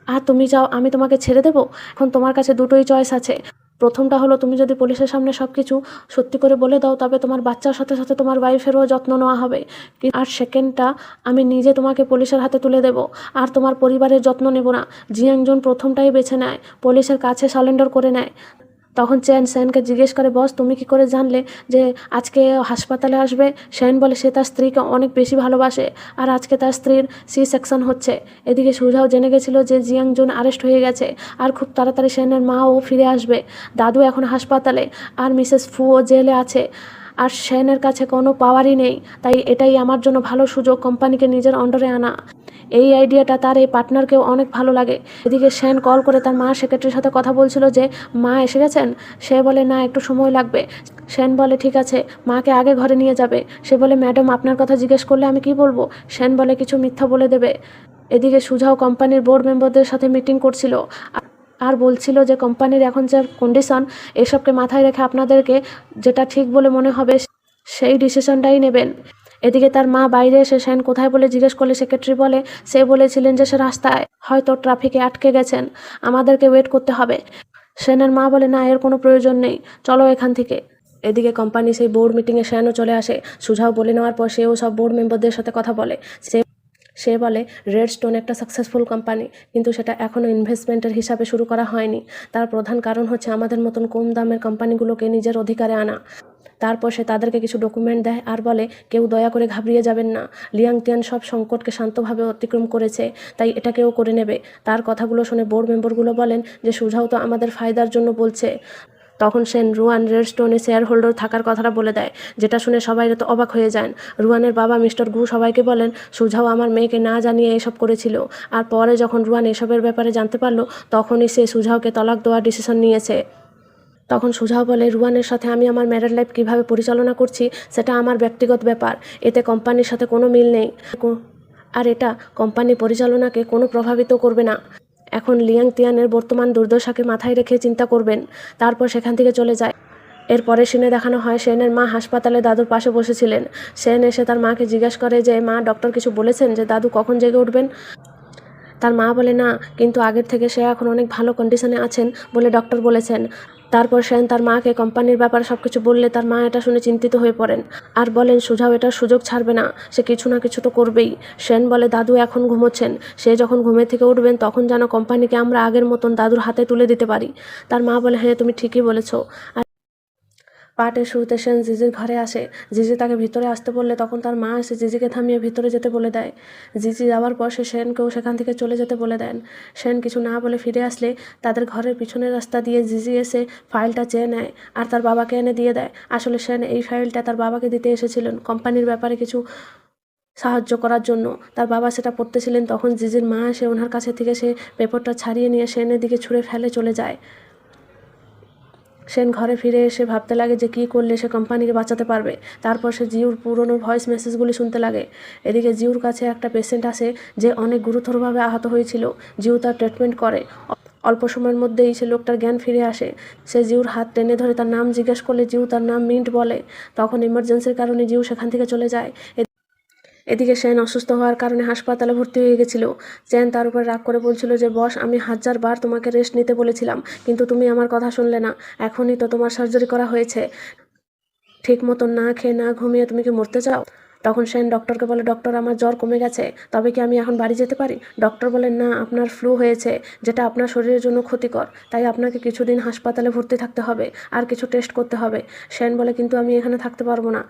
আর তুমি চাও আমি তোমাকে ছেড়ে দেবো? এখন তোমার কাছে দুটোই চয়েস আছে। প্রথমটা হলো, তুমি যদি পুলিশের সামনে সব কিছু সত্যি করে বলে দাও তবে তোমার বাচ্চার সাথে সাথে তোমার ওয়াইফেরও যত্ন নেওয়া হবে। আর সেকেন্ডটা, আমি নিজে তোমাকে পুলিশের হাতে তুলে দেব আর তোমার পরিবারের যত্ন নেব না। জিয়াংজুন প্রথমটাই বেছে নেয়, পুলিশের কাছে সারেন্ডার করে নেয়। তখন চেন সেনকে জিজ্ঞেস করে, বস তুমি কি করে জানলে যে আজকে হাসপাতালে আসবে? সেন বলে, সে তার স্ত্রীকে অনেক বেশি ভালোবাসে আর আজকে তার স্ত্রীর সেকশন হচ্ছে। এদিকে সুজাও জেনে গেছিল যে জিয়াংজুন আরেস্ট হয়ে গেছে আর খুব তাড়াতাড়ি সেনের মাও ফিরে আসবে। দাদু এখন হাসপাতালে আর মিসেস ফুও জেলে আছে আর সেনের কাছে কোনো পাওয়ারই নেই। তাই এটাই আমার জন্য ভালো সুযোগ কোম্পানিকে নিজের আন্ডারে আনা। এই আইডিয়াটা তার এই পার্টনারকেও অনেক ভালো লাগে। এদিকে সেন কল করে তার মা সেক্রেটারির সাথে কথা বলছিল যে মা এসে গেছেন। সে বলে, না একটু সময় লাগবে। সেন বলে, ঠিক আছে, মাকে আগে ঘরে নিয়ে যাবে। সে বলে, ম্যাডাম আপনার কথা জিজ্ঞেস করলে আমি কি বলবো? সেন বলে, কিছু মিথ্যা বলে দেবে। এদিকে সুজাও কোম্পানির বোর্ড মেম্বারদের সাথে মিটিং করছিল আর বলছিল যে কোম্পানির এখন যে কন্ডিশন, এসবকে মাথায় রেখে আপনাদেরকে যেটা ঠিক বলে মনে হবে সেই ডিসিশনটাই নেবেন। এদিকে তার মা বাইরে এসে সেন কোথায় বলে জিজ্ঞেস করলে সেক্রেটারি বলে, সে বলেছিলেন যে সে রাস্তায় হয়তো ট্রাফিকে আটকে গেছেন, আমাদেরকে ওয়েট করতে হবে। সেনের মা বলে, না এর কোনো প্রয়োজন নেই, চলো এখান থেকে। এদিকে কোম্পানি সেই বোর্ড মিটিংয়ে সেনও চলে আসে। সুঝাও বলে নেওয়ার পর সেও সব বোর্ড মেম্বারদের সাথে কথা বলে। সে বলে, রেডস্টোন একটা সাকসেসফুল কোম্পানি, কিন্তু সেটা এখনও ইনভেস্টমেন্টের হিসাবে শুরু করা হয়নি। তার প্রধান কারণ হচ্ছে আমাদের মতন কম দামের কোম্পানিগুলোকে নিজের অধিকারে আনা। তারপর সে তাদেরকে কিছু ডকুমেন্ট দেয় আর বলে, কেউ দয়া করে ঘাবড়িয়ে যাবেন না, লিয়াং তিয়ান সব সংকটকে শান্তভাবে অতিক্রম করেছে, তাই এটাকেও করে নেবে। তার কথাগুলো শুনে বোর্ড মেম্বারগুলো বলেন যে সুঝাও তো আমাদের ফায়দার জন্য বলছে। তখন সেন রুয়ান রেডস্টোনে শেয়ার হোল্ডার থাকার কথাটা বলে দেয়, যেটা শুনে সবাই তো অবাক হয়ে যান। রুয়ানের বাবা মিস্টার গু সবাইকে বলেন, সুঝাও আমার মেয়েকে না জানিয়ে এসব করেছিল, আর পরে যখন রুয়ান এসবের ব্যাপারে জানতে পারলো তখনই সে সুঝাওকে তলাক দেওয়ার ডিসিশন নিয়েছে। তখন সুঝাও বলে, রুয়ানের সাথে আমি আমার ম্যারিড লাইফ কীভাবে পরিচালনা করছি সেটা আমার ব্যক্তিগত ব্যাপার, এতে কোম্পানির সাথে কোনো মিল নেই আর এটা কোম্পানি পরিচালনাকে কোনো প্রভাবিত করবে না। এখন লিয়াং তিয়ানের বর্তমান দুর্দশাকে মাথায় রেখে চিন্তা করবেন। তারপর সেখান থেকে চলে যায়। এরপরে সিনে দেখানো হয় সেনের মা হাসপাতালে দাদুর পাশে বসেছিলেন। সেন এসে তার মাকে জিজ্ঞাসা করে যে মা, ডক্টর কিছু বলেছেন যে দাদু কখন জেগে উঠবেন? তার মা বলে, না, কিন্তু আগের থেকে সে এখন অনেক ভালো কন্ডিশনে আছেন বলে ডক্টর বলেছেন। তারপর সেন তার মাকে কোম্পানির ব্যাপারে সব কিছু বললে তার মা এটা শুনে চিন্তিত হয়ে পড়েন আর বলেন, সুঝাও এটার সুযোগ ছাড়বে না, সে কিছু না কিছু তো করবেই। সেন বলে, দাদু এখন ঘুমোচ্ছেন, সে যখন ঘুমে থেকে উঠবেন তখন যেন কোম্পানিকে আমরা আগের মতন দাদুর হাতে তুলে দিতে পারি। তার মা বলে, হ্যাঁ তুমি ঠিকই বলেছো। পার্টের শুরুতে সেন জিজির ঘরে আসে। জিজি তাকে ভিতরে আসতে বললে তখন তার মা এসে জিজিকে থামিয়ে ভিতরে যেতে বলে দেয়। জিজি যাওয়ার পর সে সেনকেও সেখান থেকে চলে যেতে বলে দেন। সেন কিছু না বলে ফিরে আসলে তাদের ঘরের পিছনের রাস্তা দিয়ে জিজি এসে ফাইলটা চেয়ে নেয় আর তার বাবাকে এনে দিয়ে দেয়। আসলে সেন এই ফাইলটা তার বাবাকে দিতে এসেছিলেন কোম্পানির ব্যাপারে কিছু সাহায্য করার জন্য। তার বাবা সেটা পড়তেছিলেন, তখন জিজির মা এসে ওনার কাছে থেকে সে পেপারটা ছাড়িয়ে নিয়ে সেনের দিকে ছুঁড়ে ফেলে চলে যায়। সেন ঘরে ফিরে এসে ভাবতে লাগে যে কী করলে সে কোম্পানিকে বাঁচাতে পারবে। তারপর সে জিউর পুরনো ভয়েস মেসেজগুলি শুনতে লাগে। এদিকে জিউর কাছে একটা পেশেন্ট আসে যে অনেক গুরুতরভাবে আহত হয়েছিল। জিউ তার ট্রিটমেন্ট করে। অল্প সময়ের মধ্যেই সে লোকটার জ্ঞান ফিরে আসে। সে জিউর হাত টেনে ধরে তার নাম জিজ্ঞেস করলে জিউ তার নাম মিন্ট বলে। তখন ইমার্জেন্সির কারণে জিউ সেখান থেকে চলে যায়। এদিকে সেন অসুস্থ হওয়ার কারণে হাসপাতালে ভর্তি হয়ে গেছিল। চেন তার উপর রাগ করে বলছিল যে বস, আমি 1000 বার তোমাকে রেস্ট নিতে বলেছিলাম, কিন্তু তুমি আমার কথা শুনলে না। এখনই তো তোমার সার্জারি করা হয়েছে, ঠিক মতো না খেয়ে না ঘুমিয়ে তুমি কি মরতে চাও? তখন সেন ডক্টরকে বলে, ডক্টর আমার জ্বর কমে গেছে, তবে কি আমি এখন বাড়ি যেতে পারি? ডক্টর বলেন, না, আপনার ফ্লু হয়েছে, যেটা আপনার শরীরের জন্য ক্ষতিকর, তাই আপনাকে কিছুদিন হাসপাতালে ভর্তি থাকতে হবে, আর কিছু টেস্ট করতে হবে। সেন বলে, কিন্তু আমি এখানে থাকতে পারবো না।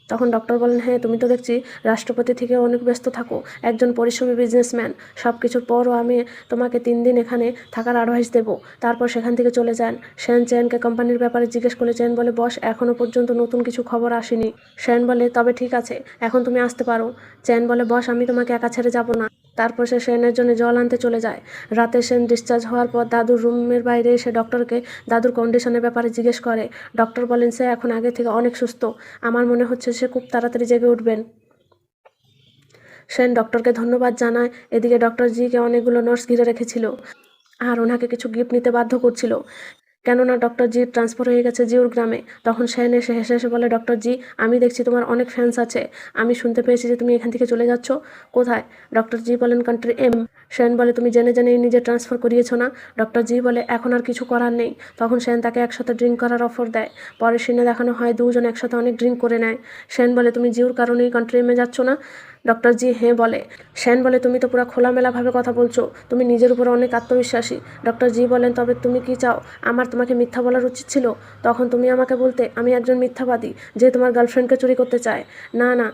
তখন ডক্টর বলেন, হ্যাঁ, তুমি তো দেখছি রাষ্ট্রপতি থেকে অনেক ব্যস্ত থাকো, একজন পরিশ্রমী বিজনেসম্যান, সব কিছুর পরও আমি তোমাকে 3 দিন এখানে থাকার অ্যাডভাইস দেবো। তারপর সেখান থেকে চলে যান। সেন চেনকে কোম্পানির ব্যাপারে জিজ্ঞেস করলে চেন বলে, বস, এখনও পর্যন্ত নতুন কিছু খবর আসেনি। সেন বলে, তবে ঠিক আছে, এখন তুমি আসতে পারো। চেন বলে, বস, আমি তোমাকে একা ছেড়ে যাব না। তারপর সে সেনের জন্য জল আনতে চলে যায়। রাতে সেন ডিসচার্জ হওয়ার পর দাদুর রুমের বাইরে এসে ডক্টরকে দাদুর কন্ডিশনের ব্যাপারে জিজ্ঞেস করে। ডক্টর বলেন, সে এখন আগে থেকে অনেক সুস্থ, আমার মনে হচ্ছে সে খুব তাড়াতাড়ি জেগে উঠবেন। সেন ডক্টরকে ধন্যবাদ জানায়। এদিকে ডক্টর জিকে অনেকগুলো নার্স ঘিরে রেখেছিল আর ওনাকে কিছু গিফট নিতে বাধ্য করছিল, কেননা ডক্টর জি ট্রান্সফার হয়ে গেছে জিউর গ্রামে। তখন সেন এসে হেসে হেসে বলে, ডক্টর জি, আমি দেখছি তোমার অনেক ফ্যান্স আছে, আমি শুনতে পেয়েছি যে তুমি এখান থেকে চলে যাচ্ছ। কোথায়? ডক্টর জি বলেন, কান্ট্রি এম। সেন বলে, তুমি জেনে জেনেই নিজে ট্রান্সফার করিয়েছো না? ডক্টর জি বলে, এখন আর কিছু করার নেই। তখন সেন তাকে একসাথে ড্রিঙ্ক করার অফার দেয়। পরে সিনে দেখানো হয় দুজন একসাথে অনেক ড্রিঙ্ক করে নেয়। সেন বলে, তুমি জিউর কারণেই কান্ট্রি এমে যাচ্ছ না? ডক্টর জি হ্যাঁ বলে। সেন বলে, তুমি তো পুরো খোলামেলাভাবে কথা বলছো, তুমি নিজের উপর অনেক আত্মবিশ্বাসী। ডক্টর জি বলেন, তবে তুমি কি চাও আমার তোমাকে মিথ্যা বলার উচিত ছিল? তখন তুমি আমাকে বলতে আমি একজন মিথ্যাবাদী যে তোমার গার্লফ্রেন্ডকে চুরি করতে চায়। না না,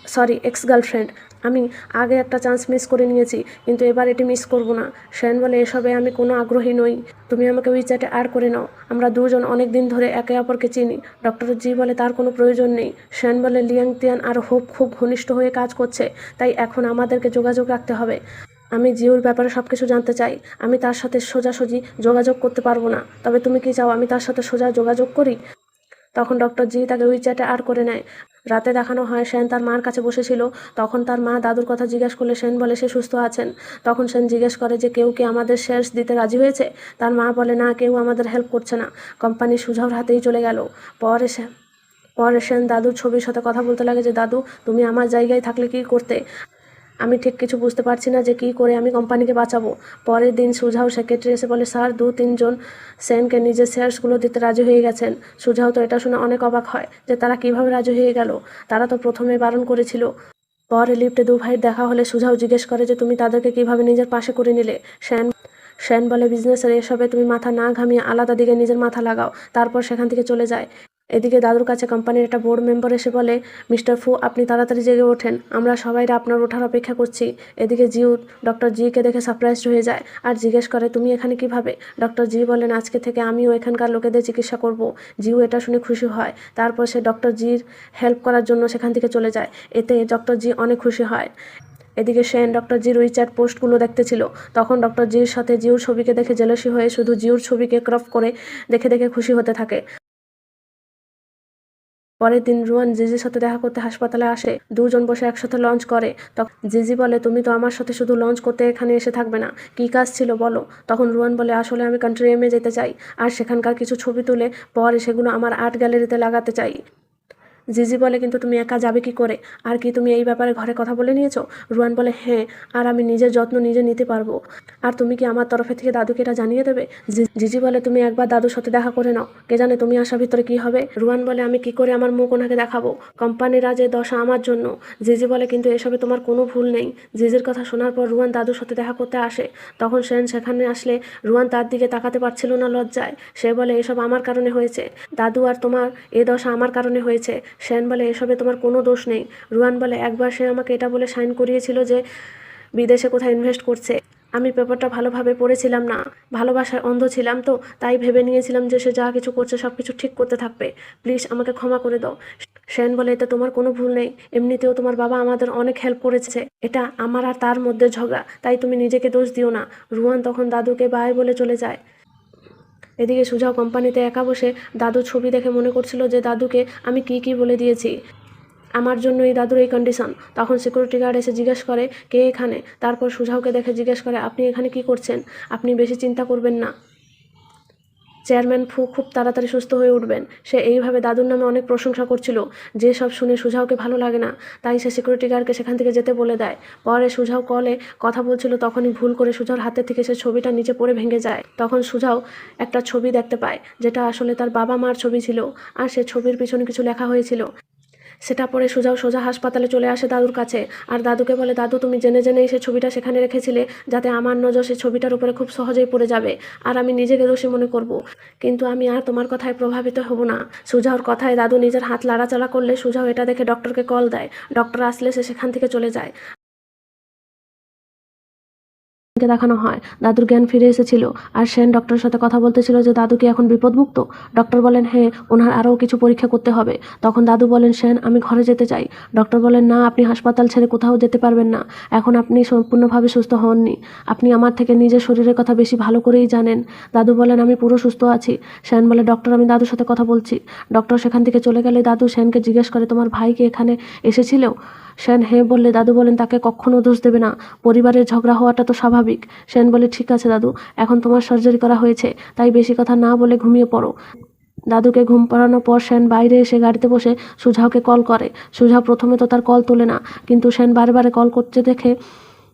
সরি, এক্স গার্লফ্রেন্ড। আমি আগে একটা চান্স মিস করে নিয়েছি, কিন্তু এবার এটি মিস করব না। সেন বলে, এসবে আমি কোনো আগ্রহী নই, তুমি আমাকে উইচ্যাটে অ্যাড করে নাও, আমরা দুজন অনেক দিন ধরে একে অপরকে চিনি। ডক্টর জি বলে, তার কোনো প্রয়োজন নেই। সেন বলে, লিয়াং তিয়ান আর হোপ খুব ঘনিষ্ঠ হয়ে কাজ করছে, তাই এখন আমাদেরকে যোগাযোগ রাখতে হবে। আমি জিওর ব্যাপারে সব কিছু জানতে চাই, আমি তার সাথে সোজাসুজি যোগাযোগ করতে পারবো না, তবে তুমি কি চাও আমি তার সাথে সোজা যোগাযোগ করি? তখন ডক্টর জি তাকে উইচ্যাটে অ্যাড করে নেয়। রাতে দেখানো হয় সেন তার মার কাছে বসেছিল। তখন তার মা দাদুর কথা জিজ্ঞেস করলে সেন বলে সে সুস্থ আছেন। তখন সেন জিজ্ঞেস করে যে কেউ কি আমাদের শেয়ার্স দিতে রাজি হয়েছে? তার মা বলে, না, কেউ আমাদের হেল্প করছে না, কোম্পানি সুঝাওর হাতেই চলে গেল। পরে সেন দাদুর ছবির সাথে কথা বলতে লাগে যে, দাদু, তুমি আমার জায়গায় থাকলে কি করতে? আমি ঠিক কিছু বুঝতে পারছি না যে কী করে আমি কোম্পানিকে বাঁচাবো। পরের দিন সুঝাও সেক্রেটারি এসে বলে, স্যার, 2-3 জন সেনকে নিজের শেয়ার্সগুলো দিতে রাজি হয়ে গেছেন। সুঝাও তো এটা শুনে অনেক অবাক হয় যে তারা কিভাবে রাজি হয়ে গেল, তারা তো প্রথমে বারণ করেছিল। পরে লিফটে 2 ভাইয়ের দেখা হলে সুঝাও জিজ্ঞেস করে যে তুমি তাদেরকে কিভাবে নিজের পাশে করে নিলে। সেন সেন বলে, বিজনেসের এসবে তুমি মাথা না ঘামিয়ে আলাদা দিকে নিজের মাথা লাগাও। তারপর সেখান থেকে চলে যায়। এদিকে দাদুর কাছে কোম্পানির একটা বোর্ড মেম্বার এসে বলে, মিস্টার ফু, আপনি তাড়াতাড়ি জেগে ওঠেন, আমরা সবাই আপনার ওঠার অপেক্ষা করছি। এদিকে জিউ ডক্টর জিকে দেখে সারপ্রাইজড হয়ে যায় আর জিজ্ঞেস করে, তুমি এখানে কিভাবে? ডক্টর জি বলেন, আজকে থেকে আমিও এখানকার লোকেদের চিকিৎসা করব। জিউ এটা শুনে খুশি হয়। তারপর সে ডক্টর জির হেল্প করার জন্য সেখান থেকে চলে যায়। এতে ডক্টর জি অনেক খুশি হয়। এদিকে সেন ডক্টর জির উইচ্যাট পোস্টগুলো দেখতেছিল। তখন ডক্টর জির সাথে জিউর ছবিকে দেখে জেলাসি হয়ে শুধু জিউর ছবিকে ক্রপ করে দেখে দেখে খুশি হতে থাকে। পরের দিন রুয়ান জিজির সাথে দেখা করতে হাসপাতালে আসে। দুজন বসে একসাথে লঞ্চ করে। তখন জিজি বলে, তুমি তো আমার সাথে শুধু লঞ্চ করতে এখানে এসে থাকবে না, কী কাজ ছিল বলো? তখন রুয়ান বলে, আসলে আমি কান্ট্রি এমে যেতে চাই, আর সেখানকার কিছু ছবি তুলে পরে সেগুলো আমার আর্ট গ্যালারিতে লাগাতে চাই। জিজি বলে, কিন্তু তুমি একা যাবে কি করে? আর কি তুমি এই ব্যাপারে ঘরে কথা বলে নিয়েছো? রুয়ান বলে, হ্যাঁ, আর আমি নিজের যত্ন নিজে নিতে পারবো। আর তুমি কি আমার তরফে থেকে দাদুকে এটা জানিয়ে দেবে? জিজি বলে, তুমি একবার দাদুর সাথে দেখা করে নাও, কে জানে তুমি আসার ভিতরে কি হবে। রুয়ান বলে, আমি কি করে আমার মুখ ওনাকে দেখাবো? কোম্পানির আজ এই দশা আমার জন্য। জিজি বলে, কিন্তু এসবে তোমার কোনো ভুল নেই। জিজির কথা শোনার পর রুয়ান দাদুর সাথে দেখা করতে আসে। তখন সেন সেখানে আসলে রুয়ান তার দিকে তাকাতে পারছিল না লজ্জায়। সে বলে, এসব আমার কারণে হয়েছে, দাদু, আর তোমার এ দশা আমার কারণে হয়েছে। সেন বলে, এসবে তোমার কোনো দোষ নেই। রুয়ান বলে, একবার সে আমাকে এটা বলে সাইন করিয়েছিল যে বিদেশে কোথায় ইনভেস্ট করছে। আমি পেপারটা ভালোভাবে পড়েছিলাম না, ভালোবাসায় অন্ধ ছিলাম তো, তাই ভেবে নিয়েছিলাম যে সে যা কিছু করছে সব কিছু ঠিক করতে থাকবে। প্লিজ আমাকে ক্ষমা করে দাও। সেন বলে, এতে তোমার কোনো ভুল নেই, এমনিতেও তোমার বাবা আমাদের অনেক হেল্প করেছে, এটা আমার আর তার মধ্যে ঝগড়া, তাই তুমি নিজেকে দোষ দিও না। রুয়ান তখন দাদুকে বাই বলে চলে যায়। এদিকে সুজাও কোম্পানিতে একা বসে দাদুর ছবি দেখে মনে করছিল যে দাদুকে আমি কি বলে দিয়েছি, আমার জন্য এই দাদুর এই কন্ডিশন। তখন সিকিউরিটি গার্ড এসে জিজ্ঞেস করে কে এখানে। তারপর সুজাওকে দেখে জিজ্ঞেস করে আপনি এখানে কি করছেন, আপনি বেশি চিন্তা করবেন না, চেয়ারম্যান ফু খুব তাড়াতাড়ি সুস্থ হয়ে উঠবেন। সে এইভাবে দাদুর নামে অনেক প্রশংসা করছিল, যে সব শুনে সুজাওকে ভালো লাগে না। তাই সে সিকিউরিটি গার্ডকে সেখান থেকে যেতে বলে দেয়। পরে সুজাও কলে কথা বলছিল, তখনই ভুল করে সুজাওর হাতের থেকে সে ছবিটা নিচে পড়ে ভেঙে যায়। তখন সুজাও একটা ছবি দেখতে পায়, যেটা আসলে তার বাবা মার ছবি ছিল, আর সে ছবির পিছনে কিছু লেখা হয়েছিল। সেটা পরে সুজাও সোজা হাসপাতালে চলে আসে দাদুর কাছে, আর দাদুকে বলে দাদু তুমি জেনে জেনেই সে ছবিটা সেখানে রেখেছিলে, যাতে আমার নজর সেই ছবিটার উপরে খুব সহজেই পড়ে যাবে, আর আমি নিজেকে দোষী মনে করব, কিন্তু আমি আর তোমার কথায় প্রভাবিত হব না। সুজাওর কথায় দাদু নিজের হাত লাড়াচাড়া করলে সুজাও এটা দেখে ডক্টরকে কল দেয়। ডক্টর আসলে সে সেখান থেকে চলে যায়। দেখানো হয় দাদুর জ্ঞান ফিরে এসেছিল, আর সেন ডক্টরের সাথে কথা বলতেছিল যে দাদু কি এখন বিপদমুক্ত। ডক্টর বলেন হ্যাঁ, ওনার আরও কিছু পরীক্ষা করতে হবে। তখন দাদু বলেন সেন আমি ঘরে যেতে চাই। ডক্টর বলেন না, আপনি হাসপাতাল ছেড়ে কোথাও যেতে পারবেন না, এখন আপনি সম্পূর্ণভাবে সুস্থ হননি, আপনি আমার থেকে নিজের শরীরের কথা বেশি ভালো করেই জানেন। দাদু বলেন আমি পুরো সুস্থ আছি। সেন বলে ডক্টর আমি দাদুর সাথে কথা বলছি। ডক্টর সেখান থেকে চলে গেলে দাদু সেনকে জিজ্ঞেস করে তোমার ভাই কি এখানে এসেছিল। সেন হ্যাঁ বললে দাদু বলেন তাকে কখনো দোষ দেবে না, পরিবারের ঝগড়া হওয়াটা তো স্বাভাবিক। সেন বলে ঠিক আছে দাদু, এখন তোমার সার্জারি করা হয়েছে, তাই বেশি কথা না বলে ঘুমিয়ে পড়ো। দাদুকে ঘুম পাড়ানোর পর সেন বাইরে এসে গাড়িতে বসে সুজাওকে কল করে। সুজাও প্রথমে তো তার কল তোলে না, কিন্তু সেন বারে কল করতে দেখে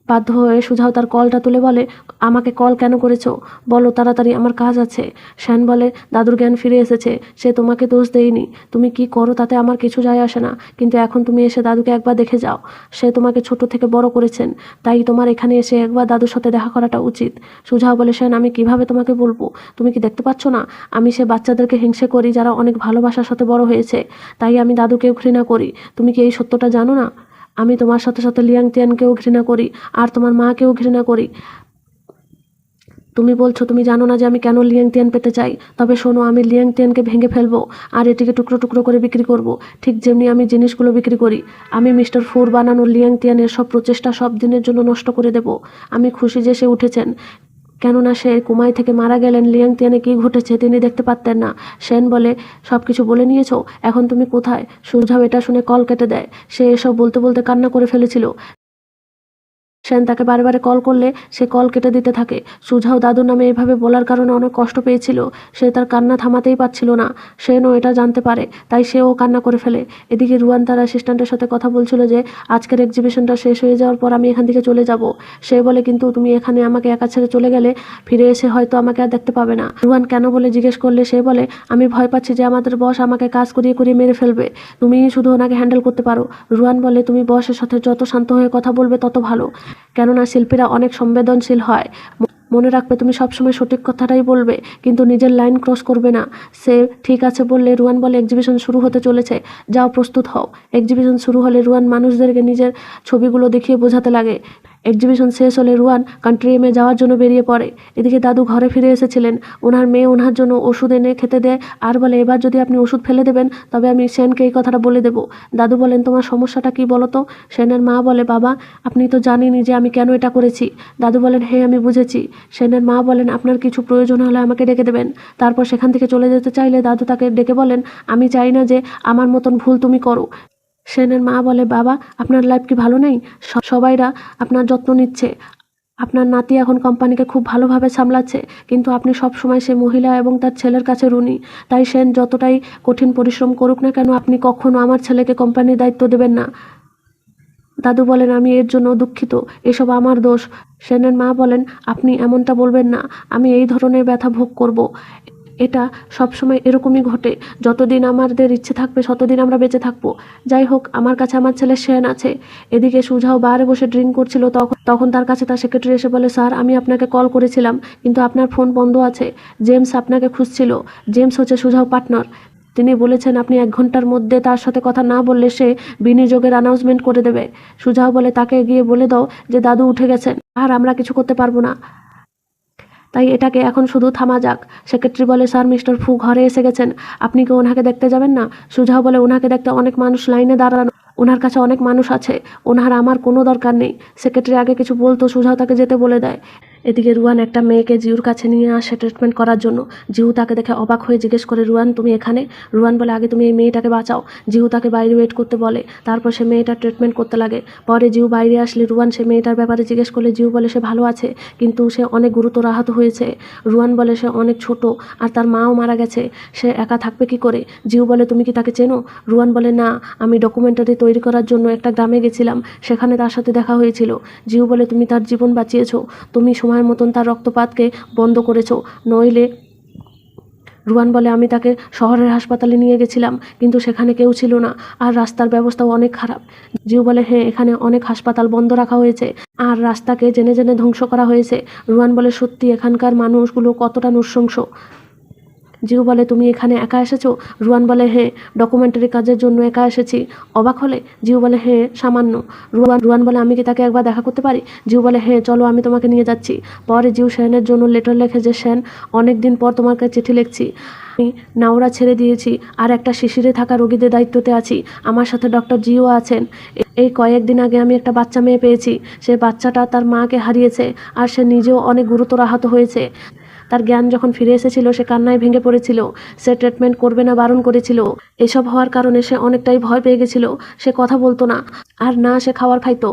বাধ্য হয়ে সুজাও তার কলটা তুলে বলে আমাকে কল কেন করেছো, বলো তাড়াতাড়ি, আমার কাজ আছে। সেন বলে দাদুর জ্ঞান ফিরে এসেছে, সে তোমাকে দোষ দেয়নি, তুমি কি করো তাতে আমার কিছু যায় আসে না, কিন্তু এখন তুমি এসে দাদুকে একবার দেখে যাও, সে তোমাকে ছোট থেকে বড় করেছেন, তাই তোমার এখানে এসে একবার দাদুর সাথে দেখা করাটা উচিত। সুজাও বলে সেন আমি কিভাবে তোমাকে বলবো, তুমি কি দেখতে পাচ্ছ না আমি সে বাচ্চাদেরকে হিংসে করি যারা অনেক ভালোবাসার সাথে বড় হয়েছে, তাই আমি দাদুকেও ঘৃণা করি, তুমি কি এই সত্যটা জানো না? আমি তোমার সাথে সাথে লিয়াং তিয়ানকেও ঘৃণা করি, আর তোমার মাকেও ঘৃণা করি। তুমি বলছো তুমি জানো না যে আমি কেন লিয়াং তিয়ান পেতে চাই, তবে শোনো আমি লিয়াং তিয়ানকে ভেঙে ফেলবো আর এটিকে টুকরো টুকরো করে বিক্রি করব, ঠিক যেমনি আমি জিনিসগুলো বিক্রি করি। আমি মিস্টার ফুর বানানো লিয়াং তিয়ানের সব প্রচেষ্টা সব দিনের জন্য নষ্ট করে দেব। আমি খুশি যে সে উঠেছেন, কেননা সে কুমাই থেকে মারা গেলেন, লিয়াং তিয়ানে কী ঘটেছে তিনি দেখতে পারতেন না। সেন বলে সব কিছু বলে নিয়েছো, এখন তুমি কোথায়? সুজাও এটা শুনে কল কেটে দেয়। সে এসব বলতে বলতে কান্না করে ফেলেছিল। সেন তাকে বারে কল করলে সে কল কেটে দিতে থাকে। সুজাও দাদুর নামে এইভাবে বলার কারণে অনেক কষ্ট পেয়েছিল, সে তার কান্না থামাতেই পারছিল না। সেনও এটা জানতে পারে, তাই সেও কান্না করে ফেলে। এদিকে রুয়ান তার অ্যাসিস্ট্যান্টের সাথে কথা বলছিল যে আজকের এক্সিবিশনটা শেষ হয়ে যাওয়ার পর আমি এখান থেকে চলে যাব। সে বলে কিন্তু তুমি এখানে আমাকে একা ছেড়ে চলে গেলে ফিরে এসে হয়তো আমাকে আর দেখতে পাবে না। রুয়ান কেন বলে জিজ্ঞেস করলে সে বলে আমি ভয় পাচ্ছি যে আমাদের বস আমাকে কাজ করিয়ে মেরে ফেলবে, তুমি শুধু ওনাকে হ্যান্ডেল করতে পারো। রুয়ান বলে তুমি বসের সাথে যত শান্ত হয়ে কথা বলবে তত ভালো, কেননা শিল্পীরা অনেক সংবেদনশীল হয়। মনে রাখবে তুমি সবসময় সঠিক কথাটাই বলবে, কিন্তু নিজের লাইন ক্রস করবে না। সে ঠিক আছে বললে রুয়ান বলে এক্সিবিশন শুরু হতে চলেছে, যাও প্রস্তুত হও। এক্সিবিশন শুরু হলে রুয়ান মানুষদেরকে নিজের ছবিগুলো দেখিয়ে বোঝাতে লাগে। এক্সিবিশন শেষ হলে রুয়ান কান্ট্রি এমে যাওয়ার জন্য বেরিয়ে পড়ে। এদিকে দাদু ঘরে ফিরে এসেছিলেন, ওনার মেয়ে ওনার জন্য ওষুধ এনে খেতে দেয় আর বলে এবার যদি আপনি ওষুধ ফেলে দেবেন তবে আমি সেনকে এই কথাটা বলে দেব। দাদু বলেন তোমার সমস্যাটা কি বলো তো? সেনের মা বলে বাবা আপনি তো জানেনই যে আমি কেন এটা করেছি। দাদু বলেন হ্যাঁ আমি বুঝেছি। সেনের মা বলেন আপনার কিছু প্রয়োজন হলে আমাকে ডেকে দেবেন। তারপর সেখান থেকে চলে যেতে চাইলে দাদু তাকে ডেকে বলেন আমি চাই না যে আমার মতন ভুল তুমি করো। সেনের মা বলে বাবা আপনার লাইফ কি ভালো নেই, সবাইরা আপনার যত্ন নিচ্ছে, আপনার নাতি এখন কোম্পানিকে খুব ভালোভাবে সামলাচ্ছে, কিন্তু আপনি সব সময় সে মহিলা এবং তার ছেলের কাছে ঋণী। তাই সেন যতটাই কঠিন পরিশ্রম করুক না কেন আপনি কখনো আমার ছেলেকে কোম্পানির দায়িত্ব দেবেন না। দাদু বলেন আমি এর জন্য দুঃখিত, এসব আমার দোষ। সেনের মা বলেন আপনি এমনটা বলবেন না, আমি এই ধরনের ব্যথা ভোগ করব, এটা সবসময় এরকমই ঘটে, যতদিন আমাদের ইচ্ছে থাকবে ততদিন আমরা বেঁচে থাকবো। যাই হোক আমার কাছে আমার ছেলে সেন আছে। এদিকে সুজাও বারে বসে ড্রিঙ্ক করছিল, তখন তার কাছে তার সেক্রেটারি এসে বলে স্যার আমি আপনাকে কল করেছিলাম কিন্তু আপনার ফোন বন্ধ আছে, জেমস আপনাকে খুঁজছিল। জেমস হচ্ছে সুজাও পার্টনার, তিনি বলেছেন আপনি 1 ঘন্টার মধ্যে তার সাথে কথা না বললে সে বিনিয়োগের অ্যানাউন্সমেন্ট করে দেবে। সুজাও বলে তাকে গিয়ে বলে দাও যে দাদু উঠে গেছেন আর আমরা কিছু করতে পারবো না, তাই এটাকে এখন শুধু থামা যাক। সেক্রেটারি বলে স্যার মিস্টার ফু ঘরে এসে গেছেন, আপনি কি ওনাকে দেখতে যাবেন না? সুজাও বলে ওনাকে দেখতে অনেক মানুষ লাইনে দাঁড়ানো, ওনার কাছে অনেক মানুষ আছে, ওনার আমার কোনো দরকার নেই। সেক্রেটারি আগে কিছু বলতো, সুজাও তাকে যেতে বলে দেয়। এদিকে রুয়ান একটা মেয়েকে জিউর কাছে নিয়ে আসে ট্রিটমেন্ট করার জন্য। জিউ তাকে দেখে অবাক হয়ে জিজ্ঞেস করে, রুয়ান তুমি এখানে? রুয়ান বলে, আগে তুমি এই মেয়েটাকে বাঁচাও। জিউ তাকে বাইরে ওয়েট করতে বলে। তারপর সে মেয়েটার ট্রিটমেন্ট করতে লাগে। পরে জিউ বাইরে আসলে রুয়ান সে মেয়েটার ব্যাপারে জিজ্ঞেস করলে জিউ বলে সে ভালো আছে, কিন্তু সে অনেক গুরুতর আহত হয়েছে। রুয়ান বলে সে অনেক ছোট আর তার মাও মারা গেছে, সে একা থাকবে কি করে? জিউ বলে, তুমি কি তাকে চেনো? রুয়ান বলে, না, আমি ডকুমেন্টারি তৈরি করার জন্য একটা গ্রামে গেছিলাম, সেখানে তার সাথে দেখা হয়েছিল। জিউ বলে, তুমি তার জীবন বাঁচিয়েছো, তুমি সময়ের মতন তার রক্তপাতকে বন্ধ করেছো, নইলে। রুয়ান বলে, আমি তাকে শহরের হাসপাতালে নিয়ে গেছিলাম, কিন্তু সেখানে কেউ ছিল না, আর রাস্তার ব্যবস্থাও অনেক খারাপ। জিউ বলে, হ্যাঁ, এখানে অনেক হাসপাতাল বন্ধ রাখা হয়েছে আর রাস্তাকে জেনে জেনে ধ্বংস করা হয়েছে। রুয়ান বলে, সত্যি এখানকার মানুষগুলো কতটা নৃশংস। জিউ বলে, তুমি এখানে একা এসেছো? রুয়ান বলে, হ্যাঁ, ডকুমেন্টারি কাজের জন্য একা এসেছি। অবাক হলে? জিউ বলে, হ্যাঁ, সামান্য। রুয়ান বলে, আমি কি তাকে একবার দেখা করতে পারি? জিউ বলে, হ্যাঁ, চলো, আমি তোমাকে নিয়ে যাচ্ছি। পরে জিউ শ্যানের জন্য লেটার লেখে যে, শ্যান, অনেক দিন পর তোমার কাছে চিঠি লিখছি। আমি নাওরা ছেড়ে দিয়েছি আর একটা শিশিরে থাকা রোগীদের দায়িত্বতে আছি। আমার সাথে ডক্টর জিও আছেন। এই কয়েকদিন আগে আমি একটা বাচ্চা মেয়ে পেয়েছি। সে বাচ্চাটা তার মাকে হারিয়েছে আর সে নিজেও অনেক গুরুতর আহত হয়েছে। তার জ্ঞান যখন ফিরে এসেছিল সে কান্নায় ভেঙে পড়েছিল। সে ট্রিটমেন্ট করবে না বারণ করেছিল। এসব হওয়ার কারণে সে অনেকটাই ভয় পেয়ে গেছিল। সে কথা বলতো না, আর না সে খাবার খাইতো।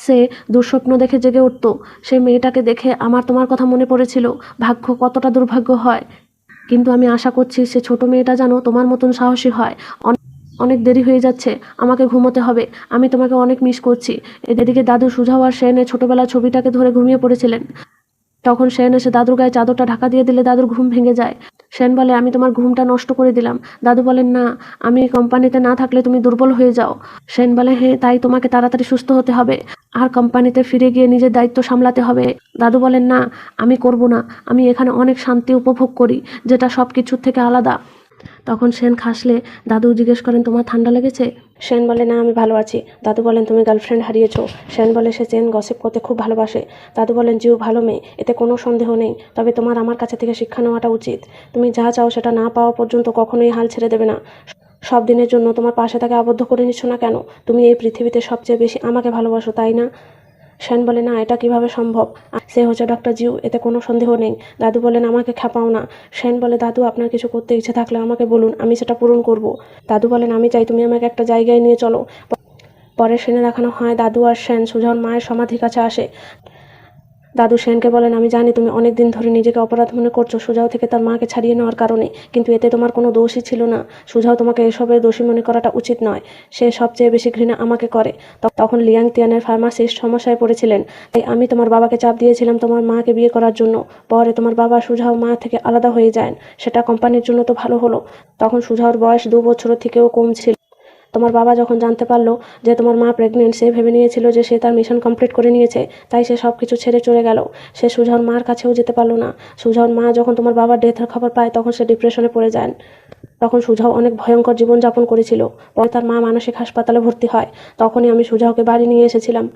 সে দুঃস্বপ্ন দেখে জেগে উঠতো। সেই মেয়েটাকে দেখে আমার তোমার কথা মনে পড়েছিল। ভাগ্য কতটা দুর্ভাগ্য হয়, কিন্তু আমি আশা করছি সে ছোট মেয়েটা যেন তোমার মতন সাহসী হয়। অনেক দেরি হয়ে যাচ্ছে, আমাকে ঘুমোতে হবে। আমি তোমাকে অনেক মিস করছি। এদিকে দাদু সুঝাও আর সেনের ছোটবেলার ছবিটাকে ধরে ঘুমিয়ে পড়েছিলেন। তখন সেন এসে দাদুর গায়ে চাদরটা ঢাকা দিয়ে দিলে দাদুর ঘুম ভেঙে যায়। সেন বলে, আমি তোমার ঘুমটা নষ্ট করে দিলাম। দাদু বলেন, না, আমি কোম্পানিতে না থাকলে তুমি দুর্বল হয়ে যাও। সেন বলে, হ্যাঁ, তাই তোমাকে তাড়াতাড়ি সুস্থ হতে হবে আর কোম্পানিতে ফিরে গিয়ে নিজের দায়িত্ব সামলাতে হবে। দাদু বলেন, না, আমি করব না। আমি এখানে অনেক শান্তি উপভোগ করি, যেটা সব কিছুর থেকে আলাদা। তখন সেন খাসলে দাদু জিজ্ঞেস করেন, তোমার ঠান্ডা লেগেছে? সেন বলে, না, আমি ভালো আছি। দাদু বলেন, তুমি গার্লফ্রেন্ড হারিয়েছো। সেন বলে, সে চেন গসিপ করতে খুব ভালোবাসে। দাদু বলেন, জিউ ভালো মেয়ে, এতে কোনো সন্দেহ নেই, তবে তোমার আমার কাছে থেকে শিক্ষা নেওয়াটা উচিত। তুমি যা চাও সেটা না পাওয়া পর্যন্ত কখনোই হাল ছেড়ে দেবে না। সব দিনের জন্য তোমার পাশে তাকে আবদ্ধ করে নিচ্ছ না কেন? তুমি এই পৃথিবীতে সবচেয়ে বেশি আমাকে ভালোবাসো, তাই না? সেন বলে, না, এটা কিভাবে সম্ভব? সে হচ্ছে ডক্টর জিউ, এতে কোনো সন্দেহ নেই। দাদু বলেন, আমাকে খেপাও না। সেন বলে, দাদু, আপনার কিছু করতে ইচ্ছে থাকলে আমাকে বলুন, আমি সেটা পূরণ করব। দাদু বলেন, আমি চাই তুমি আমাকে একটা জায়গায় নিয়ে চলো। পরে সেনে দেখানো হয় দাদু আর সেন সুজার মায়ের সমাধির কাছে আসে। দাদু সেনকে বলেন, আমি জানি তুমি অনেক দিন ধরে নিজেকে অপরাধ মনে করছো সুজাও থেকে তার মাকে ছাড়িয়ে নেওয়ার কারণে, কিন্তু এতে তোমার কোনো দোষই ছিল না। সুজাও তোমাকে এসবের দোষী মনে করাটা উচিত নয়। সে সবচেয়ে বেশি ঘৃণা আমাকে করে। তখন লিয়াং তিয়ানের ফার্মাসিস্ট সমস্যায় পড়েছিলেন, তাই আমি তোমার বাবাকে চাপ দিয়েছিলাম তোমার মাকে বিয়ে করার জন্য। পরে তোমার বাবা সুজাও মা থেকে আলাদা হয়ে যান। সেটা কোম্পানির জন্য তো ভালো হলো। তখন সুজাওর বয়স 2 বছরের থেকেও কম ছিল। তোমার বাবা যখন জানতে পারলো যে তোমার মা প্রেগনেন্ট, সে ভেবে নিয়েছিল যে সে তার মিশন কমপ্লিট করে নিয়েছে, তাই সে সব কিছু ছেড়ে চলে গেল। সে সুজাওর মার কাছেও যেতে পারলো না। সুজাওর মা যখন তোমার বাবার ডেথের খবর পায় তখন সে ডিপ্রেশনে পড়ে যান। তখন সুজাও অনেক ভয়ঙ্কর জীবনযাপন করেছিল। পরে তার মা মানসিক হাসপাতালে ভর্তি হয়। তখনই আমি সুজাওকে বাড়ি নিয়ে এসেছিলাম।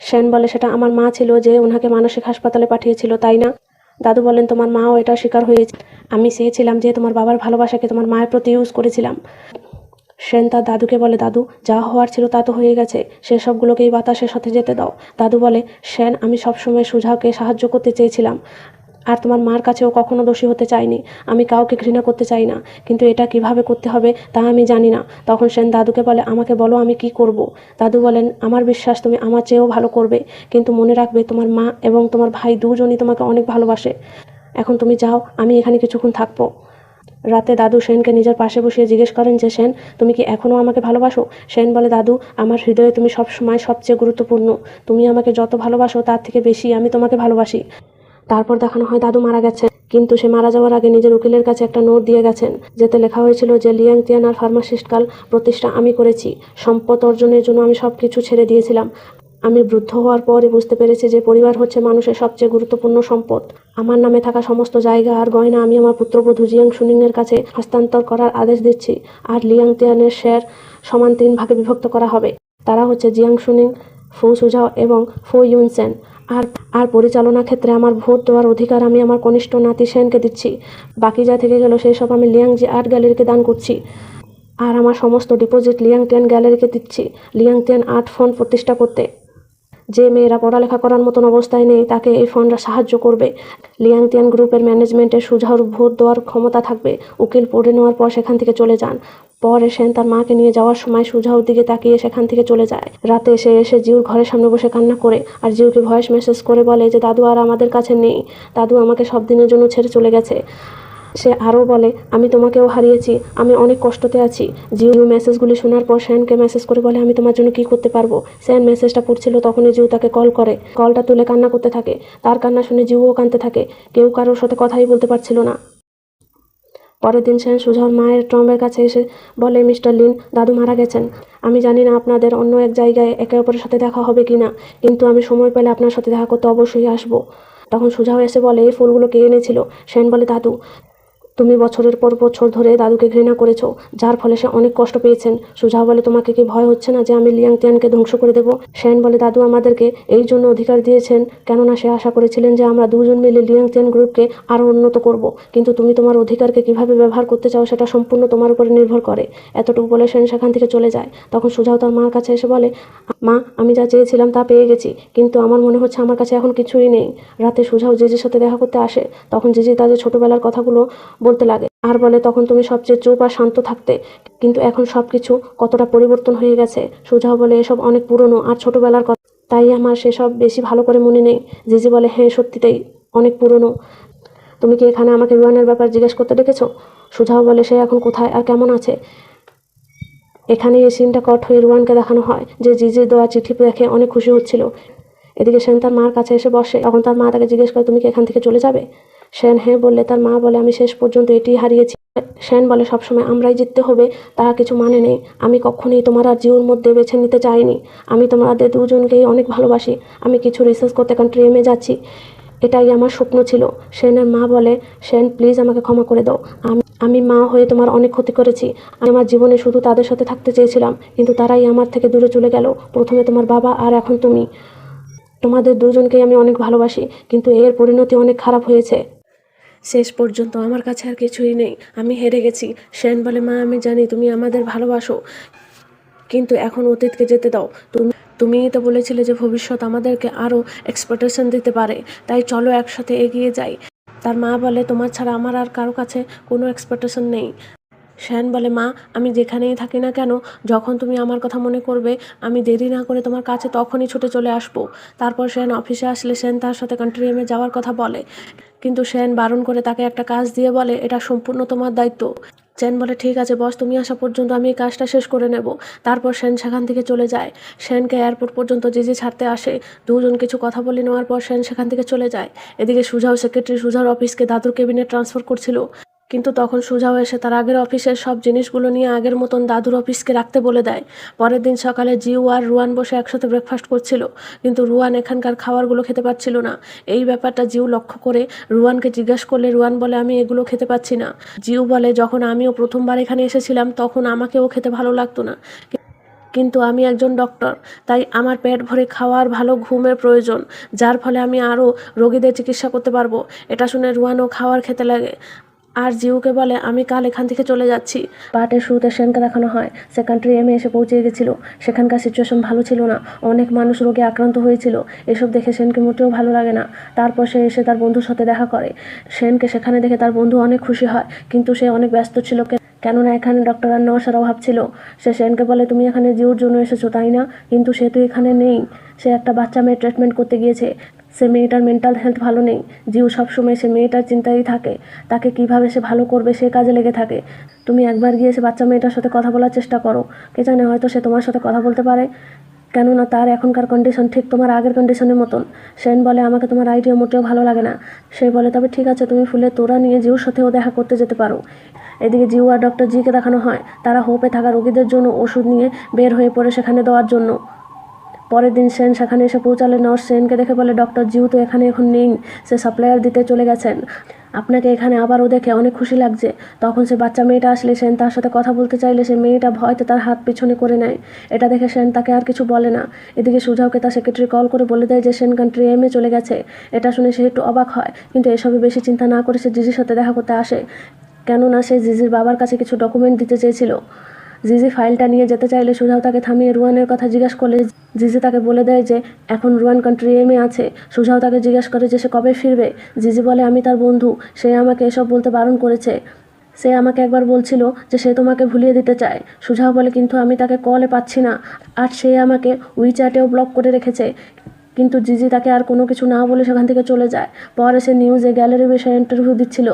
সেন বলে, সেটা আমার মা ছিল যে ওনাকে মানসিক হাসপাতালে পাঠিয়েছিল, তাই না? দাদু বলেন, তোমার মাও এটা শিকার হয়েছে। আমি চেয়েছিলাম যে তোমার বাবার ভালোবাসাকে তোমার মায়ের প্রতি ইউজ করেছিলাম। সেন তার দাদুকে বলে, দাদু, যা হওয়ার ছিল তা তো হয়ে গেছে, সেসবগুলোকেই বাতাসের সাথে যেতে দাও। দাদু বলে, সেন, আমি সবসময় সুজাকে সাহায্য করতে চেয়েছিলাম আর তোমার মার কাছেও কখনো দোষী হতে চাইনি। আমি কাউকে ঘৃণা করতে চাই না, কিন্তু এটা কিভাবে করতে হবে তা আমি জানি না। তখন সেন দাদুকে বলে, আমাকে বলো আমি কি করব। দাদু বলেন, আমার বিশ্বাস তুমি আমার চেয়েও ভালো করবে, কিন্তু মনে রাখবে তোমার মা এবং তোমার ভাই দুজনই তোমাকে অনেক ভালোবাসে। এখন তুমি যাও, আমি এখানে কিছুক্ষণ থাকবো। রাতে দাদু সেনকে নিজের পাশে বসিয়ে জিজ্ঞেস করেন যে, সেন, তুমি কি এখনও আমাকে ভালোবাসো? সেন বলে, দাদু, আমার হৃদয়ে তুমি সবসময় সবচেয়ে গুরুত্বপূর্ণ। তুমি আমাকে যত ভালোবাসো তার থেকে বেশি আমি তোমাকে ভালোবাসি। তারপর দেখানো হয় দাদু মারা গেছে, কিন্তু সে মারা যাওয়ার আগে নিজের উকিলের কাছে একটা নোট দিয়ে গেছেন, যেতে লেখা হয়েছিল যে লিয়াং তিয়ানার ফার্মাসিস্টকাল প্রতিষ্ঠা আমি করেছি। সম্পদ অর্জনের জন্য আমি সব কিছু ছেড়ে দিয়েছিলাম। আমি বৃদ্ধ হওয়ার পরই বুঝতে পেরেছি যে পরিবার হচ্ছে মানুষের সবচেয়ে গুরুত্বপূর্ণ সম্পদ। আমার নামে থাকা সমস্ত জায়গা আর গয়না আমি আমার পুত্রবধূ জিয়াং শুনিংয়ের কাছে হস্তান্তর করার আদেশ দিচ্ছি, আর লিয়াং তিয়ানের শেয়ার সমান 3 ভাগে বিভক্ত করা হবে। তারা হচ্ছে জিয়াং শুনিং, ফু সুঝাও এবং ফু ইউনসেন। আর পরিচালনা ক্ষেত্রে আমার ভোট দেওয়ার অধিকার আমি আমার কনিষ্ঠ নাতি সেনকে দিচ্ছি। বাকি যা থেকে গেল সেই সব আমি লিয়াংজি আর্ট গ্যালারিকে দান করছি। আর আমার সমস্ত ডিপোজিট লিয়াং তিয়ান গ্যালারিকে দিচ্ছি লিয়াং তিয়ান আর্ট ফান্ড প্রতিষ্ঠা করতে। যে মেয়েরা পড়ালেখা করার মতন অবস্থায় নেই তাকে এই ফান্ডরা সাহায্য করবে। লিয়াংতিয়ান গ্রুপের ম্যানেজমেন্টের সুঝাওর ভোট দেওয়ার ক্ষমতা থাকবে। উকিল পড়ে নেওয়ার পর সেখান থেকে চলে যান। পরে সেন তার মাকে নিয়ে যাওয়ার সময় সুঝাওর দিকে তাকিয়ে সেখান থেকে চলে যায়। রাতে সে এসে জিউর ঘরের সামনে বসে কান্না করে আর জিউকে ভয়েস মেসেজ করে বলে যে দাদু আর আমাদের কাছে নেই, দাদু আমাকে সব দিনের জন্য ছেড়ে চলে গেছে। সে আরও বলে আমি তোমাকেও হারিয়েছি, আমি অনেক কষ্টতে আছি। জিউ মেসেজগুলি শোনার পর শ্যানকে মেসেজ করে বলে আমি তোমার জন্য কী করতে পারবো। শ্যান মেসেজটা পড়ছিল তখনই জিউ তাকে কল করে। কলটা তুলে কান্না করতে থাকে। তার কান্না শুনে জিউও কাঁদতে থাকে। কেউ কারোর সাথে কথাই বলতে পারছিল না। পরের দিন শ্যান সুঝাওর মায়ের টমের কাছে এসে বলে মিস্টার লিন, দাদু মারা গেছেন। আমি জানি না আপনাদের অন্য এক জায়গায় একে অপরের সাথে দেখা হবে কি না, কিন্তু আমি সময় পেলে আপনার সাথে দেখা করতে অবশ্যই আসবো। তখন সুঝাও এসে বলে এই ফুলগুলো কে এনেছিল। শ্যান বলে দাদু, তুমি বছরের পর বছর ধরে দাদুকে ঘৃণা করেছো, যার ফলে সে অনেক কষ্ট পেয়েছেন। সুঝাও বলে তোমাকে কি ভয় হচ্ছে না যে আমি লিয়াংতিয়ানকে ধ্বংস করে দেব? শ্যান বলে দাদু আমাদেরকে এই জন্য অধিকার দিয়েছেন কেননা সে আশা করেছিলেন যে আমরা দুজন মিলে লিয়াংতিয়ান গ্রুপকে আরও উন্নত করব, কিন্তু তুমি তোমার অধিকারকে কিভাবে ব্যবহার করতে চাও সেটা সম্পূর্ণ তোমার উপরে নির্ভর করে। এতটুকু বলে শ্যান সেখান থেকে চলে যায়। তখন সুঝাও তার মার কাছে এসে বলে মা, আমি যা চেয়েছিলাম তা পেয়ে গেছি, কিন্তু আমার মনে হচ্ছে আমার কাছে এখন কিছুই নেই। রাতে সুঝাও জিজির সাথে দেখা করতে আসে। তখন জিজি তাদের ছোটবেলার কথাগুলো বলতে লাগে আর বলে তখন তুমি সবচেয়ে চুপ আর শান্ত থাকতে, কিন্তু এখন সবকিছু কতটা পরিবর্তন হয়ে গেছে। সুঝাও বলে এসব অনেক পুরনো আর ছোটবেলার কথা, তাই আমার সেসব বেশি ভালো করে মনে নেই। জিজি বলে হ্যাঁ সত্যিটাই অনেক পুরনো। তুমি কি এখানে আমাকে রুয়ানের ব্যাপার জিজ্ঞেস করতে ডেকেছো? সুঝাও বলে সে এখন কোথায় আর কেমন আছে। এখানে এই সিনটা কট হয়ে রুয়ানকে দেখানো হয় যে জিজির দেওয়া চিঠি দেখে অনেক খুশি হচ্ছিল। এদিকে সেন তার মার কাছে এসে বসে। তখন তার মা তাকে জিজ্ঞেস করে তুমি কি এখান থেকে চলে যাবে? সেন হ্যাঁ বললে তার মা বলে আমি শেষ পর্যন্ত এটি হারিয়েছি। সেন বলে সবসময় আমরাই জিততে হবে তার কিছু মানে নেই। আমি কখনোই তোমার আর জিউর মধ্যে বেছে নিতে চাইনি। আমি তোমাদের দুজনকেই অনেক ভালোবাসি। আমি কিছু রিসার্চ করতে কান্ট্রি এমে যাচ্ছি, এটাই আমার স্বপ্ন ছিল। সেনের মা বলে সেন প্লিজ আমাকে ক্ষমা করে দাও। আমি মা হয়ে তোমার অনেক ক্ষতি করেছি। আমি আমার জীবনে শুধু তাদের সাথে থাকতে চেয়েছিলাম, কিন্তু তারাই আমার থেকে দূরে চলে গেল। প্রথমে তোমার বাবা আর এখন তুমি। তোমাদের দুজনকেই আমি অনেক ভালোবাসি, কিন্তু এর পরিণতি অনেক খারাপ হয়েছে। শেষ পর্যন্ত আমার কাছে আর কিছুই নেই, আমি হেরে গেছি। সেন বলে মা আমি জানি তুমি আমাদের ভালোবাসো, কিন্তু এখন অতীতকে যেতে দাও। তুমিই তো বলেছিলে যে ভবিষ্যৎ আমাদেরকে আরও এক্সপেকটেশন দিতে পারে, তাই চলো একসাথে এগিয়ে যাই। তার মা বলে তোমার ছাড়া আমার আর কারো কাছে কোনো এক্সপেকটেশন নেই। শ্যান বলে মা, আমি যেখানেই থাকি না কেন, যখন তুমি আমার কথা মনে করবে আমি দেরি না করে তোমার কাছে তখনই ছুটে চলে আসবো। তারপর শ্যান অফিসে আসলে শ্যান তার সাথে কান্ট্রি এমে যাওয়ার কথা বলে, কিন্তু শ্যান বারণ করে তাকে একটা কাজ দিয়ে বলে এটা সম্পূর্ণ তোমার দায়িত্ব। শ্যান বলে ঠিক আছে বস, তুমি আসা পর্যন্ত আমি এই কাজটা শেষ করে নেব। তারপর শ্যান সেখান থেকে চলে যায়। শ্যানকে এয়ারপোর্ট পর্যন্ত জিজি ছাড়তে আসে। দুজন কিছু কথা বলে নেওয়ার পর শ্যান সেখান থেকে চলে যায়। এদিকে সুঝাও সেক্রেটারি সুঝার অফিসকে দাদুর কেবিনে ট্রান্সফার করছিল, কিন্তু তখন সুঝাও এসে তার আগের অফিসের সব জিনিসগুলো নিয়ে আগের মতন দাদুর অফিসকে রাখতে বলে দেয়। পরের দিন সকালে জিউ আর রুয়ান বসে একসাথে ব্রেকফাস্ট করছিল, কিন্তু রুয়ান এখানকার খাবারগুলো খেতে পারছিল না। এই ব্যাপারটা জিউ লক্ষ্য করে রুয়ানকে জিজ্ঞাসা করলে রুয়ান বলে আমি এগুলো খেতে পাচ্ছি না। জিউ বলে যখন আমিও প্রথমবার এখানে এসেছিলাম তখন আমাকেও খেতে ভালো লাগতো না, কিন্তু আমি একজন ডক্টর, তাই আমার পেট ভরে খাওয়ার ভালো ঘুমের প্রয়োজন, যার ফলে আমি আরও রোগীদের চিকিৎসা করতে পারবো। এটা শুনে রুয়ানও খাওয়ার খেতে লাগে আর জিউকে বলে আমি কাল এখান থেকে চলে যাচ্ছি। পার্টের শুরুতে শ্যানকে দেখানো হয় সে কান্ট্রি এমে এসে পৌঁছে গেছিল। সেখানকার সিচুয়েশন ভালো ছিল না, অনেক মানুষ রোগে আক্রান্ত হয়েছিল। এসব দেখে সেনকে মোটেও ভালো লাগে না। তারপর সে এসে তার বন্ধুর সাথে দেখা করে। সেনকে সেখানে দেখে তার বন্ধু অনেক খুশি হয়, কিন্তু সে অনেক ব্যস্ত ছিল কেননা এখানে ডক্টর আর নার্সের অভাব ছিল। সে সেনকে বলে তুমি এখানে জিউর জন্য এসেছো তাই না, কিন্তু সে তো এখানে নেই। সে একটা বাচ্চা মেয়ে ট্রিটমেন্ট করতে গিয়েছে। সে মেয়েটার মেন্টাল হেলথ ভালো নেই। জিউ সবসময় সে মেয়েটার চিন্তায় থাকে, তাকে কিভাবে সে ভালো করবে সে কাজে লেগে থাকে। তুমি একবার গিয়ে সে বাচ্চা মেয়েটার সাথে কথা বলার চেষ্টা করো, কে জানে হয়তো সে তোমার সাথে কথা বলতে পারে, কেননা তার এখনকার কন্ডিশন ঠিক তোমার আগের কন্ডিশনের মতন। সেন বলে আমাকে তোমার আইডিয়া মোটেও ভালো লাগে না। সে বলে তবে ঠিক আছে, তুমি ফুলের তোড়া নিয়ে জিউর সাথেও দেখা করতে যেতে পারো। এদিকে জিউ আর ডক্টর জিকে দেখানো হয় তারা হোপে থাকা রোগীদের জন্য ওষুধ নিয়ে বের হয়ে পড়ে সেখানে দেওয়ার জন্য। পরের দিন সেন সেখানে এসে পৌঁছালে নার্স সেনকে দেখে বলে ডক্টর জিউ তো এখানে এখন নেই, সে সাপ্লায়ার দিতে চলে গেছেন। আপনাকে এখানে আবারও দেখে অনেক খুশি লাগছে। তখন সে বাচ্চা মেয়েটা আসলে সেন তার সাথে কথা বলতে চাইলে সে মেয়েটা ভয়তে তার হাত পিছনে করে নেয়। এটা দেখে সেন তাকে আর কিছু বলে না। এদিকে সুঝাওকে তার সেক্রেটারি কল করে বলে দেয় যে সেন কান্ট্রি এমে চলে গেছে। এটা শুনে সে একটু অবাক হয়, কিন্তু এসবে বেশি চিন্তা না করে সে জিজির সাথে দেখা করতে আসে, কেননা সে জিজির বাবার কাছে কিছু ডকুমেন্ট দিতে চেয়েছিল। জিজি ফাইলটা নিয়ে যেতে চাইলে সুঝাও তাকে থামিয়ে রুয়ানের কথা জিজ্ঞাসা করলে জিজি তাকে বলে দেয় যে এখন রুয়ান কান্ট্রি এমে আছে। সুজাও তাকে জিজ্ঞেস করে যে সে কবে ফিরবে। জিজি বলে আমি তার বন্ধু, সে আমাকে এসব বলতে বারণ করেছে। সে আমাকে একবার বলছিল যে সে তোমাকে ভুলিয়ে দিতে চায়। সুজাও বলে কিন্তু আমি তাকে কলে পাচ্ছি না, আর সে আমাকে উইচ্যাটেও ব্লক করে রেখেছে। কিন্তু জিজি তাকে আর কোনো কিছু না বলে সেখান থেকে চলে যায়। পরে সে নিউজে গ্যালারি বিষয়ে ইন্টারভিউ দিচ্ছিল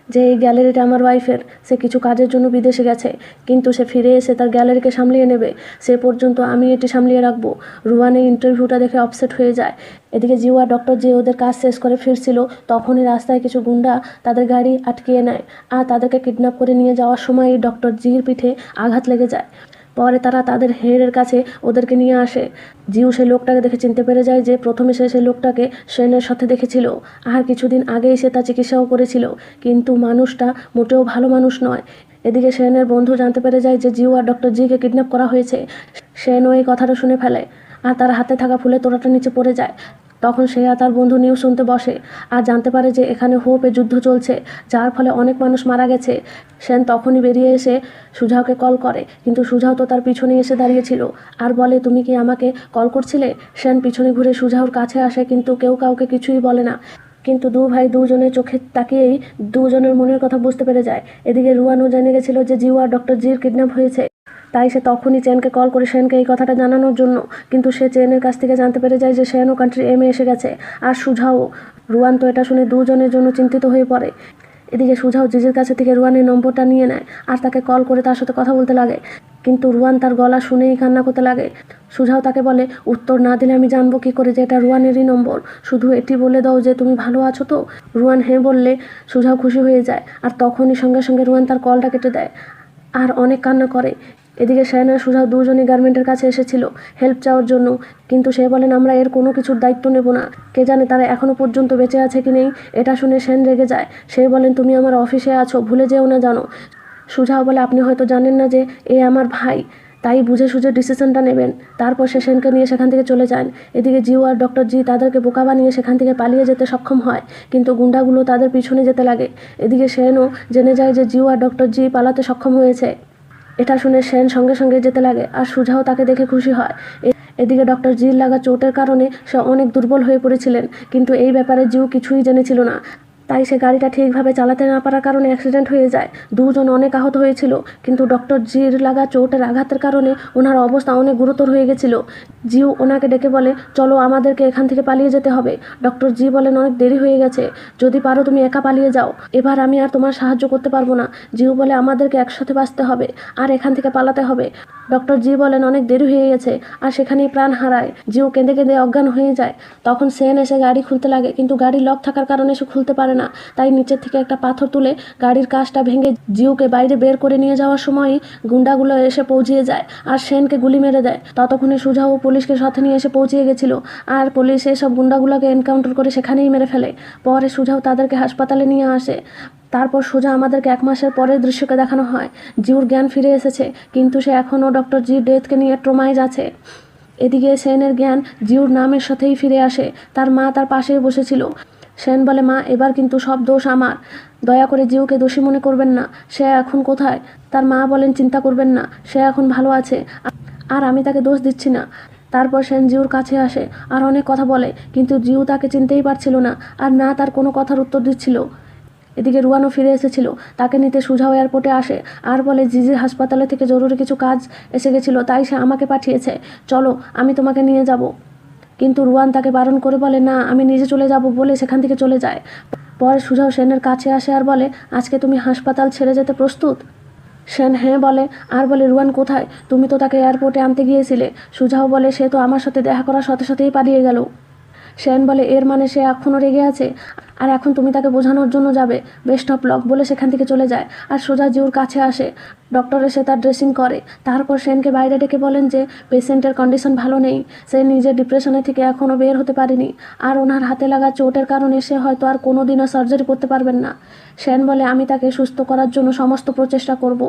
যে এই গ্যালারিটা আমার ওয়াইফের, সে কিছু কাজের জন্য বিদেশে গেছে, কিন্তু সে ফিরে এসে তার গ্যালারিকে সামলিয়ে নেবে, সে পর্যন্ত আমি এটি সামলিয়ে রাখবো। রুয়ান এই ইন্টারভিউটা দেখে আপসেট হয়ে যায়। এদিকে জিউ আর ডক্টর যে ওদের কাজ শেষ করে ফিরছিল, তখনই রাস্তায় কিছু গুন্ডা তাদের গাড়ি আটকিয়ে নেয়, আর তাদেরকে কিডন্যাপ করে নিয়ে যাওয়ার সময় ডক্টর জির পিঠে আঘাত লেগে যায়। পরে তারা তাদের হেডের কাছে ওদেরকে নিয়ে আসে। জিউ সেই লোকটাকে দেখে চিনতে পেরে যায় যে প্রথমে সে সেই লোকটাকে শেনের সাথে দেখেছিল, আর কিছুদিন আগেই সে তার চিকিৎসাও করেছিল, কিন্তু মানুষটা মোটেও ভালো মানুষ নয়। এদিকে শেনের বন্ধু জানতে পেরে যায় যে জিউ আর ডক্টর জিকে কিডন্যাপ করা হয়েছে। শেনও এই কথাটা শুনে ফেলে, আর তার হাতে থাকা ফুলের তোড়াটা নিচে পড়ে যায়। তখন সে আর তার বন্ধু নিউজ শুনতে বসে, আর জানতে পারে যে এখানে হোপে যুদ্ধ চলছে, যার ফলে অনেক মানুষ মারা গেছে। সেন তখনই বেরিয়ে এসে সুজাওকে কল করে, কিন্তু সুজাও তো তার পিছনে এসে দাঁড়িয়েছিল, আর বলে তুমি কি আমাকে কল করছিলে। সেন পিছনে ঘুরে সুজাওর কাছে আসে, কিন্তু কেউ কাউকে কিছুই বলে না। কিন্তু দু ভাই দুজনের চোখে তাকিয়েই দুজনের মনের কথা বুঝতে পেরে যায়। এদিকে রুয়ানও জেনে গেছিল যে জিউ আর ডক্টর জির কিডন্যাপ হয়েছে, তাই সে তখনই চেনকে কল করে সেনকে এই কথাটা জানানোর জন্য। কিন্তু সে চেনের কাছ থেকে জানতে পেরে যায় যে সেনও কান্ট্রি এমে এসে গেছে, আর সুজাও। রুয়ান তো এটা শুনে দুজনের জন্য চিন্তিত হয়ে পড়ে। এদিকে সুজাও জিজির কাছে থেকে রুয়ানের নম্বরটা নিয়ে নেয়, আর তাকে কল করে তার সাথে কথা বলতে লাগে, কিন্তু রুয়ান তার গলা শুনেই কান্না করতে লাগে। সুজাও তাকে বলে উত্তর না দিলে আমি জানবো কী করে যে এটা রুয়ানেরই নম্বর, শুধু এটি বলে দাও যে তুমি ভালো আছো তো। রুয়ান হ্যাঁ বললে সুজাও খুশি হয়ে যায়, আর তখনই সঙ্গে সঙ্গে রুয়ান তার কলটা কেটে দেয় আর অনেক কান্না করে। এদিকে শেন আর সুজাও দুজনই গার্মেন্টের কাছে এসেছিল হেল্প চাওয়ার জন্য, কিন্তু সে বলেন আমরা এর কোনো কিছুর দায়িত্ব নেব না, কে জানে তারা এখনও পর্যন্ত বেঁচে আছে কি নেই। এটা শুনে সেন রেগে যায়, সে বলেন তুমি আমার অফিসে আছো, ভুলে যেও না জানো। সুজাও বলে আপনি হয়তো জানেন না যে এ আমার ভাই, তাই বুঝে সুঝে ডিসিশনটা নেবেন। তারপর সে সেনকে নিয়ে সেখান থেকে চলে যান। এদিকে জিউ আর ডক্টর জি তাদেরকে বোকা বানিয়ে সেখান থেকে পালিয়ে যেতে সক্ষম হয়, কিন্তু গুন্ডাগুলো তাদের পিছনে যেতে লাগে। এদিকে সেনও জেনে যায় যে জিউ আর ডক্টর জি পালাতে সক্ষম হয়েছে। এটা শুনে সেন সঙ্গে সঙ্গে যেতে লাগে, আর সুজাও তাকে দেখে খুশি হয়। এদিকে ডক্টর জির লাগা চোটের কারণে সে অনেক দুর্বল হয়ে পড়েছিলেন, কিন্তু এই ব্যাপারে জিউ কিছুই জেনেছিল না, তাই সে গাড়িটা ঠিকভাবে চালাতে না পারার কারণে অ্যাক্সিডেন্ট হয়ে যায়। দুজন অনেক আহত হয়েছিল, কিন্তু ডক্টর জির লাগা চোটের আঘাতের কারণে ওনার অবস্থা অনেক গুরুতর হয়ে গেছিল। জিউ ওনাকে ডেকে বলে চলো আমাদেরকে এখান থেকে পালিয়ে যেতে হবে। ডক্টর জি বলেন অনেক দেরি হয়ে গেছে, যদি পারো তুমি একা পালিয়ে যাও, এবার আমি আর তোমার সাহায্য করতে পারবো না। জিউ বলে আমাদেরকে একসাথে বাঁচতে হবে আর এখান থেকে পালাতে হবে। ডক্টর জি বলেন অনেক দেরি হয়ে গেছে, আর সেখানেই প্রাণ হারায়। জিউ কেঁদে কেঁদে অজ্ঞান হয়ে যায়। তখন সেন এসে গাড়ি খুলতে লাগে, কিন্তু গাড়ি লক থাকার কারণে সে খুলতে পারে না, তাই নিচের থেকে একটা পাথর তুলে গাড়ির কাঁচটা ভেঙে জিউকে বাইরে বের করে নিয়ে যাওয়ার সময়ই গুন্ডাগুলো এসে পৌঁছিয়ে যায় আর সেনকে গুলি মেরে দেয়। ততক্ষণে সুজাও পুলিশকে সাথে নিয়ে এসে পৌঁছিয়ে গেছিল, আর পুলিশ এসব গুন্ডাগুলোকে এনকাউন্টার করে সেখানেই মেরে ফেলে। পরে সুজাও তাদেরকে হাসপাতালে নিয়ে আসে। তারপর সোজা আমাদেরকে 1 মাসের পরের দৃশ্যকে দেখানো হয়। জিউর জ্ঞান ফিরে এসেছে, কিন্তু সে এখনও ডক্টর জির ডেথকে নিয়ে ট্রমাইজ আছে। এদিকে সেনের জ্ঞান জিউর নামের সাথেই ফিরে আসে। তার মা তার পাশেই বসেছিল। সেন বলে মা এবার কিন্তু সব দোষ আমার, দয়া করে জিউকে দোষী মনে করবেন না। সে এখন কোথায়? তার মা বলেন চিন্তা করবেন না, সে এখন ভালো আছে, আর আমি তাকে দোষ দিচ্ছি না। তারপর সেন জিউর কাছে আসে আর অনেক কথা বলে, কিন্তু জিউ তাকে চিনতেই পারছিল না, আর না তার কোনো কথার উত্তর দিচ্ছিল। এদিকে রুয়ানও ফিরে এসেছিল, তাকে নিতে সুজাও এয়ারপোর্টে আসে আর বলে জিজির হাসপাতালে থেকে জরুরি কিছু কাজ এসে গেছিলো, তাই সে আমাকে পাঠিয়েছে, চলো আমি তোমাকে নিয়ে যাব। কিন্তু রুয়ান তাকে বারণ করে বলে না আমি নিজে চলে যাব বলে সেখান থেকে চলে যায়। পরে সুজাও সেনের কাছে আসে আর বলে আজকে তুমি হাসপাতাল ছেড়ে যেতে প্রস্তুত? সেন হ্যাঁ বলে, আর বলে রুয়ান কোথায়? তুমি তো তাকে এয়ারপোর্টে আনতে গিয়েছিলে। সুজাও বলে সে তো আমার সাথে দেখা করার সাথে সাথেই পালিয়ে গেল। সেন বলে এর মানে সে এখনও রেগে আছে, আর এখন তুমি তাকে বোঝানোর জন্য যাবে। বেস্ট অফ লক বলে সেখান থেকে চলে যায়, আর সোজা জিউর কাছে আসে। ডক্টর এসে তার ড্রেসিং করে। তারপর সেনকে বাইরে ডেকে বলেন যে পেশেন্টের কন্ডিশন ভালো নেই, সে নিজের ডিপ্রেশনে থেকে এখনও বের হতে পারেনি, আর ওনার হাতে লাগা চোটের কারণে সে হয়তো আর কোনো দিনও সার্জারি করতে পারবেন না। সেন বলে আমি তাকে সুস্থ করার জন্য সমস্ত প্রচেষ্টা করব।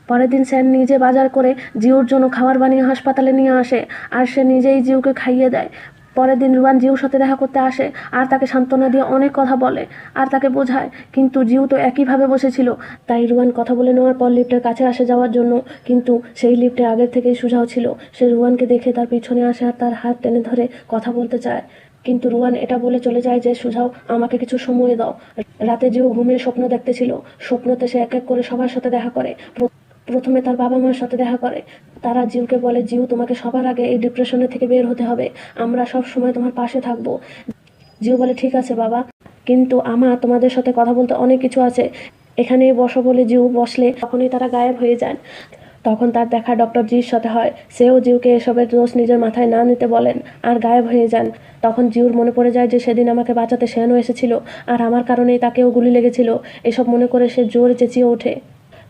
পরের দিন সেন নিজে বাজার করে জিউর জন্য খাবার বানিয়ে হাসপাতালে নিয়ে আসে, আর সে নিজেই জিউকে খাইয়ে দেয়। পরের দিন রুয়ান জিউর সাথে দেখা করতে আসে আর তাকে সান্ত্বনা দিয়ে অনেক কথা বলে আর তাকে বোঝায়, কিন্তু জিউ তো একইভাবে বসেছিল। তাই রুয়ান কথা বলে নেওয়ার পর লিফটের কাছে আসে যাওয়ার জন্য, কিন্তু সেই লিফটে আগের থেকেই সুজাও ছিল। সে রুয়ানকে দেখে তার পিছনে আসে আর তার হাত টেনে ধরে কথা বলতে চায়, কিন্তু রুয়ান এটা বলে চলে যায় যে সুজাও আমাকে কিছু সময় দাও। রাতে জিউ ঘুমিয়ে স্বপ্ন দেখতেছিল। স্বপ্নতে সে এক এক করে সবার সাথে দেখা করে। প্রথমে তার বাবা মার সাথে দেখা করে। তারা জিউকে বলে, জিউ তোমাকে সবার আগে এই ডিপ্রেশনের থেকে বের হতে হবে, আমরা সব সময় তোমার পাশে থাকবো। জিউ বলে, ঠিক আছে বাবা, কিন্তু আমার তোমাদের সাথে কথা বলতে অনেক কিছু আছে, এখানেই বসো বলে জিউ বসলে তখনই তারা গায়েব হয়ে যান। তখন তার দেখা ডক্টর জির সাথে হয়। সেও জিউকে এসবের দোষ নিজের মাথায় না নিতে বলেন আর গায়েব হয়ে যান। তখন জিউর মনে পড়ে যায় যে সেদিন আমাকে বাঁচাতে শ্যানও এসেছিল আর আমার কারণেই তাকেও গুলি লেগেছিল। এসব মনে করে সে জোরে চেঁচিয়ে ওঠে।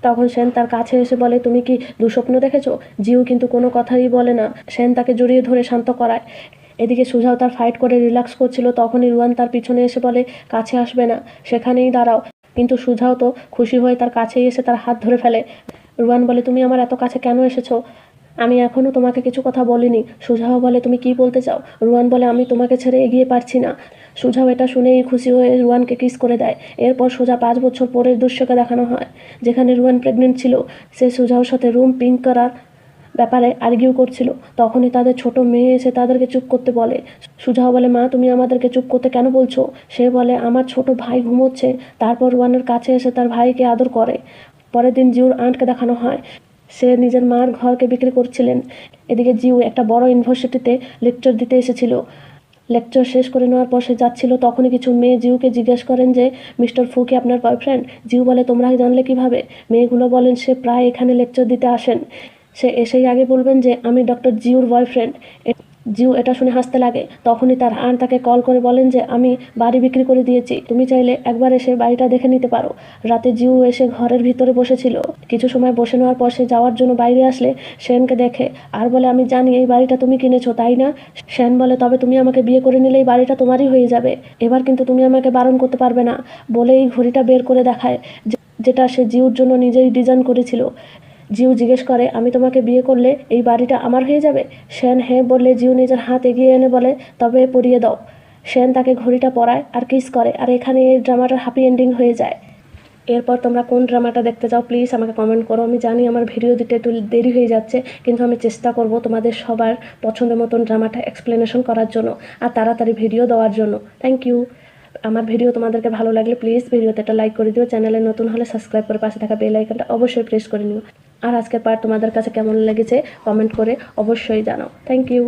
তখন সেন তার কাছে এসে বলে, তুমি কি দুঃস্বপ্ন দেখেছো? জিউ কিন্তু কোনো কথাই বলে না। সেন তাকে জড়িয়ে ধরে শান্ত করায়। এদিকে সুজাও তার ফাইট করে রিল্যাক্স করছিল। তখনই রুয়ান তার পিছনে এসে বলে, কাছে আসবে না, সেখানেই দাঁড়াও। কিন্তু সুজাও তো খুশি হয়ে তার কাছেই এসে তার হাত ধরে ফেলে। রুয়ান বলে, তুমি আমার এত কাছে কেন এসেছো? আমি এখনও তোমাকে কিছু কথা বলিনি। সুজাও বলে, তুমি কি বলতে চাও? রুয়ান বলে, আমি তোমাকে ছেড়ে এগিয়ে পারছি না। সুজাও এটা শুনেই খুশি হয়ে রুয়ানকে কিস করে দেয়। এরপর সোজা 5 বছর পরের দৃশ্যকে দেখানো হয়, যেখানে রুয়ান প্রেগনেন্ট ছিল। সে সুজাওর সাথে রুম পিঙ্ক করার ব্যাপারে আর্গিউ করছিল। তখনই তাদের ছোট মেয়ে এসে তাদেরকে চুপ করতে বলে। সুজাও বলে, মা তুমি আমাদেরকে চুপ করতে কেন বলছো? সে বলে, আমার ছোট ভাই ঘুমোচ্ছে। তারপর রুয়ানের কাছে এসে তার ভাইকে আদর করে। পরের দিন জিউর আন্টকে দেখানো হয়। সে নিজের মার ঘরকে বিক্রি করছিলেন। এদিকে জিউ একটা বড় ইউনিভার্সিটিতে লেকচার দিতে এসেছিল। লেকচার শেষ করে নেওয়ার পর সে যাচ্ছিল, তখনই কিছু মেয়ে জিউকে জিজ্ঞেস করেন যে, মিস্টার ফু কি আপনার বয়ফ্রেন্ড? জিউ বলে, তোমরা জানলে কিভাবে? মেয়েগুলো বলেন, সে প্রায় এখানে লেকচার দিতে আসেন। সে এসেই আগে বলবেন যে আমি ডক্টর জিউর বয়ফ্রেন্ড। জিউ এটা শুনে হাসতে লাগে। তখনই তার আন্ট তাকে কল করে বলেন যে আমি বাড়ি বিক্রি করে দিয়েছি, তুমি চাইলে একবার এসে বাড়িটা দেখে নিতে পারো। রাতে জিউ এসে ঘরের ভিতরে বসেছিল। কিছু সময় বসে নেওয়ার পর সে যাওয়ার জন্য বাইরে আসলে শ্যানকে দেখে আর বলে, আমি জানি এই বাড়িটা তুমি কিনেছো, তাই না? শ্যান বলে, তবে তুমি আমাকে বিয়ে করে নিলে এই বাড়িটা তোমারই হয়ে যাবে। এবার কিন্তু তুমি আমাকে বারণ করতে পারবে না। বলে এই ঘড়িটা বের করে দেখায়, যেটা সে জিউর জন্য নিজেই ডিজাইন করেছিল। জিউ জিজ্ঞেস করে, আমি তোমাকে বিয়ে করলে এই বাড়িটা আমার হয়ে যাবে? শ্যান হ্যাঁ বললে জিউ নিজের হাত এগিয়ে এনে বলে, তবে পরিয়ে দাও। শ্যান তাকে ঘড়িটা পরায় আর কিস করে, আর এখানে এই ড্রামাটার হ্যাপি এন্ডিং হয়ে যায়। এরপর তোমরা কোন ড্রামাটা দেখতে চাও প্লিজ আমাকে কমেন্ট করো। আমি জানি আমার ভিডিও দিতে একটু দেরি হয়ে যাচ্ছে, কিন্তু আমি চেষ্টা করব তোমাদের সবার পছন্দের মতন ড্রামাটা এক্সপ্লেনেশন করার জন্য আর তাড়াতাড়ি ভিডিও দেওয়ার জন্য। Thank you. আমার ভিডিও তোমাদেরকে ভালো লাগলে প্লিজ ভিডিওতে একটা লাইক করে দিও। চ্যানেলে নতুন হলে সাবস্ক্রাইব করে পাশে থাকা বেল আইকনটা অবশ্যই প্রেস করে নিও। আর আজকের পার্ট তোমাদের কাছে কেমন লেগেছে কমেন্ট করে অবশ্যই জানাও। Thank you.